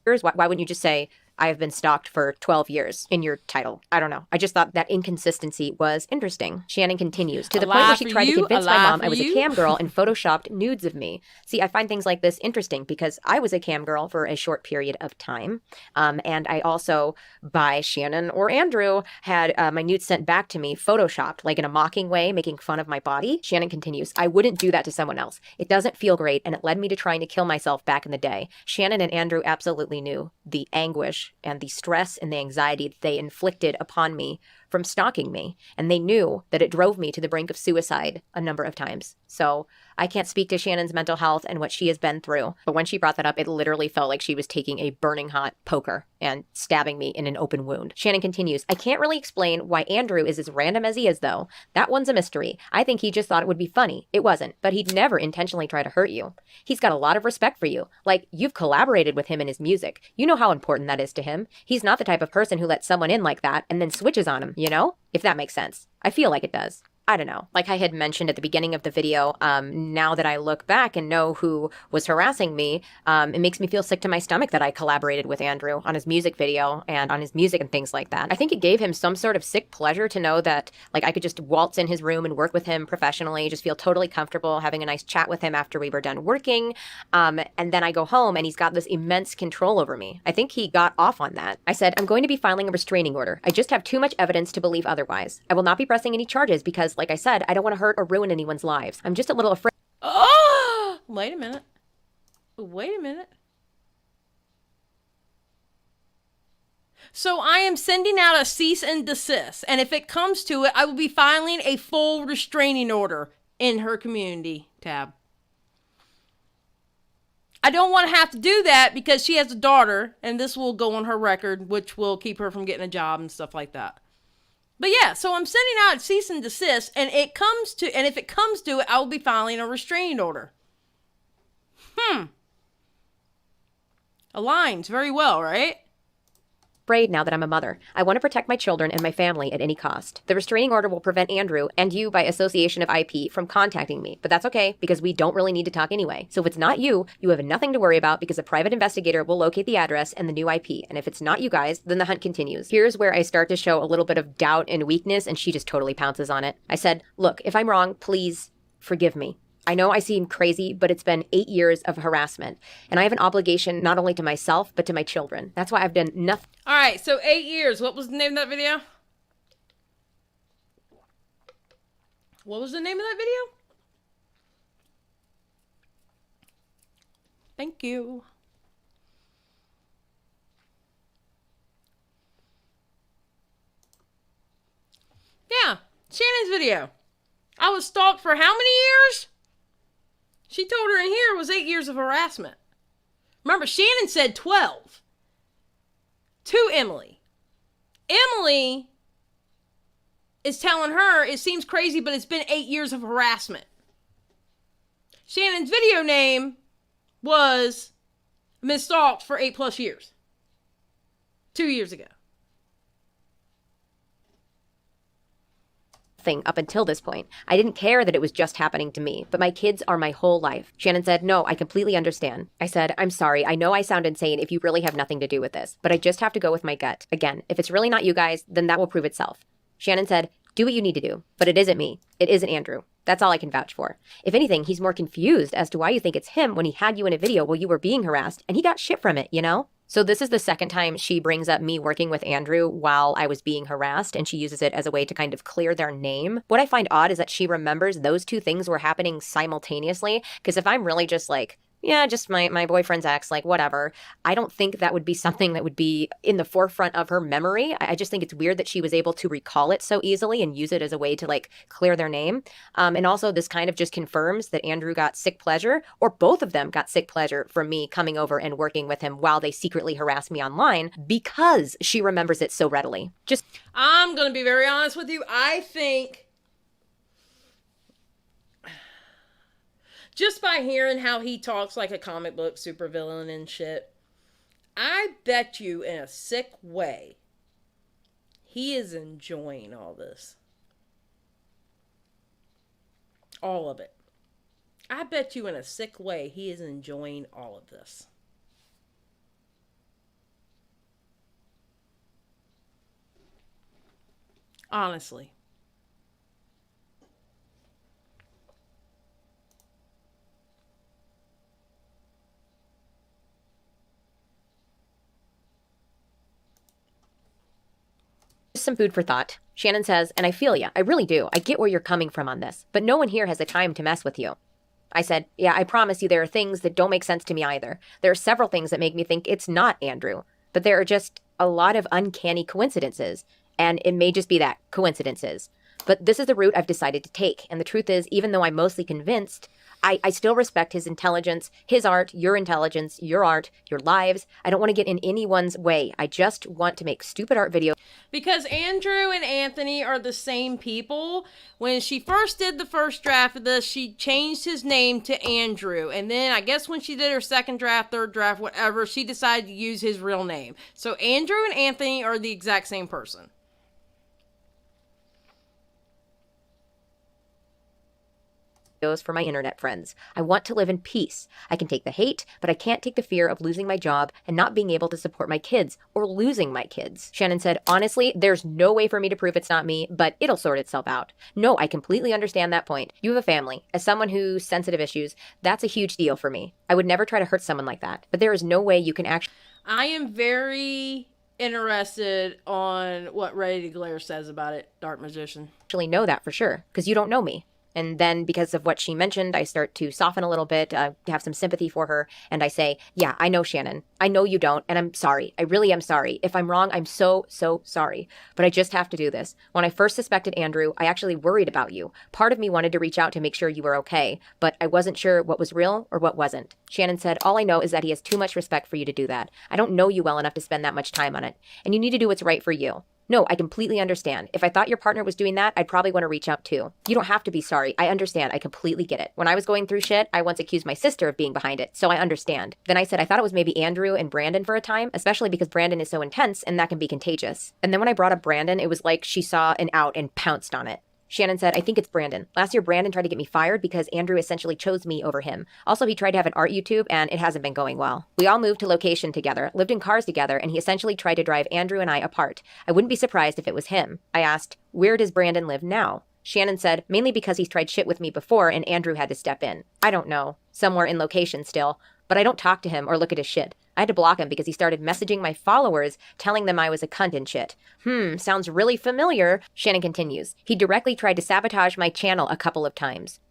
Why wouldn't you just say, I have been stalked for 12 years in your title? I don't know. I just thought that inconsistency was interesting. Shannon continues, to the point where she tried to convince my mom I was a cam girl and photoshopped nudes of me. See, I find things like this interesting because I was a cam girl for a short period of time. And I also, by Shannon or Andrew, had my nudes sent back to me, photoshopped, like in a mocking way, making fun of my body. Shannon continues, I wouldn't do that to someone else. It doesn't feel great, and it led me to trying to kill myself back in the day. Shannon and Andrew absolutely knew the anguish and the stress and the anxiety that they inflicted upon me from stalking me. And they knew that it drove me to the brink of suicide a number of times. So I can't speak to Shannon's mental health and what she has been through. But when she brought that up, it literally felt like she was taking a burning hot poker and stabbing me in an open wound. Shannon continues, I can't really explain why Andrew is as random as he is, though. That one's a mystery. I think he just thought it would be funny. It wasn't, but he'd never intentionally try to hurt you. He's got a lot of respect for you. Like, you've collaborated with him in his music. You know how important that is to him. He's not the type of person who lets someone in like that and then switches on him, you know? If that makes sense. I feel like it does. I don't know. Like I had mentioned at the beginning of the video, now that I look back and know who was harassing me, it makes me feel sick to my stomach that I collaborated with Andrew on his music video and on his music and things like that. I think it gave him some sort of sick pleasure to know that like I could just waltz in his room and work with him professionally, just feel totally comfortable having a nice chat with him after we were done working. And then I go home and he's got this immense control over me. I think he got off on that. I said, I'm going to be filing a restraining order. I just have too much evidence to believe otherwise. I will not be pressing any charges because, like I said, I don't want to hurt or ruin anyone's lives. I'm just a little afraid. Oh, wait a minute. Wait a minute. So I am sending out a cease and desist, and if it comes to it, I will be filing a full restraining order in her community tab. I don't want to have to do that because she has a daughter, and this will go on her record, which will keep her from getting a job and stuff like that. But yeah, so I'm sending out a cease and desist, and if it comes to it, I will be filing a restraining order. Aligns very well, right? Now that I'm a mother. I want to protect my children and my family at any cost. The restraining order will prevent Andrew and you by association of IP from contacting me, but that's okay because we don't really need to talk anyway. So if it's not you, you have nothing to worry about because a private investigator will locate the address and the new IP. And if it's not you guys, then the hunt continues. Here's where I start to show a little bit of doubt and weakness, and she just totally pounces on it. I said, look, if I'm wrong, please forgive me. I know I seem crazy, but it's been 8 years of harassment. And I have an obligation not only to myself, but to my children. That's why I've done nothing. All right, so 8 years. What was the name of that video? What was the name of that video? Thank you. Yeah, Shannon's video. I was stalked for how many years? She told her in here it was 8 years of harassment. Remember, Shannon said 12 to Emily. Emily is telling her it seems crazy, but it's been 8 years of harassment. Shannon's video name was been stalked for 8+ years. 2 years ago. Thing up until this point. I didn't care that it was just happening to me, but my kids are my whole life. Shannon said, no, I completely understand. I said, I'm sorry. I know I sound insane if you really have nothing to do with this, but I just have to go with my gut. Again, if it's really not you guys, then that will prove itself. Shannon said, do what you need to do, but it isn't me. It isn't Andrew. That's all I can vouch for. If anything, he's more confused as to why you think it's him when he had you in a video while you were being harassed, and he got shit from it, you know? So this is the second time she brings up me working with Andrew while I was being harassed, and she uses it as a way to kind of clear their name. What I find odd is that she remembers those two things were happening simultaneously, because if I'm really just like yeah, just my boyfriend's ex, like whatever. I don't think that would be something that would be in the forefront of her memory. I just think it's weird that she was able to recall it so easily and use it as a way to like clear their name. And also this kind of just confirms that Andrew got sick pleasure, or both of them got sick pleasure from me coming over and working with him while they secretly harassed me online because she remembers it so readily. Just I'm going to be very honest with you. I think just by hearing how he talks like a comic book supervillain and shit, I bet you in a sick way, he is enjoying all this. All of it. I bet you in a sick way, he is enjoying all of this. Honestly. some food for thought. Shannon says, and I feel ya. I really do. I get where you're coming from on this, but no one here has the time to mess with you. I said, yeah, I promise you there are things that don't make sense to me either. There are several things that make me think it's not Andrew, but there are just a lot of uncanny coincidences, and it may just be that, coincidences. But this is the route I've decided to take, and the truth is, even though I'm mostly convinced, I still respect his intelligence, his art, your intelligence, your art, your lives. I don't want to get in anyone's way. I just want to make stupid art videos. Because Andrew and Anthony are the same people. When she first did the first draft of this, she changed his name to Andrew. And then I guess when she did her second draft, third draft, whatever, she decided to use his real name. So Andrew and Anthony are the exact same person. For my internet friends. I want to live in peace. I can take the hate, but I can't take the fear of losing my job and not being able to support my kids or losing my kids. Shannon said, honestly, there's no way for me to prove it's not me, but it'll sort itself out. No, I completely understand that point. You have a family. As someone who's sensitive issues, that's a huge deal for me. I would never try to hurt someone like that, but there is no way you can actually... I am very interested on what Ready to Glare says about it, Dark Magician. Actually know that for sure, because you don't know me. And then because of what she mentioned, I start to soften a little bit, have some sympathy for her. And I say, yeah, I know, Shannon. I know you don't. And I'm sorry. I really am sorry. If I'm wrong, I'm so sorry. But I just have to do this. When I first suspected Andrew, I actually worried about you. Part of me wanted to reach out to make sure you were okay. But I wasn't sure what was real or what wasn't. Shannon said, all I know is that he has too much respect for you to do that. I don't know you well enough to spend that much time on it. And you need to do what's right for you. No, I completely understand. If I thought your partner was doing that, I'd probably want to reach out too. You don't have to be sorry. I understand. I completely get it. When I was going through shit, I once accused my sister of being behind it, so I understand. Then I said I thought it was maybe Andrew and Brandon for a time, especially because Brandon is so intense and that can be contagious. And then when I brought up Brandon, it was like she saw an out and pounced on it. Shannon said, I think it's Brandon. Last year, Brandon tried to get me fired because Andrew essentially chose me over him. Also, he tried to have an art YouTube, and it hasn't been going well. We all moved to location together, lived in cars together, and he essentially tried to drive Andrew and I apart. I wouldn't be surprised if it was him. I asked, where does Brandon live now? Shannon said, mainly because he's tried shit with me before, and Andrew had to step in. I don't know. Somewhere in location still. But I don't talk to him or look at his shit. I had to block him because he started messaging my followers, telling them I was a cunt and shit. Sounds really familiar, Shannon continues. He directly tried to sabotage my channel a couple of times.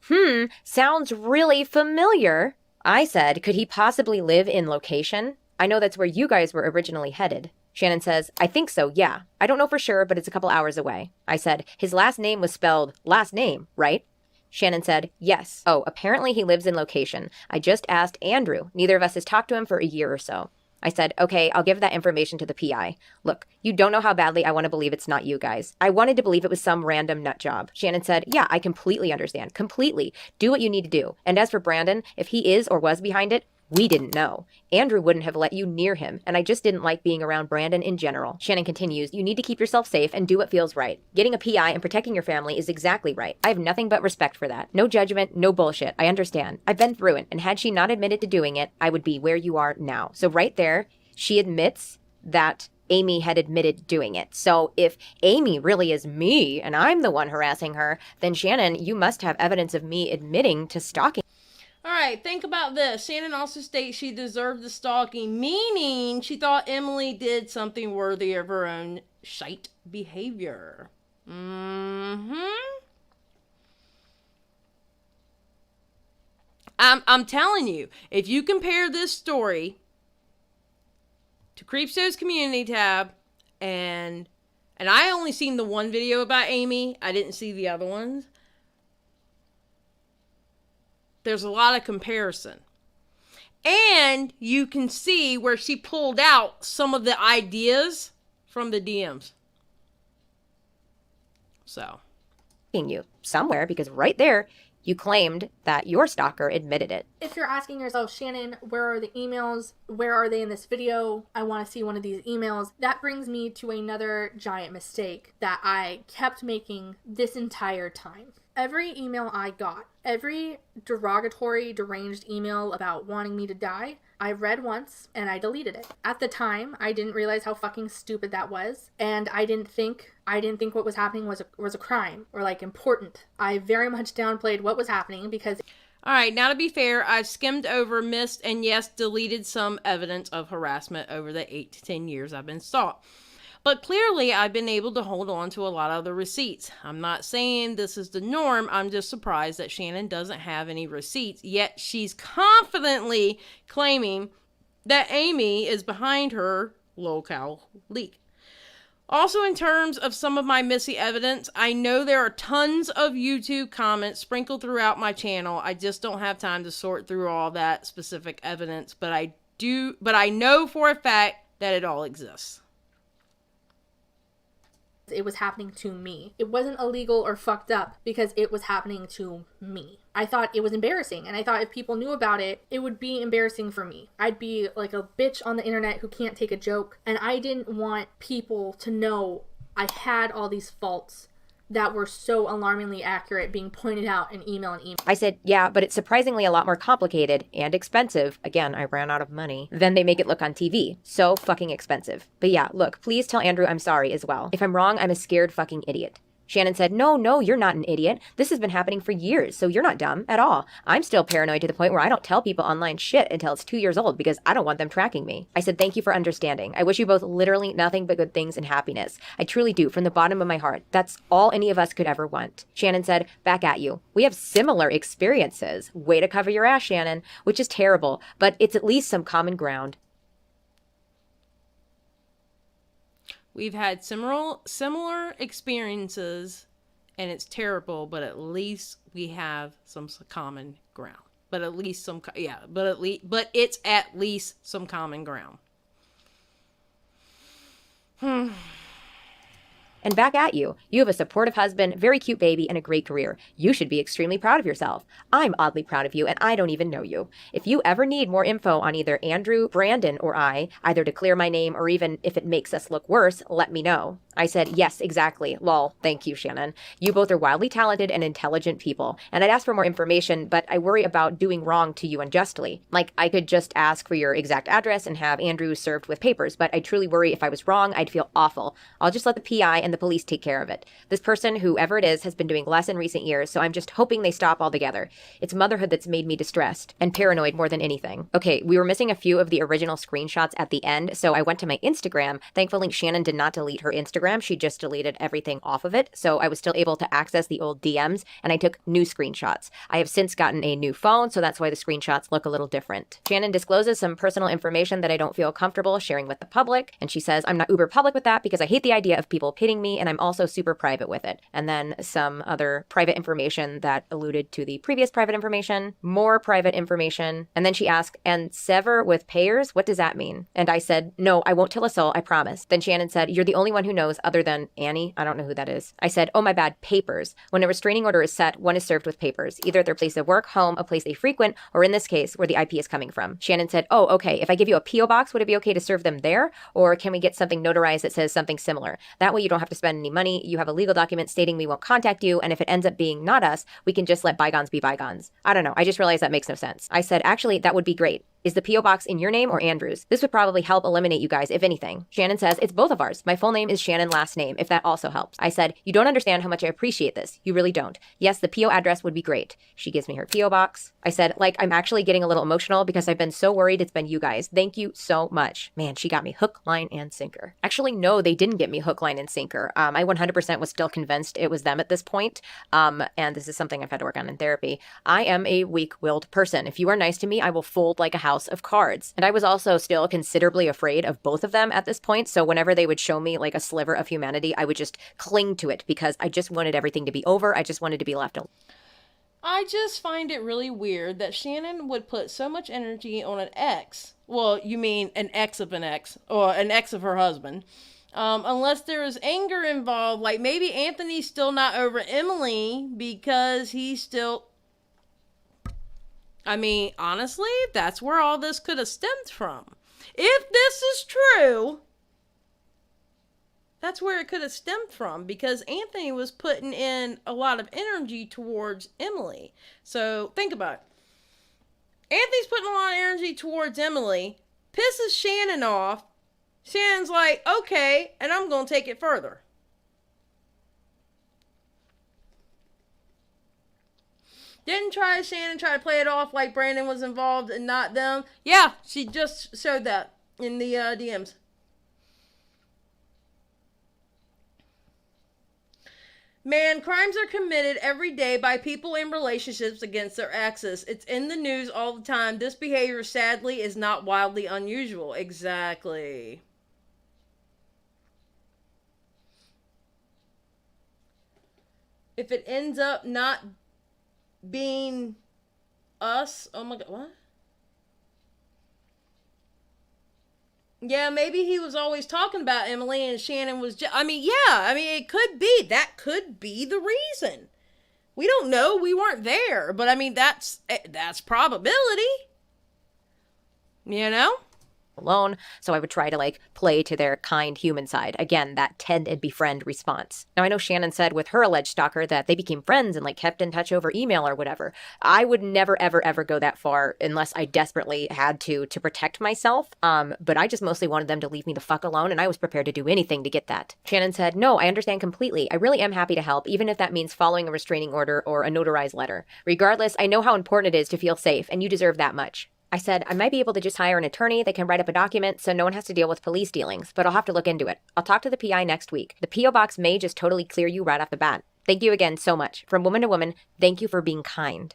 Sounds really familiar. I said, could he possibly live in location? I know that's where you guys were originally headed. Shannon says, I think so, yeah. I don't know for sure, but it's a couple hours away. I said, his last name was spelled last name, right? Shannon said, yes. Oh, apparently he lives in location. I just asked Andrew. Neither of us has talked to him for a year or so. I said, okay, I'll give that information to the PI. Look, you don't know how badly I want to believe it's not you guys. I wanted to believe it was some random nut job. Shannon said, yeah, I completely understand. Completely. Do what you need to do. And as for Brandon, if he is or was behind it, we didn't know. Andrew wouldn't have let you near him, and I just didn't like being around Brandon in general. Shannon continues, you need to keep yourself safe and do what feels right. Getting a PI and protecting your family is exactly right. I have nothing but respect for that. No judgment, no bullshit. I understand. I've been through it, and had she not admitted to doing it, I would be where you are now. So right there, she admits that Amy had admitted doing it. So if Amy really is me, and I'm the one harassing her, then Shannon, you must have evidence of me admitting to stalking. All right, think about this. Shannon also states she deserved the stalking, meaning she thought Emily did something worthy of her own shite behavior. I'm telling you, if you compare this story to CreepShow's community tab, and I only seen the one video about Amy. I didn't see the other ones. There's a lot of comparison. And you can see where she pulled out some of the ideas from the DMs. So. You somewhere, because right there, you claimed that your stalker admitted it. If you're asking yourself, Shannon, where are the emails? Where are they in this video? I want to see one of these emails. That brings me to another giant mistake that I kept making this entire time. Every email I got, every derogatory, deranged email about wanting me to die, I read once and I deleted it. At the time, I didn't realize how fucking stupid that was, and I didn't think what was happening was a crime or like important. I very much downplayed what was happening because. All right, now to be fair, I've skimmed over, missed, and yes, deleted some evidence of harassment over the 8 to 10 years I've been stalked. But clearly, I've been able to hold on to a lot of the receipts. I'm not saying this is the norm. I'm just surprised that Shannon doesn't have any receipts, yet she's confidently claiming that Amy is behind her locale leak. Also, in terms of some of my missing evidence, I know there are tons of YouTube comments sprinkled throughout my channel. I just don't have time to sort through all that specific evidence, but I know for a fact that it all exists. It was happening to me. It wasn't illegal or fucked up because it was happening to me. I thought it was embarrassing, and I thought if people knew about it, it would be embarrassing for me. I'd be like a bitch on the internet who can't take a joke, and I didn't want people to know I had all these faults that were so alarmingly accurate being pointed out in email and email. I said, yeah, but it's surprisingly a lot more complicated and expensive. Again, I ran out of money. Than they make it look on TV. So fucking expensive. But yeah, look, please tell Andrew I'm sorry as well. If I'm wrong, I'm a scared fucking idiot. Shannon said, no, you're not an idiot. This has been happening for years, so you're not dumb at all. I'm still paranoid to the point where I don't tell people online shit until it's 2 years old because I don't want them tracking me. I said, thank you for understanding. I wish you both literally nothing but good things and happiness. I truly do, from the bottom of my heart. That's all any of us could ever want. Shannon said, back at you. We have similar experiences. Way to cover your ass, Shannon, which is terrible, but it's at least some common ground. We've had similar experiences, and it's terrible, but at least we have some common ground. But it's at least some common ground. And back at you. You have a supportive husband, very cute baby, and a great career. You should be extremely proud of yourself. I'm oddly proud of you, and I don't even know you. If you ever need more info on either Andrew, Brandon, or I, either to clear my name or even if it makes us look worse, let me know. I said, yes, exactly. Lol. Thank you, Shannon. You both are wildly talented and intelligent people, and I'd ask for more information, but I worry about doing wrong to you unjustly. Like, I could just ask for your exact address and have Andrew served with papers, but I truly worry if I was wrong, I'd feel awful. I'll just let the PI and the police take care of it. This person, whoever it is, has been doing less in recent years, so I'm just hoping they stop altogether. It's motherhood that's made me distressed and paranoid more than anything. Okay, we were missing a few of the original screenshots at the end, so I went to my Instagram. Thankfully, Shannon did not delete her Instagram. She just deleted everything off of it, so I was still able to access the old DMs, and I took new screenshots. I have since gotten a new phone, so that's why the screenshots look a little different. Shannon discloses some personal information that I don't feel comfortable sharing with the public, and she says, I'm not uber public with that because I hate the idea of people pitting me, and I'm also super private with it. And then some other private information that alluded to the previous private information, more private information, and then she asked, and sever with payers? What does that mean? And I said, no, I won't tell a soul, I promise. Then Shannon said, you're the only one who knows other than Annie. I don't know who that is. I said, oh my bad, papers. When a restraining order is set, one is served with papers, either at their place of work, home, a place they frequent, or in this case, where the IP is coming from. Shannon said, oh, okay, if I give you a P.O. box, would it be okay to serve them there? Or can we get something notarized that says something similar? That way you don't have to spend any money, you have a legal document stating we won't contact you, and if it ends up being not us, we can just let bygones be bygones. I don't know, I just realized that makes no sense. I said, actually, that would be great. Is the P.O. box in your name or Andrew's? This would probably help eliminate you guys, if anything. Shannon says, it's both of ours. My full name is Shannon, last name, if that also helps. I said, you don't understand how much I appreciate this. You really don't. Yes, the P.O. address would be great. She gives me her P.O. box. I said, I'm actually getting a little emotional because I've been so worried it's been you guys. Thank you so much. Man, she got me hook, line, and sinker. Actually, no, they didn't get me hook, line, and sinker. I 100% was still convinced it was them at this point. And this is something I've had to work on in therapy. I am a weak-willed person. If you are nice to me, I will fold like a house of cards. And I was also still considerably afraid of both of them at this point. So whenever they would show me like a sliver of humanity, I would just cling to it because I just wanted everything to be over. I just wanted to be left alone. I just find it really weird that Shannon would put so much energy on an ex. Well, you mean an ex of an ex, or an ex of her husband. Unless there is anger involved, like maybe Anthony's still not over Emily because he's still... I mean, honestly, that's where all this could have stemmed from. If this is true, that's where it could have stemmed from, because Anthony was putting in a lot of energy towards Emily. So think about it. Anthony's putting a lot of energy towards Emily, pisses Shannon off. Shannon's like, okay, and I'm going to take it further. Didn't Shannon try to play it off like Brandon was involved and not them? Yeah, she just showed that in the DMs. Man, crimes are committed every day by people in relationships against their exes. It's in the news all the time. This behavior, sadly, is not wildly unusual. Exactly. If it ends up not being us, oh my god, what? Yeah, maybe he was always talking about Emily and Shannon was just, it could be. That could be the reason. We don't know. We weren't there. But, I mean, that's probability. You know? Alone, so I would try to play to their kind human side. Again, that tend and befriend response. Now I know Shannon said with her alleged stalker that they became friends and kept in touch over email or whatever. I would never ever ever go that far unless I desperately had to protect myself. But I just mostly wanted them to leave me the fuck alone, and I was prepared to do anything to get that. Shannon said, no, I understand completely. I really am happy to help, even if that means following a restraining order or a notarized letter. Regardless, I know how important it is to feel safe, and you deserve that much. I said, I might be able to just hire an attorney that can write up a document so no one has to deal with police dealings, but I'll have to look into it. I'll talk to the PI next week. The P.O. box may just totally clear you right off the bat. Thank you again so much. From woman to woman, thank you for being kind.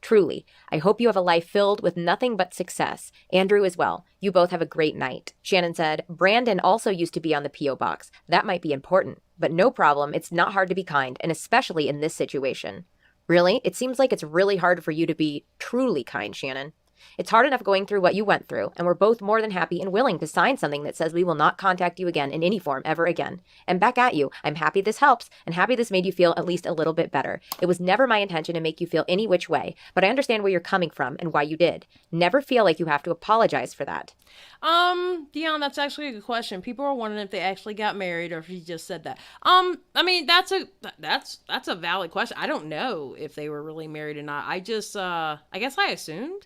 Truly, I hope you have a life filled with nothing but success. Andrew as well. You both have a great night. Shannon said, Brandon also used to be on the P.O. box. That might be important. But no problem, it's not hard to be kind, and especially in this situation. Really? It seems like it's really hard for you to be truly kind, Shannon. It's hard enough going through what you went through, and we're both more than happy and willing to sign something that says we will not contact you again in any form ever again. And back at you, I'm happy this helps, and happy this made you feel at least a little bit better. It was never my intention to make you feel any which way, but I understand where you're coming from and why you did. Never feel like you have to apologize for that. Dion, that's actually a good question. People are wondering if they actually got married or if he just said that. That's a valid question. I don't know if they were really married or not. I guess I assumed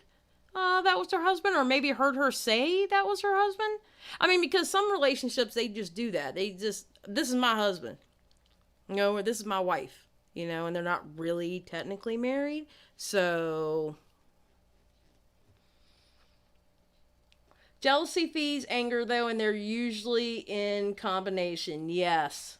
that was her husband, or maybe heard her say that was her husband. I mean, because some relationships, they just do that. This is my husband, or this is my wife, and they're not really technically married. So, jealousy feeds anger, though, and they're usually in combination. Yes.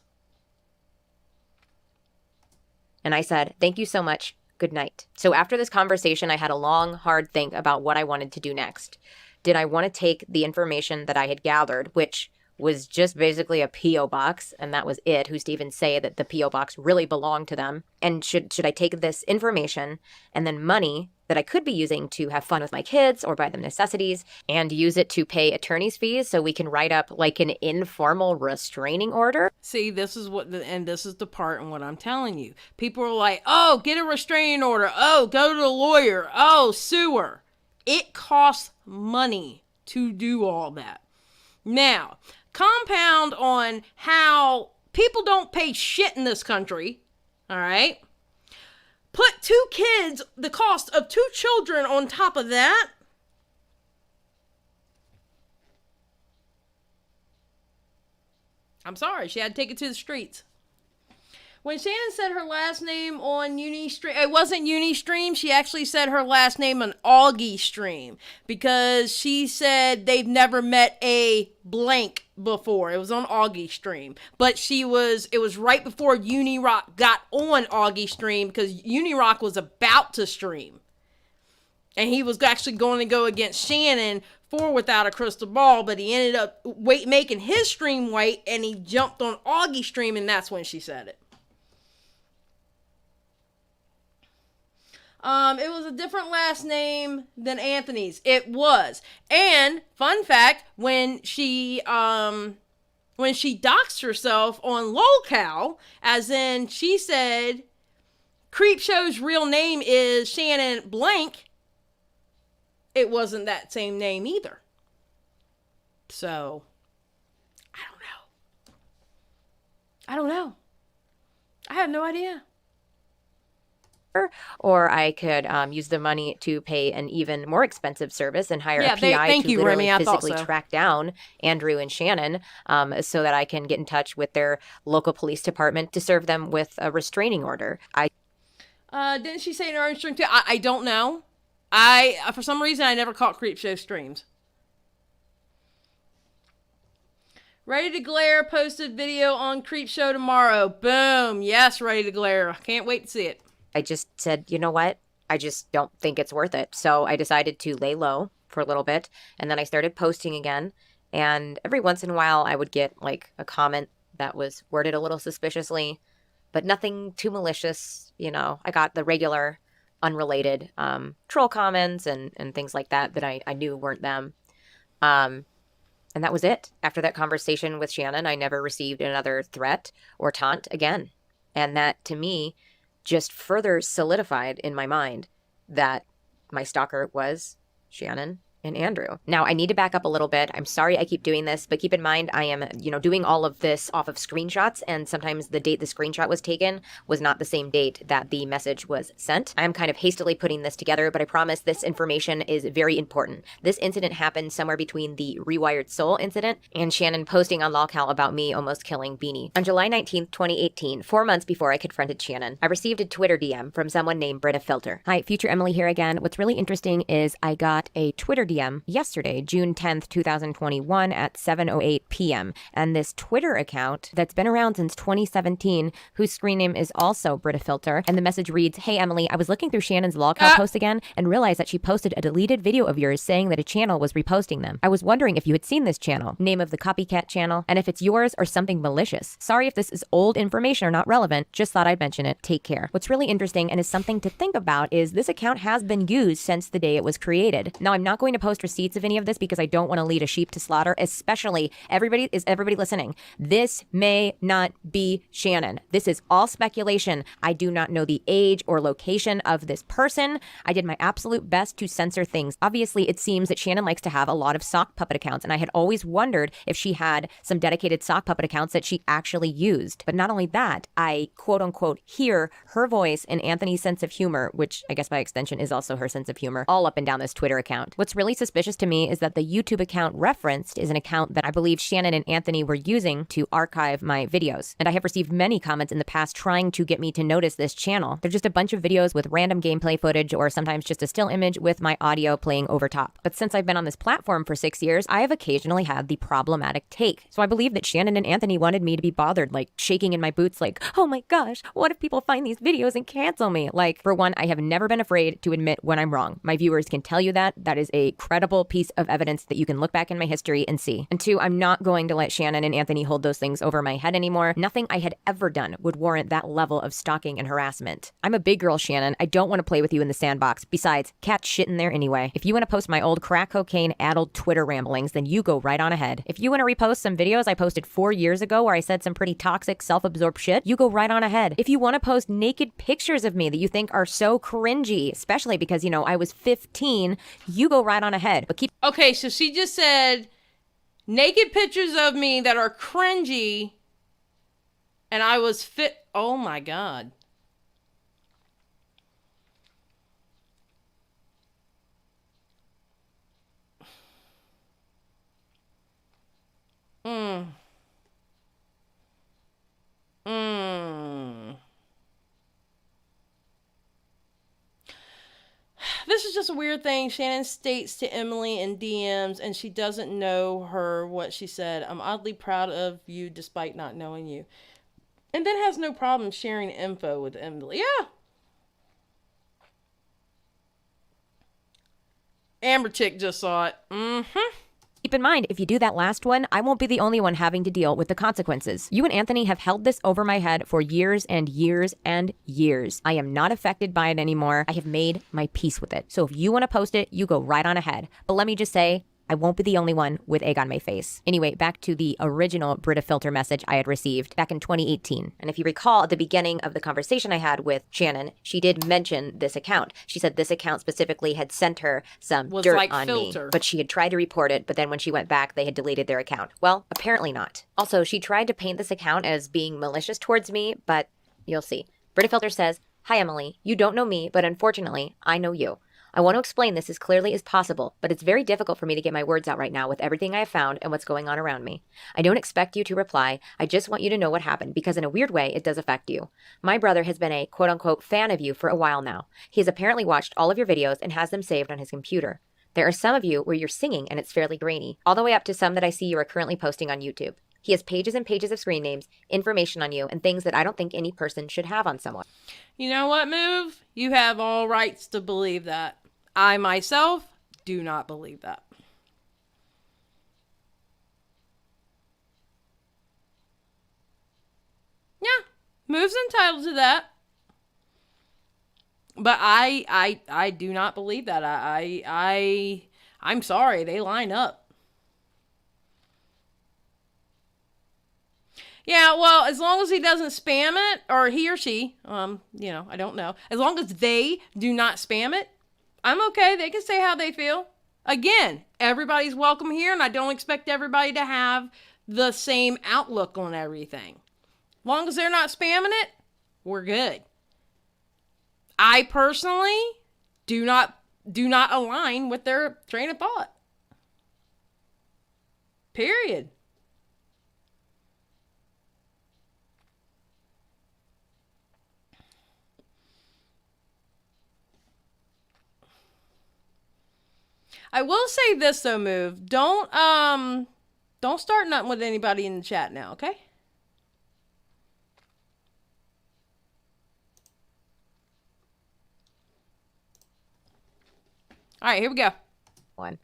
And I said, thank you so much. Good night. So after this conversation, I had a long, hard think about what I wanted to do next. Did I want to take the information that I had gathered, which was just basically a P.O. box, and that was it, who's to even say that the P.O. box really belonged to them? And should I take this information and then money that I could be using to have fun with my kids or buy them necessities and use it to pay attorney's fees so we can write up an informal restraining order? See, this is the part in what I'm telling you. People are like, oh, get a restraining order. Oh, go to the lawyer. Oh, sue her. It costs money to do all that. Now, compound on how people don't pay shit in this country, all right? Put the cost of 2 children on top of that. I'm sorry. She had to take it to the streets. When Shannon said her last name on Unistream, it wasn't Unistream. She actually said her last name on Augie Stream because she said they've never met a blank before. It was on Augie Stream, but it was right before Unirock got on Augie Stream because Unirock was about to stream, and he was actually going to go against Shannon for Without a Crystal Ball, but he ended up making his stream wait, and he jumped on Augie Stream, and that's when she said it. It was a different last name than Anthony's. It was. And fun fact, when she doxed herself on LolCal, as in she said CreepShow's real name is Shannon Blank, it wasn't that same name either. So, I don't know. I have no idea. Or I could use the money to pay an even more expensive service and hire a PI thank to you, literally Remy. I thought physically so. track down Andrew and Shannon so that I can get in touch with their local police department to serve them with a restraining order. Didn't she say in her own stream too? I don't know. For some reason, I never caught CreepShow streams. Ready to Glare posted video on CreepShow tomorrow. Boom. Yes, Ready to Glare. Can't wait to see it. I just said, you know what? I just don't think it's worth it. So I decided to lay low for a little bit. And then I started posting again. And every once in a while, I would get like a comment that was worded a little suspiciously, but nothing too malicious. You know, I got the regular, unrelated troll comments and things like that I knew weren't them. And that was it. After that conversation with Shannon, I never received another threat or taunt again. And that, to me, just further solidified in my mind that my stalker was Shannon and Andrew. Now, I need to back up a little bit. I'm sorry I keep doing this, but keep in mind I am, doing all of this off of screenshots, and sometimes the date the screenshot was taken was not the same date that the message was sent. I am kind of hastily putting this together, but I promise this information is very important. This incident happened somewhere between the Rewired Soul incident and Shannon posting on LolCal about me almost killing Beanie. On July 19th, 2018, 4 months before I confronted Shannon, I received a Twitter DM from someone named Britta Filter. Hi, Future Emily here again. What's really interesting is I got a Twitter DM yesterday, June 10th, 2021 at 7:08 p.m. And this Twitter account that's been around since 2017, whose screen name is also Britta Filter, and the message reads, "Hey Emily, I was looking through Shannon's LolCal post again and realized that she posted a deleted video of yours saying that a channel was reposting them. I was wondering if you had seen this channel, name of the copycat channel, and if it's yours or something malicious. Sorry if this is old information or not relevant, just thought I'd mention it. Take care." What's really interesting and is something to think about is this account has been used since the day it was created. Now, I'm not going to post receipts of any of this because I don't want to lead a sheep to slaughter, especially everybody listening. This may not be Shannon. This is all speculation. I do not know the age or location of this person. I did my absolute best to censor things. Obviously, it seems that Shannon likes to have a lot of sock puppet accounts, and I had always wondered if she had some dedicated sock puppet accounts that she actually used. But not only that, I quote unquote hear her voice and Anthony's sense of humor, which I guess by extension is also her sense of humor, all up and down this Twitter account. What's really suspicious to me is that the YouTube account referenced is an account that I believe Shannon and Anthony were using to archive my videos. And I have received many comments in the past trying to get me to notice this channel. They're just a bunch of videos with random gameplay footage or sometimes just a still image with my audio playing over top. But since I've been on this platform for 6 years, I have occasionally had the problematic take. So I believe that Shannon and Anthony wanted me to be bothered, like shaking in my boots like, oh my gosh, what if people find these videos and cancel me? Like, for one, I have never been afraid to admit when I'm wrong. My viewers can tell you that. That is a credible piece of evidence that you can look back in my history and see. And two, I'm not going to let Shannon and Anthony hold those things over my head anymore. Nothing I had ever done would warrant that level of stalking and harassment. I'm a big girl, Shannon. I don't want to play with you in the sandbox. Besides, cat's shit in there anyway. If you want to post my old crack cocaine addled Twitter ramblings, then you go right on ahead. If you want to repost some videos I posted 4 years ago where I said some pretty toxic, self-absorbed shit, you go right on ahead. If you want to post naked pictures of me that you think are so cringy, especially because, I was 15, you go right on ahead. But keep Okay, so she just said naked pictures of me that are cringy, and I was fit. Oh my God. This is just a weird thing. Shannon states to Emily in DMs, and she doesn't know her what she said. I'm oddly proud of you despite not knowing you. And then has no problem sharing info with Emily. Yeah. Amber Chick just saw it. Keep in mind, if you do that last one, I won't be the only one having to deal with the consequences. You and Anthony have held this over my head for years and years and years. I am not affected by it anymore. I have made my peace with it. So if you want to post it, you go right on ahead. But let me just say, I won't be the only one with egg on my face. Anyway, back to the original Brita filter message I had received back in 2018. And if you recall, at the beginning of the conversation I had with Shannon, she did mention this account. She said this account specifically had sent her some dirt like on filter. me, but she had tried to report it, but then when she went back, they had deleted their account. Well, apparently not. Also, she tried to paint this account as being malicious towards me, but you'll see. Brita filter says, "Hi, Emily. You don't know me, but unfortunately, I know you. I want to explain this as clearly as possible, but it's very difficult for me to get my words out right now with everything I have found and what's going on around me. I don't expect you to reply. I just want you to know what happened because in a weird way, it does affect you. My brother has been a quote-unquote fan of you for a while now. He has apparently watched all of your videos and has them saved on his computer. There are some of you where you're singing and it's fairly grainy, all the way up to some that I see you are currently posting on YouTube. He has pages and pages of screen names, information on you, and things that I don't think any person should have on someone." You know what, Move? You have all rights to believe that. I myself do not believe that. Yeah, Move's entitled to that. But I do not believe that. I'm sorry, they line up. Yeah, well, as long as he doesn't spam it, or he or she, I don't know. As long as they do not spam it, I'm okay. They can say how they feel. Again, everybody's welcome here, and I don't expect everybody to have the same outlook on everything. As long as they're not spamming it, we're good. I personally do not align with their train of thought. Period. I will say this though, Move. Don't start nothing with anybody in the chat now, okay? All right, here we go.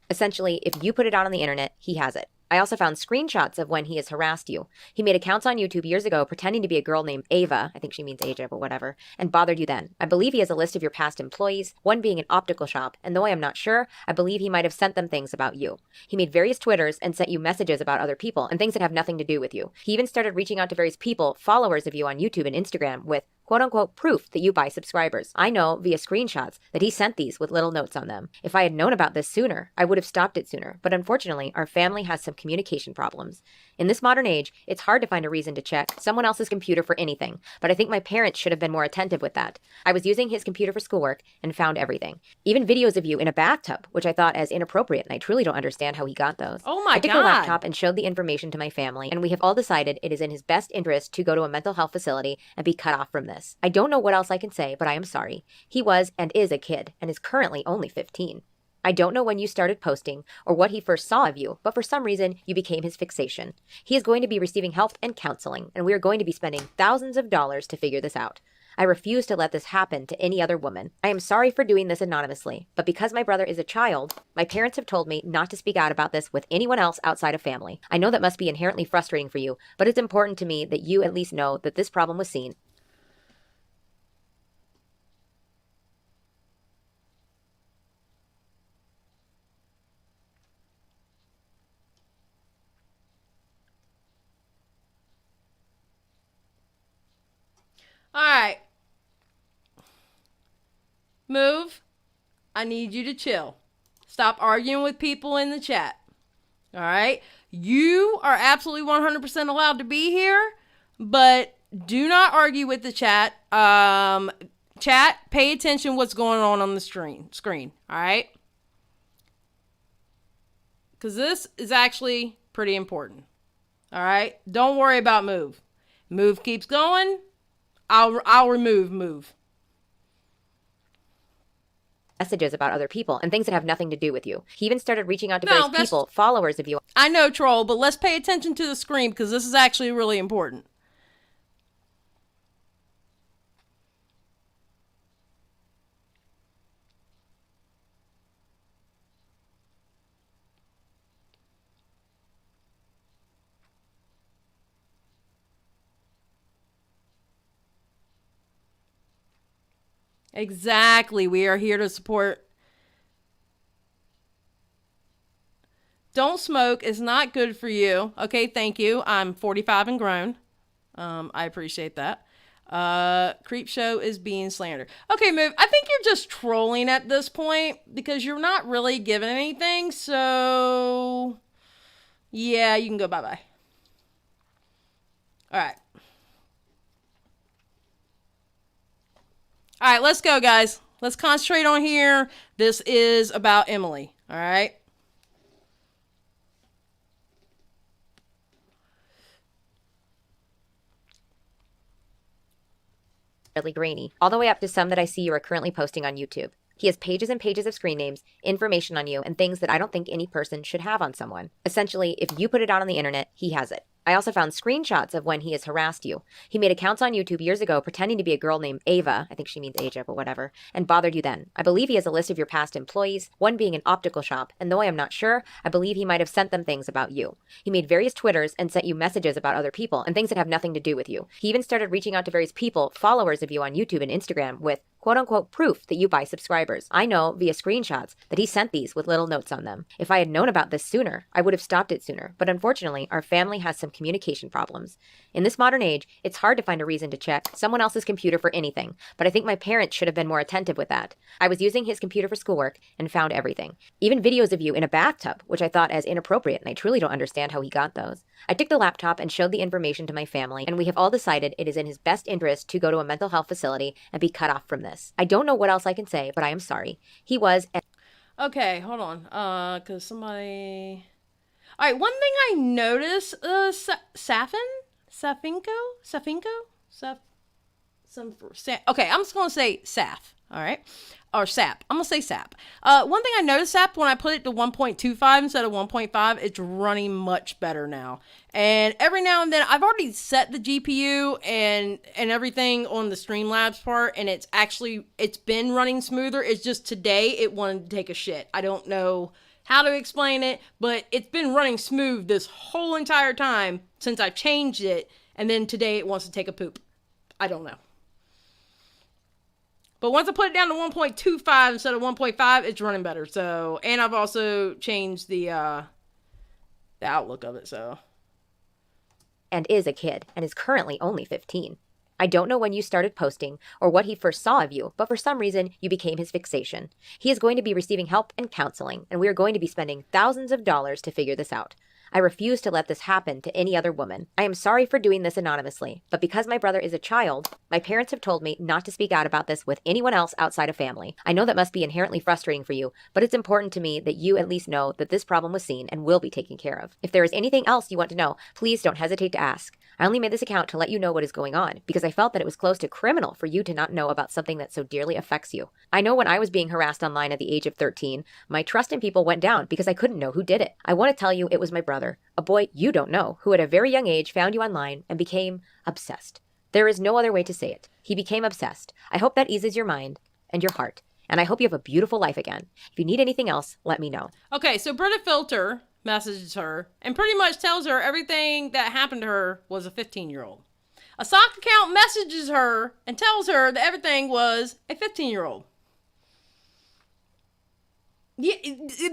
Essentially, if you put it out on the internet, he has it. I also found screenshots of when he has harassed you. He made accounts on YouTube years ago pretending to be a girl named Ava, I think she means Aja, but whatever, and bothered you then. I believe he has a list of your past employees, one being an optical shop, and though I am not sure, I believe he might have sent them things about you. He made various Twitters and sent you messages about other people and things that have nothing to do with you. He even started reaching out to various people, followers of you on YouTube and Instagram, with quote-unquote proof that you buy subscribers. I know via screenshots that he sent these with little notes on them. If I had known about this sooner, I would have stopped it sooner, but unfortunately, our family has some communication problems. In this modern age, it's hard to find a reason to check someone else's computer for anything, but I think my parents should have been more attentive with that. I was using his computer for schoolwork and found everything. Even videos of you in a bathtub, which I thought as inappropriate, and I truly don't understand how he got those. Oh my I took God. the laptop and showed the information to my family, and we have all decided it is in his best interest to go to a mental health facility and be cut off from this. I don't know what else I can say, but I am sorry. He was and is a kid, and is currently only 15. I don't know when you started posting or what he first saw of you, but for some reason, you became his fixation. He is going to be receiving help and counseling, and we are going to be spending thousands of dollars to figure this out. I refuse to let this happen to any other woman. I am sorry for doing this anonymously, but because my brother is a child, my parents have told me not to speak out about this with anyone else outside of family. I know that must be inherently frustrating for you, but it's important to me that you at least know that this problem was seen. All right. Move. I need you to chill. Stop arguing with people in the chat. All right. You are absolutely 100% allowed to be here, but do not argue with the chat. Chat, pay attention what's going on the screen. All right. Because this is actually pretty important. All right. Don't worry about Move. Move keeps going. I'll remove move. Messages about other people and things that have nothing to do with you. He even started reaching out to No, various that's- people, followers of you. I know, troll, but let's pay attention to the screen because this is actually really important. Exactly. We are here to support. Don't smoke. It's not good for you. Okay, thank you. I'm 45 and grown. I appreciate that. CreepShow is being slandered. Okay, Move. I think you're just trolling at this point because you're not really giving anything. So, yeah, you can go bye-bye. All right. All right, let's go, guys. Let's concentrate on here. This is about Emily. All right. Really grainy, all the way up to some that I see you are currently posting on YouTube. He has pages and pages of screen names, information on you, and things that I don't think any person should have on someone. Essentially, if you put it out on the internet, he has it. I also found screenshots of when he has harassed you. He made accounts on YouTube years ago pretending to be a girl named Ava, I think she means Asia, but whatever, and bothered you then. I believe he has a list of your past employees, one being an optical shop, and though I am not sure, I believe he might have sent them things about you. He made various Twitters and sent you messages about other people and things that have nothing to do with you. He even started reaching out to various people, followers of you on YouTube and Instagram, with quote-unquote proof that you buy subscribers. I know via screenshots that he sent these with little notes on them. If I had known about this sooner, I would have stopped it sooner, but unfortunately, our family has some communication problems. In this modern age, it's hard to find a reason to check someone else's computer for anything, but I think my parents should have been more attentive with that. I was using his computer for schoolwork and found everything. Even videos of you in a bathtub, which I thought as inappropriate, and I truly don't understand how he got those. I took the laptop and showed the information to my family, and we have all decided it is in his best interest to go to a mental health facility and be cut off from this. I don't know what else I can say, but I am sorry. He was... Okay, hold on. Because somebody... All right, one thing I noticed, Safinko? Okay, I'm just going to say Saf, all right? Or Sap. I'm going to say Sap. One thing I noticed, Sap, when I put it to 1.25 instead of 1.5, it's running much better now. And every now and then, I've already set the GPU and everything on the Streamlabs part, and it's been running smoother. It's just today it wanted to take a shit. I don't know how to explain it, but it's been running smooth this whole entire time since I changed it, and then today it wants to take a poop. I don't know. But once I put it down to 1.25 instead of 1.5, it's running better. So, and I've also changed the outlook of it, so. And is a kid, and is currently only 15. I don't know when you started posting or what he first saw of you, but for some reason, you became his fixation. He is going to be receiving help and counseling, and we are going to be spending thousands of dollars to figure this out. I refuse to let this happen to any other woman. I am sorry for doing this anonymously, but because my brother is a child, my parents have told me not to speak out about this with anyone else outside of family. I know that must be inherently frustrating for you, but it's important to me that you at least know that this problem was seen and will be taken care of. If there is anything else you want to know, please don't hesitate to ask. I only made this account to let you know what is going on, because I felt that it was close to criminal for you to not know about something that so dearly affects you. I know when I was being harassed online at the age of 13, my trust in people went down because I couldn't know who did it. I want to tell you it was my brother, a boy you don't know, who at a very young age found you online and became obsessed. There is no other way to say it. He became obsessed. I hope that eases your mind and your heart, and I hope you have a beautiful life again. If you need anything else, let me know. Okay, so Britta Filter messages her and pretty much tells her everything that happened to her was a 15-year-old. A sock account messages her and tells her that everything was a 15-year-old. Yeah,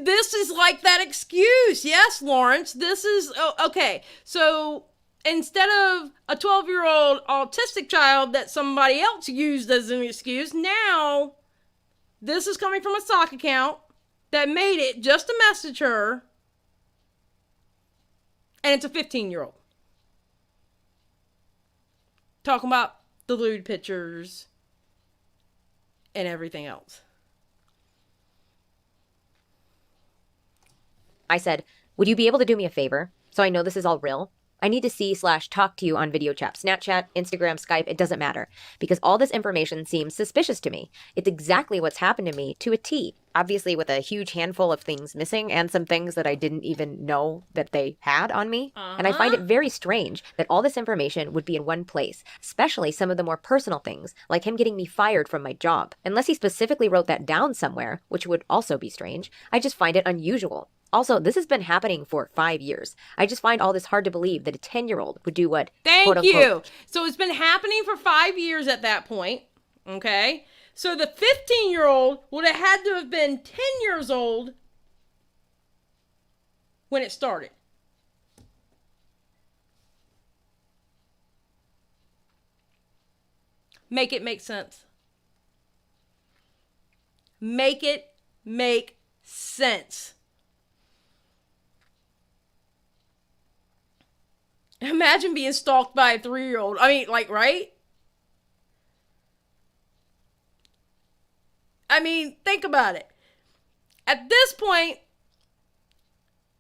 this is like that excuse. Yes, Lawrence, this is... okay, so instead of a 12-year-old autistic child that somebody else used as an excuse, now this is coming from a sock account that made it just to message her, and it's a 15-year-old. Talking about the lewd pictures and everything else. I said, would you be able to do me a favor, so I know this is all real? I need to see/talk to you on video chat, Snapchat, Instagram, Skype, it doesn't matter. Because all this information seems suspicious to me. It's exactly what's happened to me to a T. Obviously with a huge handful of things missing and some things that I didn't even know that they had on me. And I find it very strange that all this information would be in one place, especially some of the more personal things, like him getting me fired from my job. Unless he specifically wrote that down somewhere, which would also be strange, I just find it unusual. Also, this has been happening for 5 years. I just find all this hard to believe that a 10-year-old would do what, Thank you. So it's been happening for 5 years at that point, okay? So the 15-year-old would have had to have been 10 years old when it started. Make it make sense. Make it make sense. Imagine being stalked by a 3-year-old. I mean, like, right? I mean, think about it. At this point,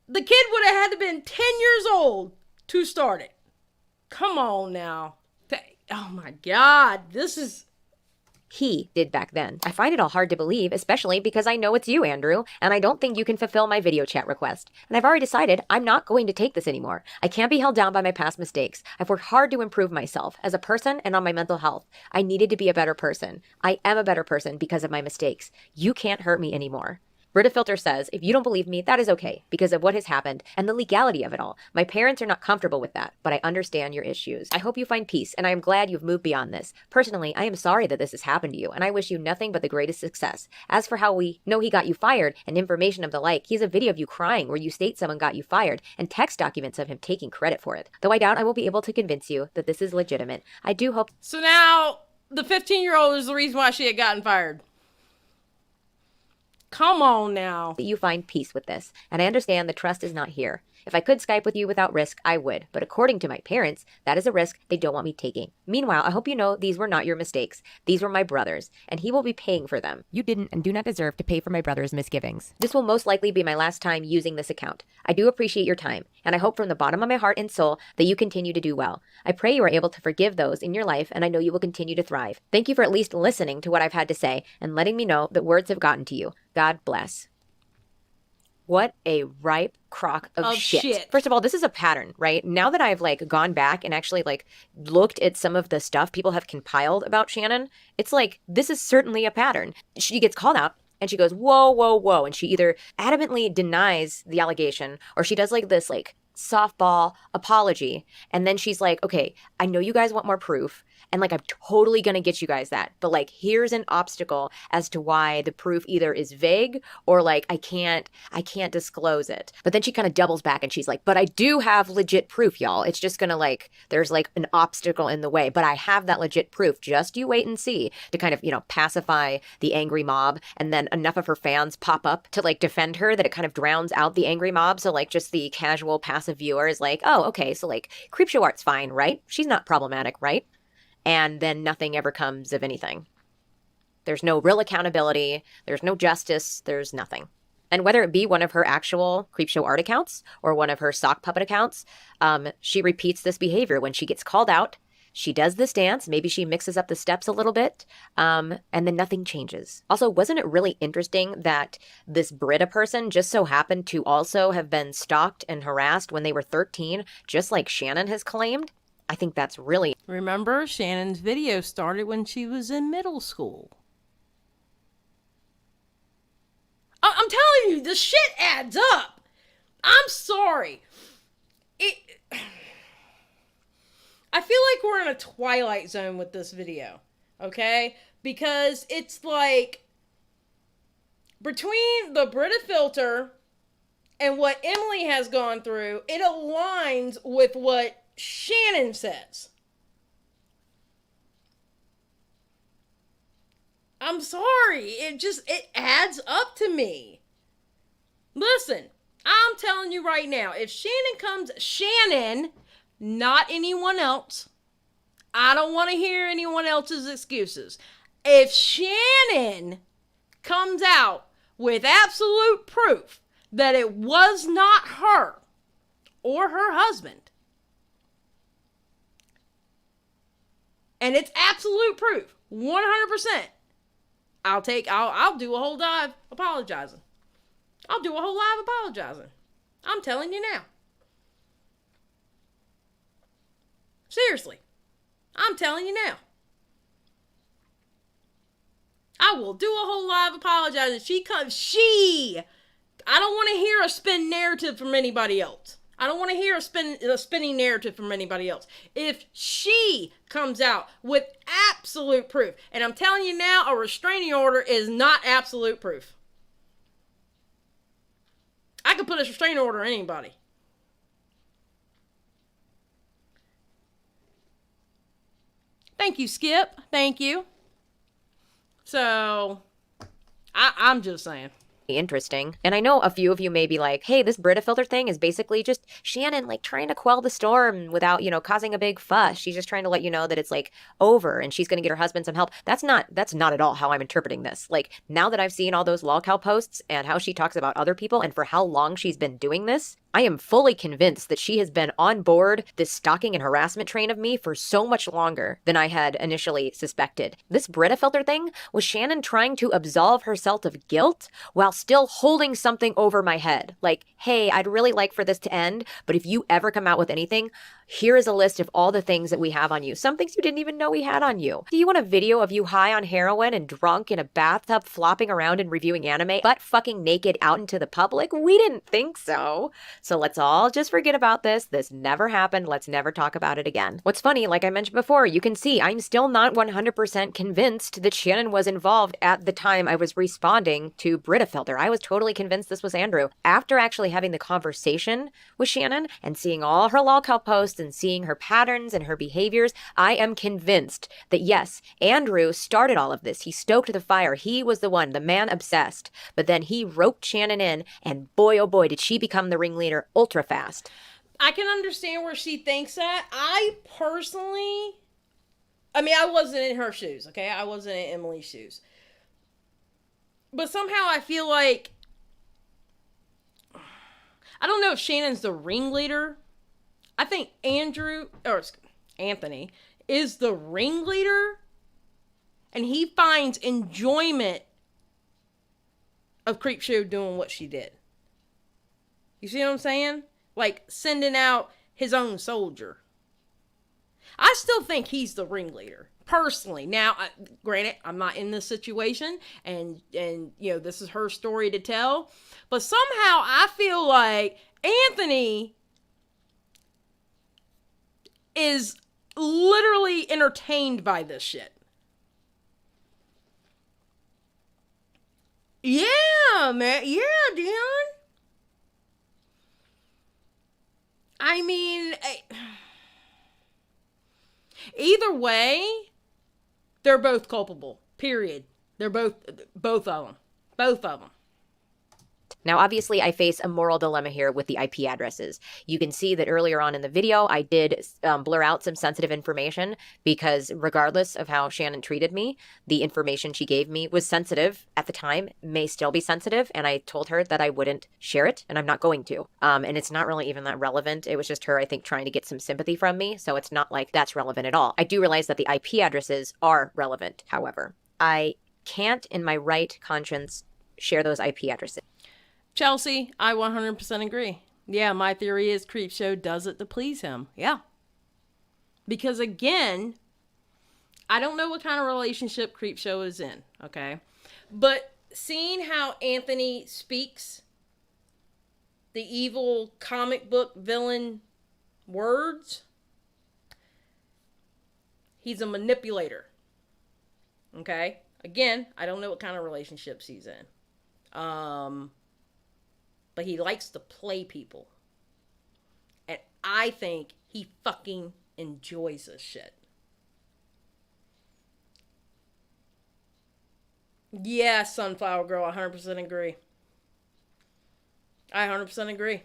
the kid would have had to been 10 years old to start it. Come on now. Oh my God. This is... He did back then. I find it all hard to believe, especially because I know it's you, Andrew, and I don't think you can fulfill my video chat request. And I've already decided I'm not going to take this anymore. I can't be held down by my past mistakes. I've worked hard to improve myself as a person and on my mental health. I needed to be a better person. I am a better person because of my mistakes. You can't hurt me anymore. Brita Filter says, if you don't believe me, that is okay because of what has happened and the legality of it all. My parents are not comfortable with that, but I understand your issues. I hope you find peace, and I am glad you've moved beyond this. Personally, I am sorry that this has happened to you, and I wish you nothing but the greatest success. As for how we know he got you fired and information of the like, he has a video of you crying where you state someone got you fired and text documents of him taking credit for it. Though I doubt I will be able to convince you that this is legitimate. I do hope... So now, the 15-year-old is the reason why she had gotten fired. Come on now. That you find peace with this, and I understand the trust is not here. If I could Skype with you without risk, I would, but according to my parents, that is a risk they don't want me taking. Meanwhile, I hope you know these were not your mistakes. These were my brother's, and he will be paying for them. You didn't and do not deserve to pay for my brother's misgivings. This will most likely be my last time using this account. I do appreciate your time, and I hope from the bottom of my heart and soul that you continue to do well. I pray you are able to forgive those in your life, and I know you will continue to thrive. Thank you for at least listening to what I've had to say and letting me know that words have gotten to you. God bless. What a ripe crock of shit. First of all, this is a pattern, right? Now that I've gone back and actually looked at some of the stuff people have compiled about Shannon, it's this is certainly a pattern. She gets called out and she goes, whoa, whoa, whoa. And she either adamantly denies the allegation or she does this softball apology. And then she's like, okay, I know you guys want more proof. And I'm totally going to get you guys that. But here's an obstacle as to why the proof either is vague or I can't disclose it. But then she kind of doubles back and she's like, but I do have legit proof, y'all. It's just going to there's an obstacle in the way. But I have that legit proof. Just you wait and see to kind of, pacify the angry mob. And then enough of her fans pop up to defend her that it kind of drowns out the angry mob. So just the casual passive viewer is oh, okay. So CreepShow Art's fine, right? She's not problematic, right? And then nothing ever comes of anything. There's no real accountability. There's no justice. There's nothing. And whether it be one of her actual CreepShow Art accounts or one of her sock puppet accounts, she repeats this behavior. When she gets called out, she does this dance. Maybe she mixes up the steps a little bit, and then nothing changes. Also, wasn't it really interesting that this Brita person just so happened to also have been stalked and harassed when they were 13, just like Shannon has claimed? I think that's really... Remember, Shannon's video started when she was in middle school. I'm telling you, the shit adds up. I'm sorry. I feel like we're in a Twilight Zone with this video, okay? Because it's between the Brita filter and what Emily has gone through, it aligns with what Shannon says. I'm sorry. It adds up to me. Listen, I'm telling you right now, if Shannon, not anyone else, I don't want to hear anyone else's excuses. If Shannon comes out with absolute proof that it was not her or her husband, and it's absolute proof, 100%, I'll do a whole dive apologizing. I'll do a whole live apologizing. I'm telling you now. Seriously. I'm telling you now. I will do a whole live apologizing. I don't want to hear a spin narrative from anybody else. I don't want to hear a spinning narrative from anybody else. If she comes out with absolute proof, and I'm telling you now, a restraining order is not absolute proof. I could put a restraining order on anybody. Thank you, Skip. Thank you. So, I'm just saying. Interesting. And I know a few of you may be like, hey, this Brita filter thing is basically just Shannon like trying to quell the storm without, causing a big fuss. She's just trying to let you know that it's like over and she's going to get her husband some help. That's not at all how I'm interpreting this. Like, now that I've seen all those lolcow posts and how she talks about other people and for how long she's been doing this, I am fully convinced that she has been on board this stalking and harassment train of me for so much longer than I had initially suspected. This Brita filter thing was Shannon trying to absolve herself of guilt while still holding something over my head. Like, hey, I'd really like for this to end, but if you ever come out with anything, here is a list of all the things that we have on you. Some things you didn't even know we had on you. Do you want a video of you high on heroin and drunk in a bathtub flopping around and reviewing anime, butt fucking naked out into the public? We didn't think so. So let's all just forget about this. This never happened. Let's never talk about it again. What's funny, like I mentioned before, you can see I'm still not 100% convinced that Shannon was involved at the time I was responding to Brita Filter. I was totally convinced this was Andrew. After actually having the conversation with Shannon and seeing all her lolcow posts and seeing her patterns and her behaviors, I am convinced that yes, Andrew started all of this. He stoked the fire. He was the one, the man obsessed. But then he roped Shannon in, and boy, oh boy, did she become the ringleader ultra fast. I can understand where she thinks that. I wasn't in her shoes, okay? I wasn't in Emily's shoes. But somehow I feel like, I don't know if Shannon's the ringleader. I think Anthony is the ringleader, and he finds enjoyment of CreepShow doing what she did. You see what I'm saying? Like sending out his own soldier. I still think he's the ringleader, personally. Now, granted, I'm not in this situation, and this is her story to tell, but somehow I feel like Anthony is literally entertained by this shit. Yeah, man. Yeah, Dion. I mean, either way, they're both culpable. Period. They're both of them. Both of them. Now, obviously, I face a moral dilemma here with the IP addresses. You can see that earlier on in the video, I did blur out some sensitive information because regardless of how Shannon treated me, the information she gave me was sensitive at the time, may still be sensitive, and I told her that I wouldn't share it, and I'm not going to. And it's not really even that relevant. It was just her, I think, trying to get some sympathy from me, so it's not like that's relevant at all. I do realize that the IP addresses are relevant, however. I can't, in my right conscience, share those IP addresses. Chelsea, I 100% agree. Yeah, my theory is CreepShow does it to please him. Yeah. Because again, I don't know what kind of relationship CreepShow is in, okay? But seeing how Anthony speaks the evil comic book villain words, he's a manipulator. Okay? Again, I don't know what kind of relationships he's in. But he likes to play people. And I think he fucking enjoys this shit. Yeah, Sunflower Girl, I 100% agree. I 100% agree.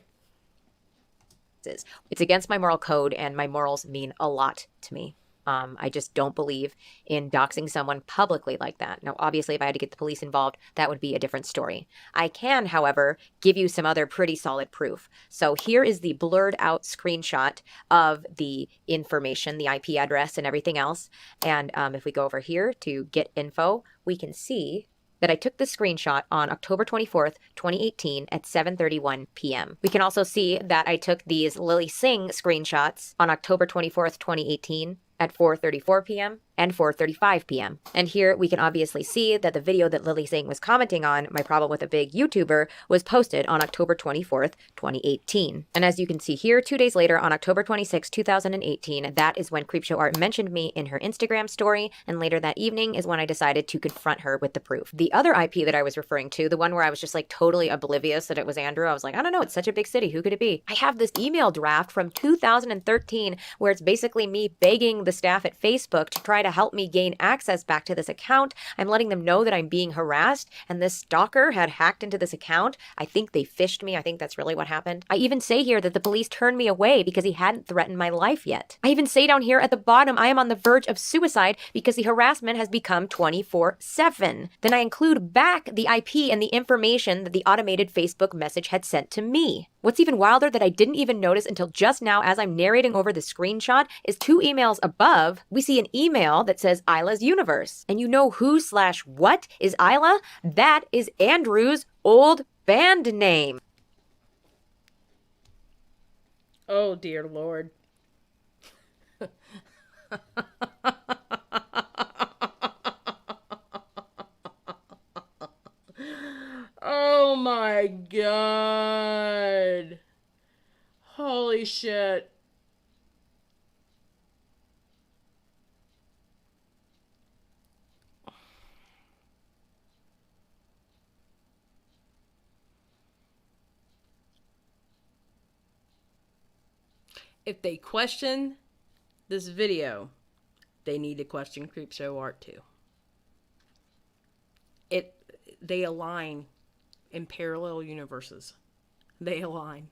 It's against my moral code, and my morals mean a lot to me. I just don't believe in doxing someone publicly like that. Now, obviously, if I had to get the police involved, that would be a different story. I can, however, give you some other pretty solid proof. So here is the blurred out screenshot of the information, the IP address and everything else. And if we go over here to get info, we can see that I took this screenshot on October 24th, 2018 at 7:31 p.m. We can also see that I took these Lily Singh screenshots on October 24th, 2018 at 4:34 p.m. and 4:35 p.m. And here we can obviously see that the video that Lily Singh was commenting on, my problem with a big YouTuber, was posted on October 24th, 2018. And as you can see here, 2 days later on October 26, 2018, that is when CreepShow Art mentioned me in her Instagram story, and later that evening is when I decided to confront her with the proof. The other IP that I was referring to, the one where I was just like totally oblivious that it was Andrew, I was like, I don't know, it's such a big city, who could it be? I have this email draft from 2013 where it's basically me begging the staff at Facebook to try to help me gain access back to this account. I'm letting them know that I'm being harassed, and this stalker had hacked into this account. I think they phished me. I think that's really what happened. I even say here that the police turned me away because he hadn't threatened my life yet. I even say down here at the bottom, I am on the verge of suicide because the harassment has become 24/7. Then I include back the IP and the information that the automated Facebook message had sent to me. What's even wilder that I didn't even notice until just now as I'm narrating over the screenshot is 2 emails above, we see an email that says Isla's Universe. And you know who/what is Isla? That is Andrew's old band name. Oh, dear Lord. Oh my God. Holy shit. If they question this video, they need to question CreepShow Art too. They align in parallel universes. They align.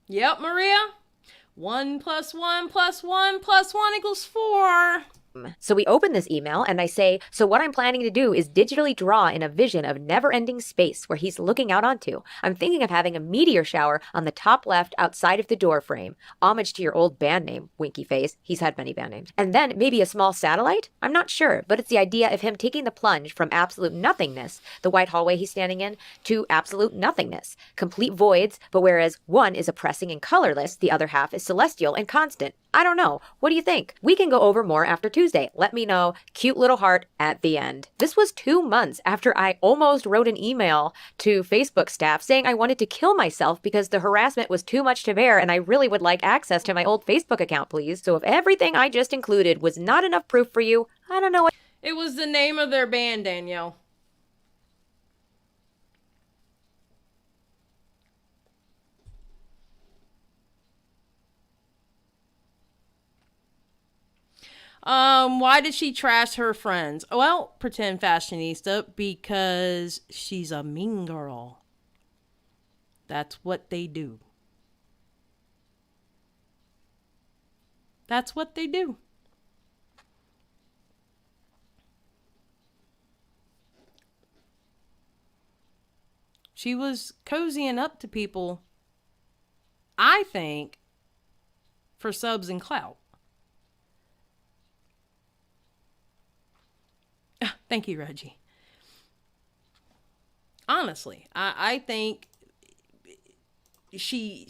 Yep, Maria. 1 + 1 + 1 + 1 = 4. So we open this email and I say, so what I'm planning to do is digitally draw in a vision of never-ending space where he's looking out onto. I'm thinking of having a meteor shower on the top left outside of the door frame. Homage to your old band name, winky face. He's had many band names. And then maybe a small satellite? I'm not sure, but it's the idea of him taking the plunge from absolute nothingness, the white hallway he's standing in, to absolute nothingness. Complete voids, but whereas one is oppressing and colorless, the other half is celestial and constant. I don't know. What do you think? We can go over more after Tuesday. Let me know. Cute little heart at the end. This was 2 months after I almost wrote an email to Facebook staff saying I wanted to kill myself because the harassment was too much to bear and I really would like access to my old Facebook account, please. So if everything I just included was not enough proof for you, I don't know what. It was the name of their band, Danielle. Why did she trash her friends? Well, pretend fashionista, because she's a mean girl. That's what they do. That's what they do. She was cozying up to people, I think, for subs and clout. Thank you, Reggie. Honestly, I think she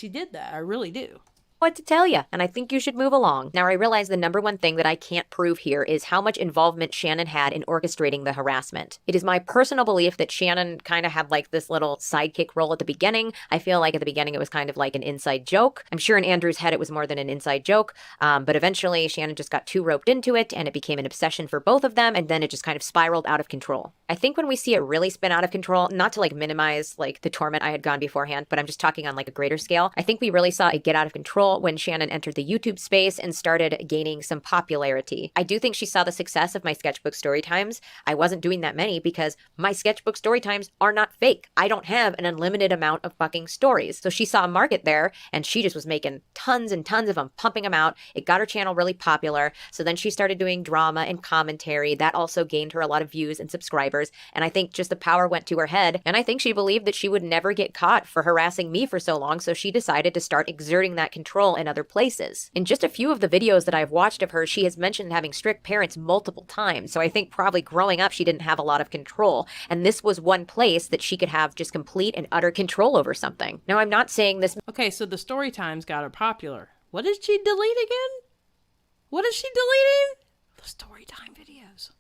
did that. I really do. What to tell you, and I think you should move along. Now, I realize the number one thing that I can't prove here is how much involvement Shannon had in orchestrating the harassment. It is my personal belief that Shannon kind of had like this little sidekick role at the beginning. I feel like at the beginning it was kind of like an inside joke. I'm sure in Andrew's head it was more than an inside joke, but eventually Shannon just got too roped into it and it became an obsession for both of them, and then it just kind of spiraled out of control. I think when we see it really spin out of control, not to like minimize like the torment I had gone beforehand, but I'm just talking on like a greater scale. I think we really saw it get out of control when Shannon entered the YouTube space and started gaining some popularity. I do think she saw the success of my sketchbook story times. I wasn't doing that many because my sketchbook story times are not fake. I don't have an unlimited amount of fucking stories. So she saw a market there and she just was making tons and tons of them, pumping them out. It got her channel really popular. So then she started doing drama and commentary. That also gained her a lot of views and subscribers. And I think just the power went to her head. And I think she believed that she would never get caught for harassing me for so long. So she decided to start exerting that control in other places. In just a few of the videos that I've watched of her, she has mentioned having strict parents multiple times. So I think probably growing up, she didn't have a lot of control. And this was one place that she could have just complete and utter control over something. Now, I'm not saying this. Okay, so the story times got her popular. What did she delete again? What is she deleting? The story time videos.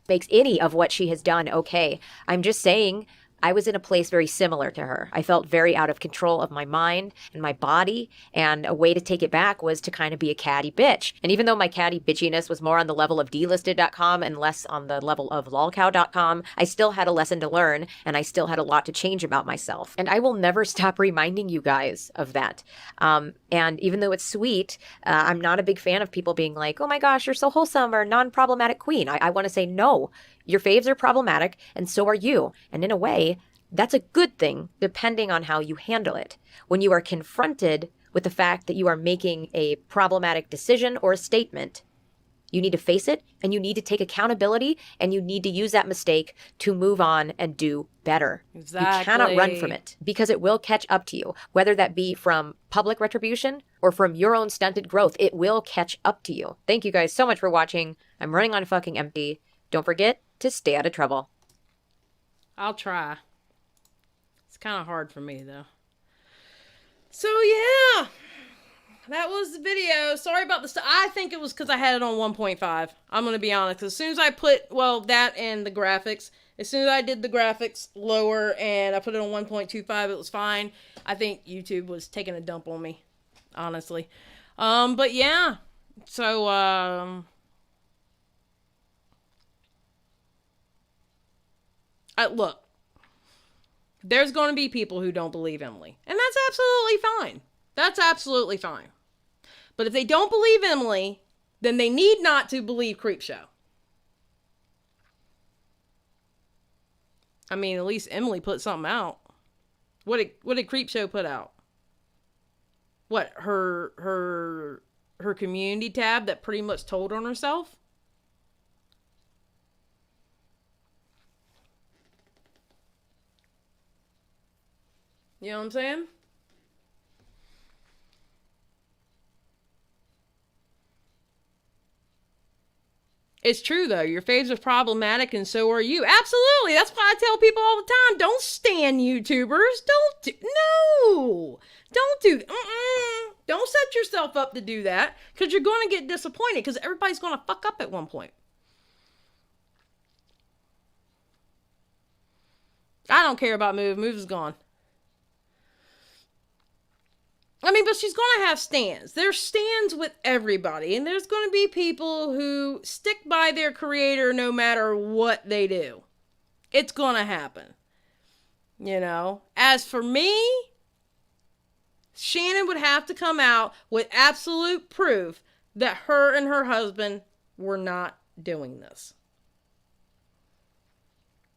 Makes any of what she has done okay. I'm just saying I was in a place very similar to her. I felt very out of control of my mind and my body, and a way to take it back was to kind of be a catty bitch. And even though my catty bitchiness was more on the level of delisted.com and less on the level of lolcow.com, I still had a lesson to learn, and I still had a lot to change about myself. And I will never stop reminding you guys of that. And even though it's sweet, I'm not a big fan of people being like, oh my gosh, you're so wholesome or non-problematic queen. I want to say no. Your faves are problematic, and so are you. And in a way, that's a good thing, depending on how you handle it. When you are confronted with the fact that you are making a problematic decision or a statement, you need to face it, and you need to take accountability, and you need to use that mistake to move on and do better. Exactly. You cannot run from it, because it will catch up to you, whether that be from public retribution or from your own stunted growth. It will catch up to you. Thank you guys so much for watching. I'm running on fucking empty. Don't forget to stay out of trouble. I'll try. It's kind of hard for me, though. So, yeah. That was the video. Sorry about the stuff. I think it was because I had it on 1.5. I'm going to be honest. As soon as I put, well, that and the graphics. As soon as I did the graphics lower and I put it on 1.25, it was fine. I think YouTube was taking a dump on me. Honestly. But, yeah. So, look, there's going to be people who don't believe Emily. And that's absolutely fine. That's absolutely fine. But if they don't believe Emily, then they need not to believe CreepShow. I mean, at least Emily put something out. What did CreepShow put out? What, her community tab that pretty much told on herself? You know what I'm saying? It's true, though. Your faves are problematic, and so are you. Absolutely. That's why I tell people all the time, don't stan YouTubers. Don't set yourself up to do that, because you're going to get disappointed, because everybody's going to fuck up at one point. I don't care about Move. Move is gone. I mean, but she's going to have stands. There's stands with everybody. And there's going to be people who stick by their creator no matter what they do. It's going to happen. You know? As for me, Shannon would have to come out with absolute proof that her and her husband were not doing this.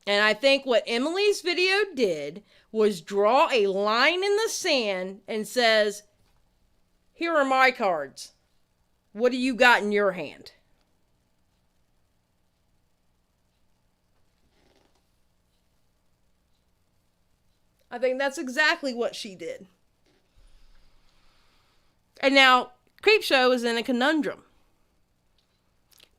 And I think what Emily's video did was draw a line in the sand and says, here are my cards. What do you got in your hand? I think that's exactly what she did. And now, CreepShow is in a conundrum.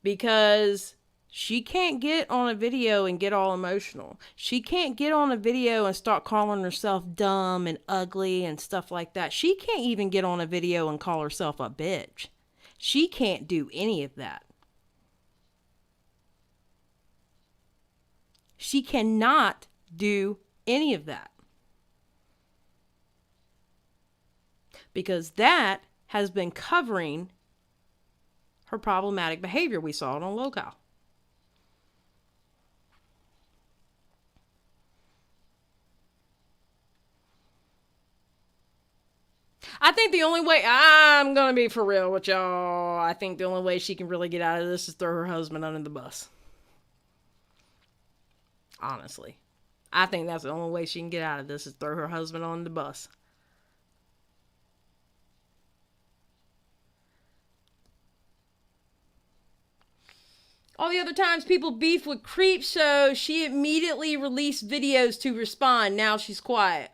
Because she can't get on a video and get all emotional. She can't get on a video and start calling herself dumb and ugly and stuff like that. She can't even get on a video and call herself a bitch. She can't do any of that. She cannot do any of that. Because that has been covering her problematic behavior. We saw it on Local. I think the only way, I'm gonna be for real with y'all, I think the only way she can really get out of this is throw her husband under the bus. Honestly. I think that's the only way she can get out of this is throw her husband on the bus. All the other times people beef with CreepShow, she immediately released videos to respond. Now she's quiet.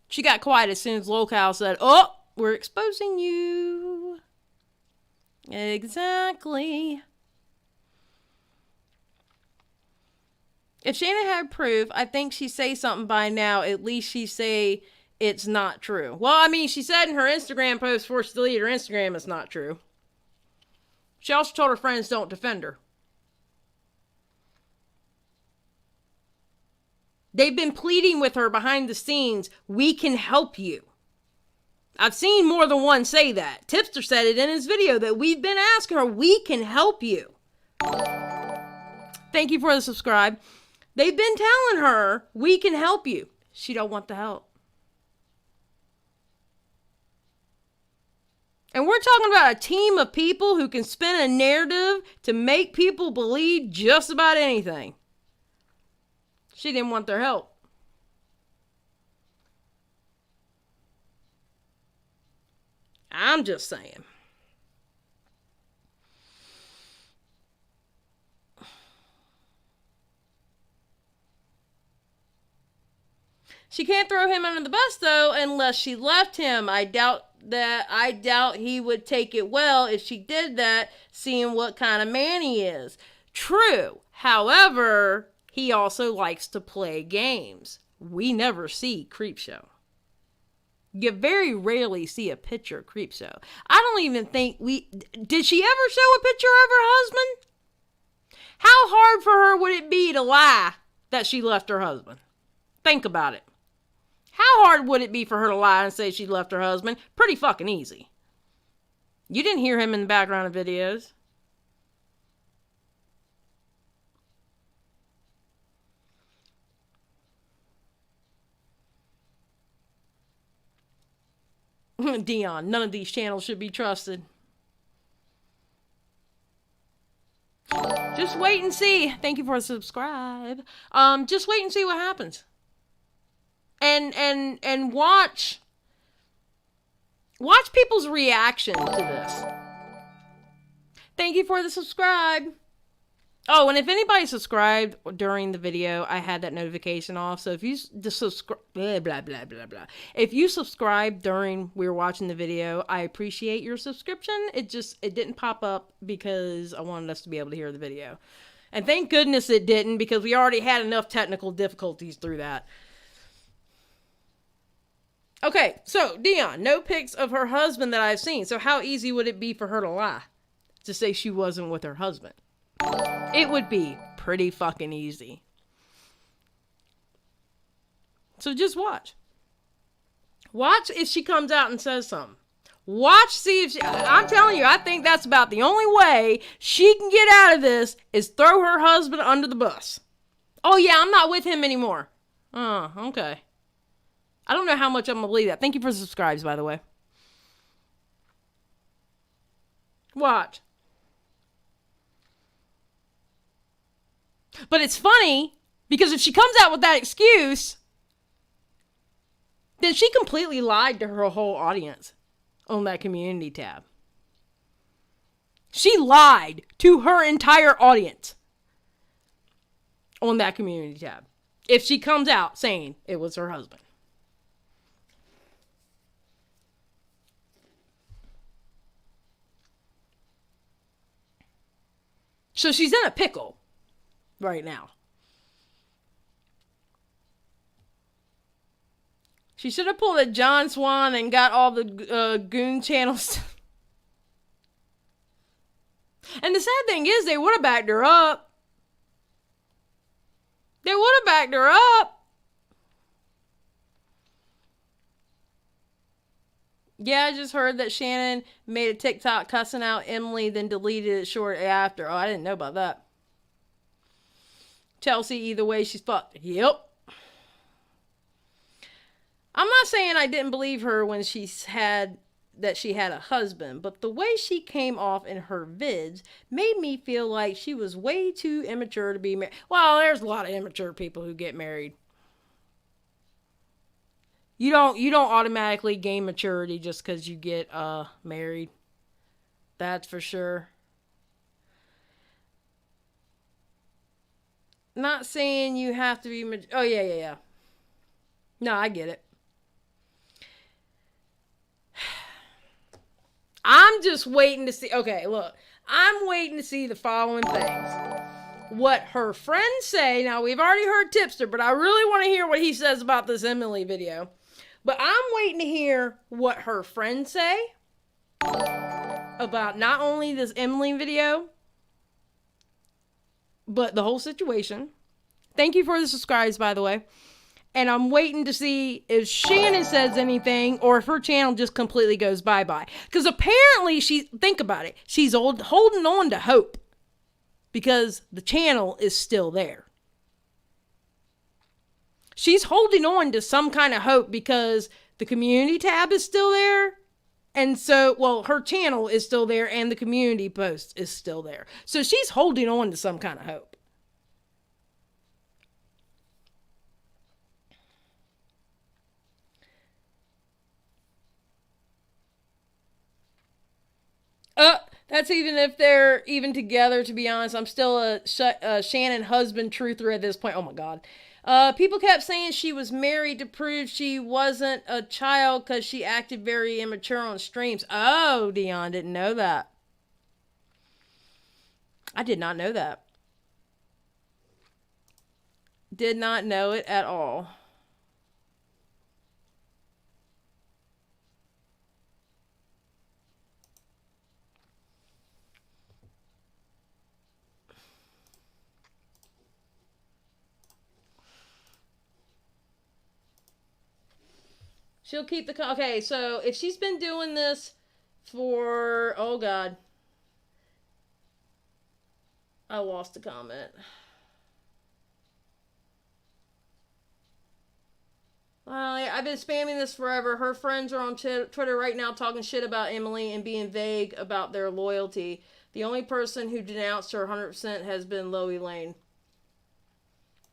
She got quiet as soon as Locale said, oh, we're exposing you. Exactly. If Shannon had proof, I think she'd say something by now. At least she'd say it's not true. Well, I mean, she said in her Instagram post before she deleted her Instagram it's not true. She also told her friends don't defend her. They've been pleading with her behind the scenes, we can help you. I've seen more than one say that. Tipster said it in his video that we've been asking her, we can help you. Thank you for the subscribe. They've been telling her, we can help you. She don't want the help. And we're talking about a team of people who can spin a narrative to make people believe just about anything. She didn't want their help. I'm just saying. She can't throw him under the bus, though, unless she left him. I doubt he would take it well if she did that, seeing what kind of man he is. True. However, he also likes to play games. We never see CreepShow. You very rarely see a picture of CreepShow. I don't even think did she ever show a picture of her husband? How hard for her would it be to lie that she left her husband? Think about it. How hard would it be for her to lie and say she left her husband? Pretty fucking easy. You didn't hear him in the background of videos. Dion, none of these channels should be trusted. Just wait and see. Thank you for the subscribe. Just wait and see what happens. And watch people's reaction to this. Thank you for the subscribe. Oh, and if anybody subscribed during the video, I had that notification off. So if you subscribe, blah, blah, blah, blah, blah. If you subscribed during we were watching the video, I appreciate your subscription. It didn't pop up because I wanted us to be able to hear the video. And thank goodness it didn't, because we already had enough technical difficulties through that. Okay, so Dion, no pics of her husband that I've seen. So how easy would it be for her to lie? To say she wasn't with her husband? It would be pretty fucking easy. So just watch. Watch if she comes out and says something. Watch, see if she... I'm telling you, I think that's about the only way she can get out of this is throw her husband under the bus. Oh yeah, I'm not with him anymore. Oh, okay. I don't know how much I'm going to believe that. Thank you for the subscribes, by the way. Watch. But it's funny, because if she comes out with that excuse, then she completely lied to her whole audience on that community tab. She lied to her entire audience on that community tab. If she comes out saying it was her husband. So she's in a pickle right now. She should have pulled a John Swan and got all the goon channels. And the sad thing is, they would have backed her up. They would have backed her up. Yeah, I just heard that Shannon made a TikTok cussing out Emily, then deleted it shortly after. Oh, I didn't know about that. Chelsea, either way, she's fucked. Yep. I'm not saying I didn't believe her when she had a husband, but the way she came off in her vids made me feel like she was way too immature to be married. Well, there's a lot of immature people who get married. You don't automatically gain maturity just because you get married. That's for sure. Not saying you have to be. Oh yeah. No, I get it. I'm just waiting to see. Okay, look. I'm waiting to see the following things. What her friends say. Now, we've already heard Tipster, but I really want to hear what he says about this Emily video. But I'm waiting to hear what her friends say about not only this Emily video, but the whole situation. Thank you for the subscribes, by the way. And I'm waiting to see if Shannon says anything or if her channel just completely goes bye-bye. Because apparently, think about it, she's holding on to hope. Because the channel is still there. She's holding on to some kind of hope because the community tab is still there. And so, well, her channel is still there and the community post is still there. So she's holding on to some kind of hope. That's even if they're even together, to be honest. I'm still a Shannon husband truther at this point. Oh my God. People kept saying she was married to prove she wasn't a child because she acted very immature on streams. Oh, Dion, didn't know that. I did not know that. Did not know it at all. She'll keep the... Okay, so if she's been doing this for... Oh, God. I lost the comment. I've been spamming this forever. Her friends are on Twitter right now talking shit about Emily and being vague about their loyalty. The only person who denounced her 100% has been Loey Lane.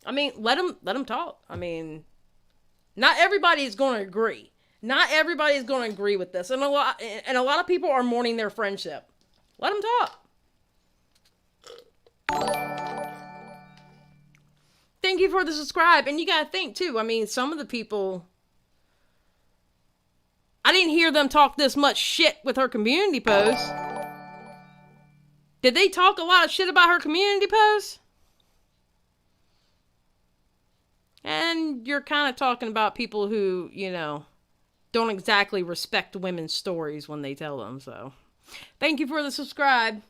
I mean, let them talk. I mean... Not everybody is going to agree. Not everybody is going to agree with this. And a lot of people are mourning their friendship. Let them talk. Thank you for the subscribe. And you got to think, too. I mean, some of the people... I didn't hear them talk this much shit with her community posts. Did they talk a lot of shit about her community posts? And you're kind of talking about people who, you know, don't exactly respect women's stories when they tell them. So, thank you for the subscribe.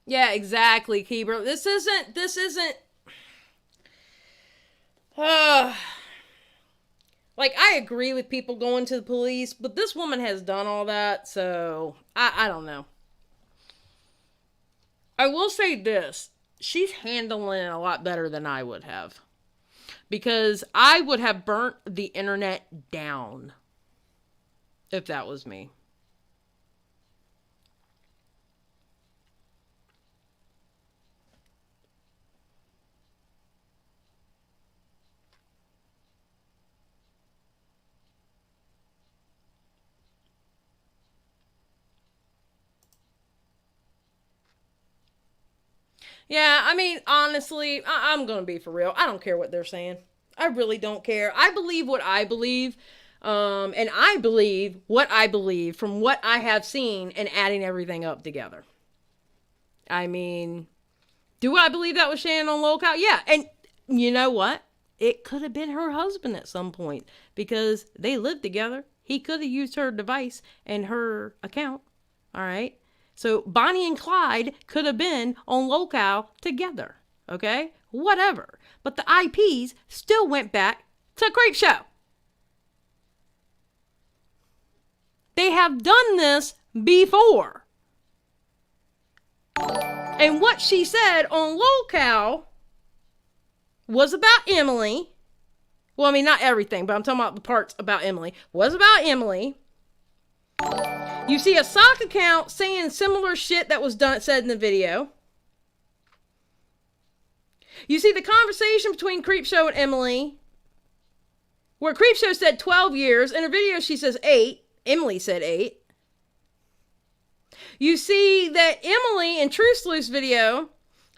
Yeah, exactly, Keeper. This isn't... like, I agree with people going to the police, but this woman has done all that, so I don't know. I will say this. She's handling it a lot better than I would have. Because I would have burnt the internet down if that was me. Yeah, I mean, honestly, I'm going to be for real. I don't care what they're saying. I really don't care. I believe what I believe. And I believe what I believe from what I have seen and adding everything up together. I mean, do I believe that was Shannon on Lockout? Yeah. And you know what? It could have been her husband at some point because they lived together. He could have used her device and her account. All right. So Bonnie and Clyde could have been on Locale together, okay? Whatever. But the IPs still went back to CreepShow. They have done this before. And what she said on LolCow was about Emily. Well, I mean, not everything, but I'm talking about the parts about Emily. Was about Emily. You see a sock account saying similar shit that was said in the video. You see the conversation between CreepShow and Emily, where CreepShow said 12 years. In her video, she says 8. Emily said 8. You see that Emily in Truth Sleuth's video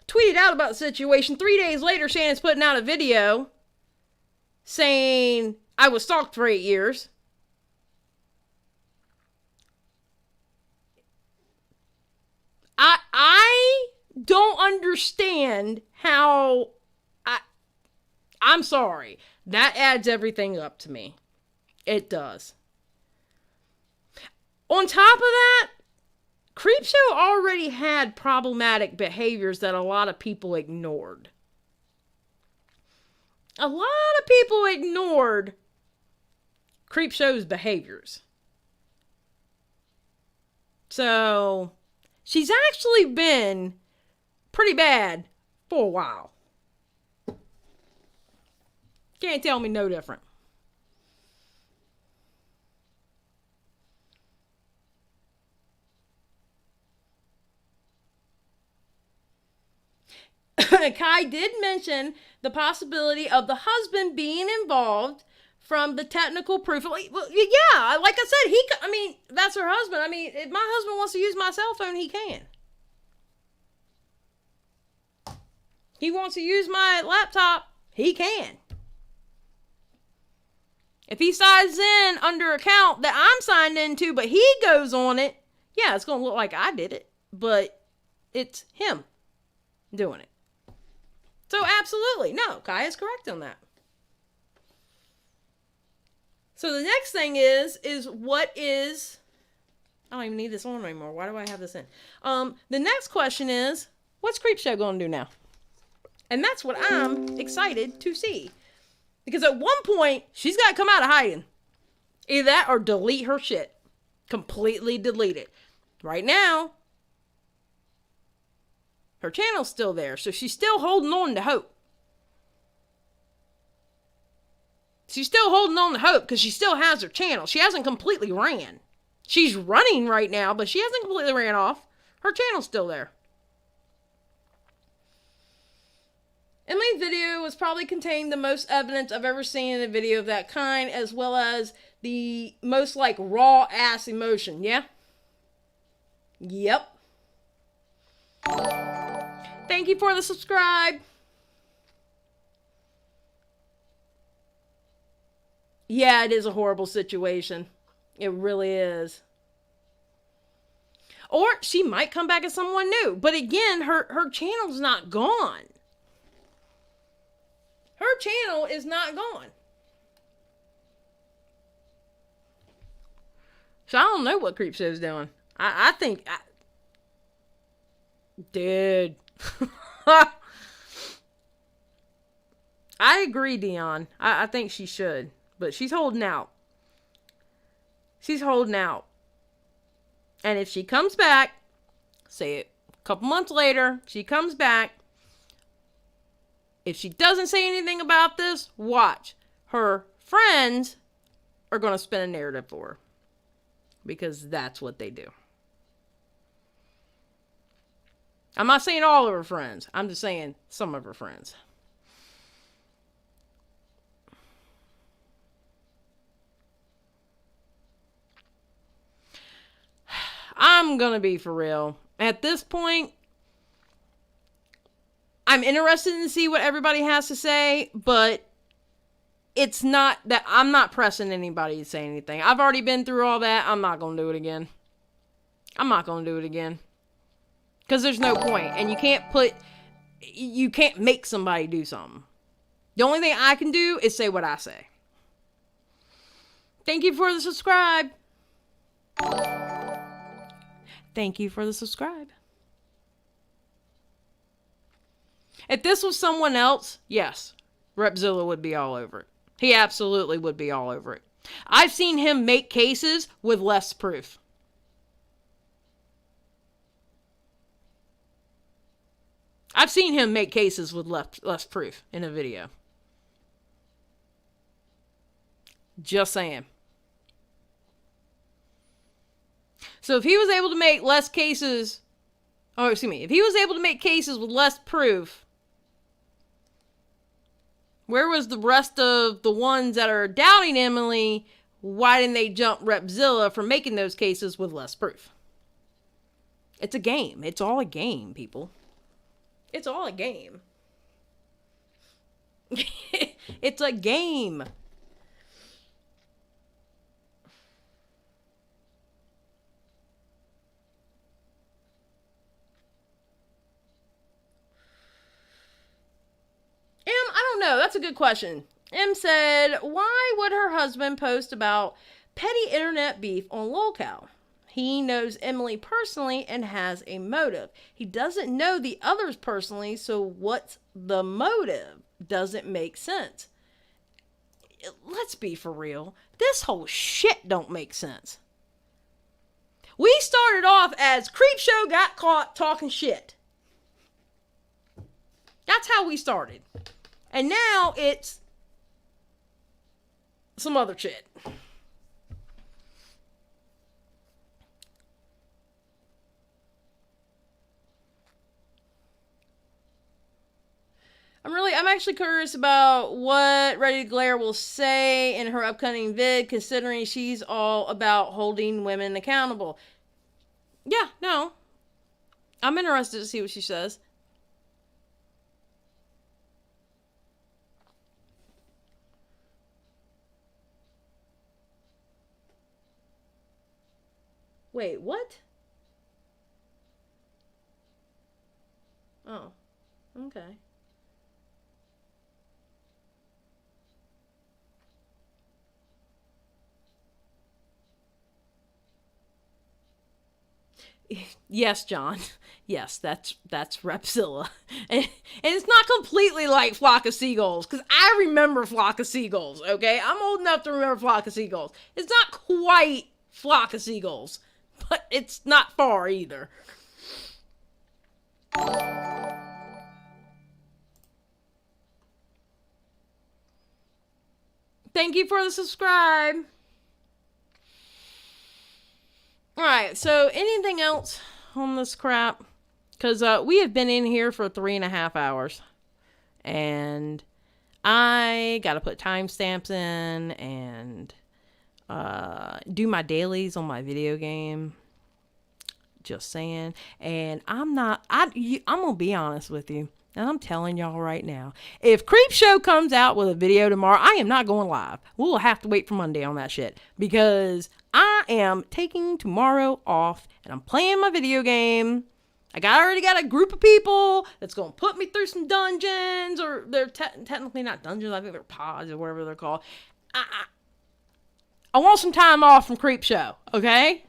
tweeted out about the situation. 3 days later, Shannon's putting out a video saying, I was stalked for 8 years. I don't understand how... I'm sorry. That adds everything up to me. It does. On top of that, CreepShow already had problematic behaviors that a lot of people ignored. A lot of people ignored CreepShow's behaviors. So, she's actually been pretty bad for a while. Can't tell me no different. Kai did mention the possibility of the husband being involved from the technical proof. Well, yeah, like I said, that's her husband. I mean, if my husband wants to use my cell phone, he can. He wants to use my laptop, he can. If he signs in under account that I'm signed into, but he goes on it, yeah, it's going to look like I did it, but it's him doing it. So absolutely, no, Kai is correct on that. So the next thing is what is, I don't even need this on anymore. Why do I have this in? The next question is, what's CreepShow going to do now? And that's what I'm excited to see. Because at one point, she's got to come out of hiding. Either that or delete her shit. Completely delete it. Right now, her channel's still there, so she's still holding on to hope. She's still holding on to hope because she still has her channel. She hasn't completely ran. She's running right now, but she hasn't completely ran off. Her channel's still there. Emily's video was probably contained the most evidence I've ever seen in a video of that kind, as well as the most, raw ass emotion, yeah? Yep. Thank you for the subscribe. Yeah, it is a horrible situation. It really is. Or she might come back as someone new. But again, her channel's not gone. Her channel is not gone. So I don't know what CreepShow's doing. I think... Dude. I agree, Dion. I think she should. But she's holding out. She's holding out. And if she comes back, say it a couple months later, she comes back. If she doesn't say anything about this, watch. Her friends are going to spin a narrative for her. Because that's what they do. I'm not saying all of her friends. I'm just saying some of her friends. I'm going to be for real. At this point, I'm interested to see what everybody has to say, but it's not that I'm not pressing anybody to say anything. I've already been through all that. I'm not going to do it again. I'm not going to do it again. Because there's no point. And you can't make somebody do something. The only thing I can do is say what I say. Thank you for the subscribe. Thank you for the subscribe. If this was someone else, yes, Repzilla would be all over it. He absolutely would be all over it. I've seen him make cases with less proof. I've seen him make cases with less proof in a video. Just saying. So if he was able to make less cases, if he was able to make cases with less proof, where was the rest of the ones that are doubting Emily? Why didn't they jump Repzilla for making those cases with less proof? It's a game. It's all a game, people. It's all a game. It's a game. I don't know. That's a good question. M said, why would her husband post about petty internet beef on lolcow? He knows Emily personally and has a motive. He doesn't know the others personally, so what's the motive? Doesn't make sense. Let's be for real. This whole shit don't make sense. We started off as CreepShow got caught talking shit. That's how we started. And now it's some other shit. I'm actually curious about what Ready to Glare will say in her upcoming vid, considering she's all about holding women accountable. Yeah, no. I'm interested to see what she says. Wait, what? Oh, okay. Yes, John. Yes, that's Repzilla. And it's not completely like Flock of Seagulls, because I remember Flock of Seagulls, okay? I'm old enough to remember Flock of Seagulls. It's not quite Flock of Seagulls, but it's not far either. Thank you for the subscribe. Alright, so anything else on this crap? Because we have been in here for 3.5 hours. And I got to put timestamps in and do my dailies on my video game. Just saying. And I'm going to be honest with you. And I'm telling y'all right now, if CreepShow comes out with a video tomorrow, I am not going live. We'll have to wait for Monday on that shit. Because I am taking tomorrow off and I'm playing my video game. I already got a group of people that's going to put me through some dungeons, or they're technically not dungeons. I think they're pods or whatever they're called. I want some time off from CreepShow, okay?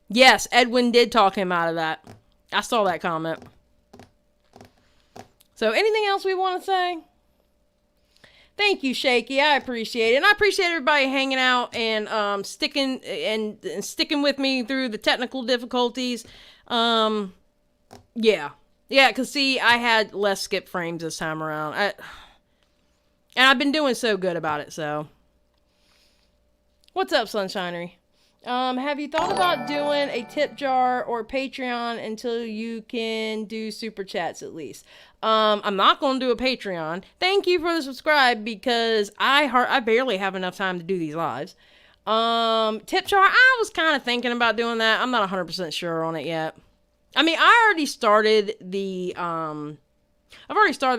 Yes, Edwin did talk him out of that. I saw that comment. So anything else we want to say? Thank you, Shaky. I appreciate it. And I appreciate everybody hanging out and sticking with me through the technical difficulties. Yeah. Yeah, because see, I had less skip frames this time around. And I've been doing so good about it, so. What's up, Sunshinery? Have you thought about doing a tip jar or Patreon until you can do super chats at least? I'm not going to do a Patreon. Thank you for the subscribe, because I barely have enough time to do these lives. Tip jar, I was kind of thinking about doing that. I'm not 100% sure on it yet. I mean, I've already started the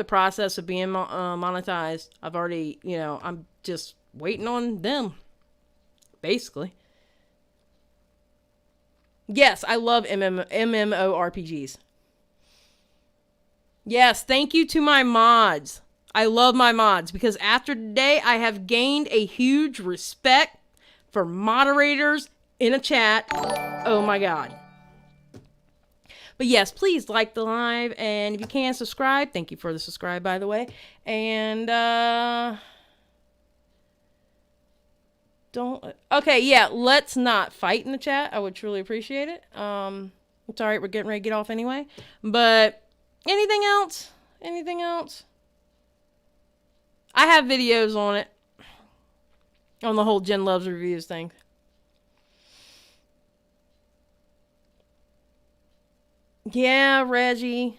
process of being monetized. I've already, I'm just waiting on them, basically. Yes, I love MMORPGs. Yes, thank you to my mods. I love my mods, because after today, I have gained a huge respect for moderators in a chat. Oh my god. But yes, please like the live, and if you can, subscribe. Thank you for the subscribe, by the way. And okay, yeah, let's not fight in the chat. I would truly appreciate it. It's all right, we're getting ready to get off anyway. But anything else? Anything else? I have videos on it. On the whole Jen Loves Reviews thing. Yeah, Reggie.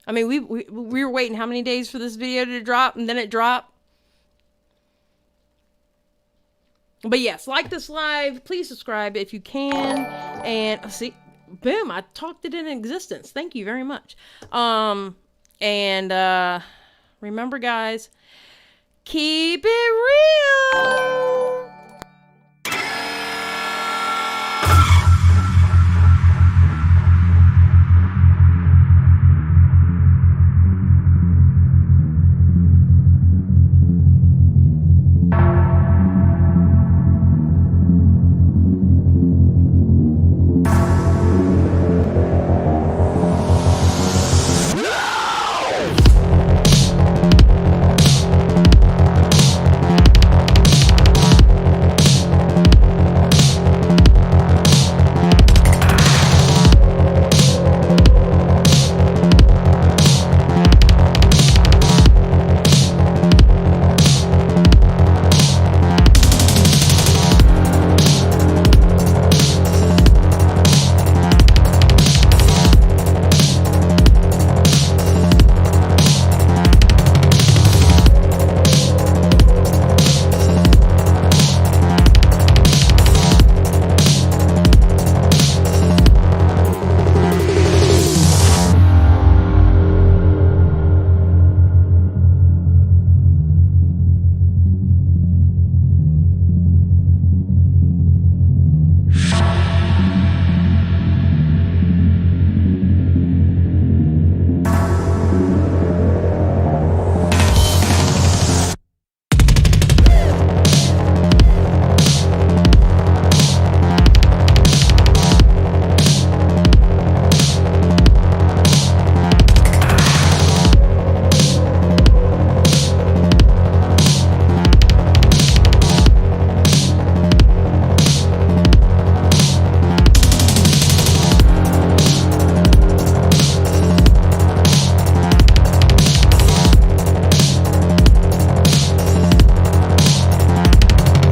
I mean, we were waiting how many days for this video to drop, and then it dropped. But yes, like this live. Please subscribe if you can. And see, boom, I talked it in existence. Thank you very much. And remember, guys, keep it real.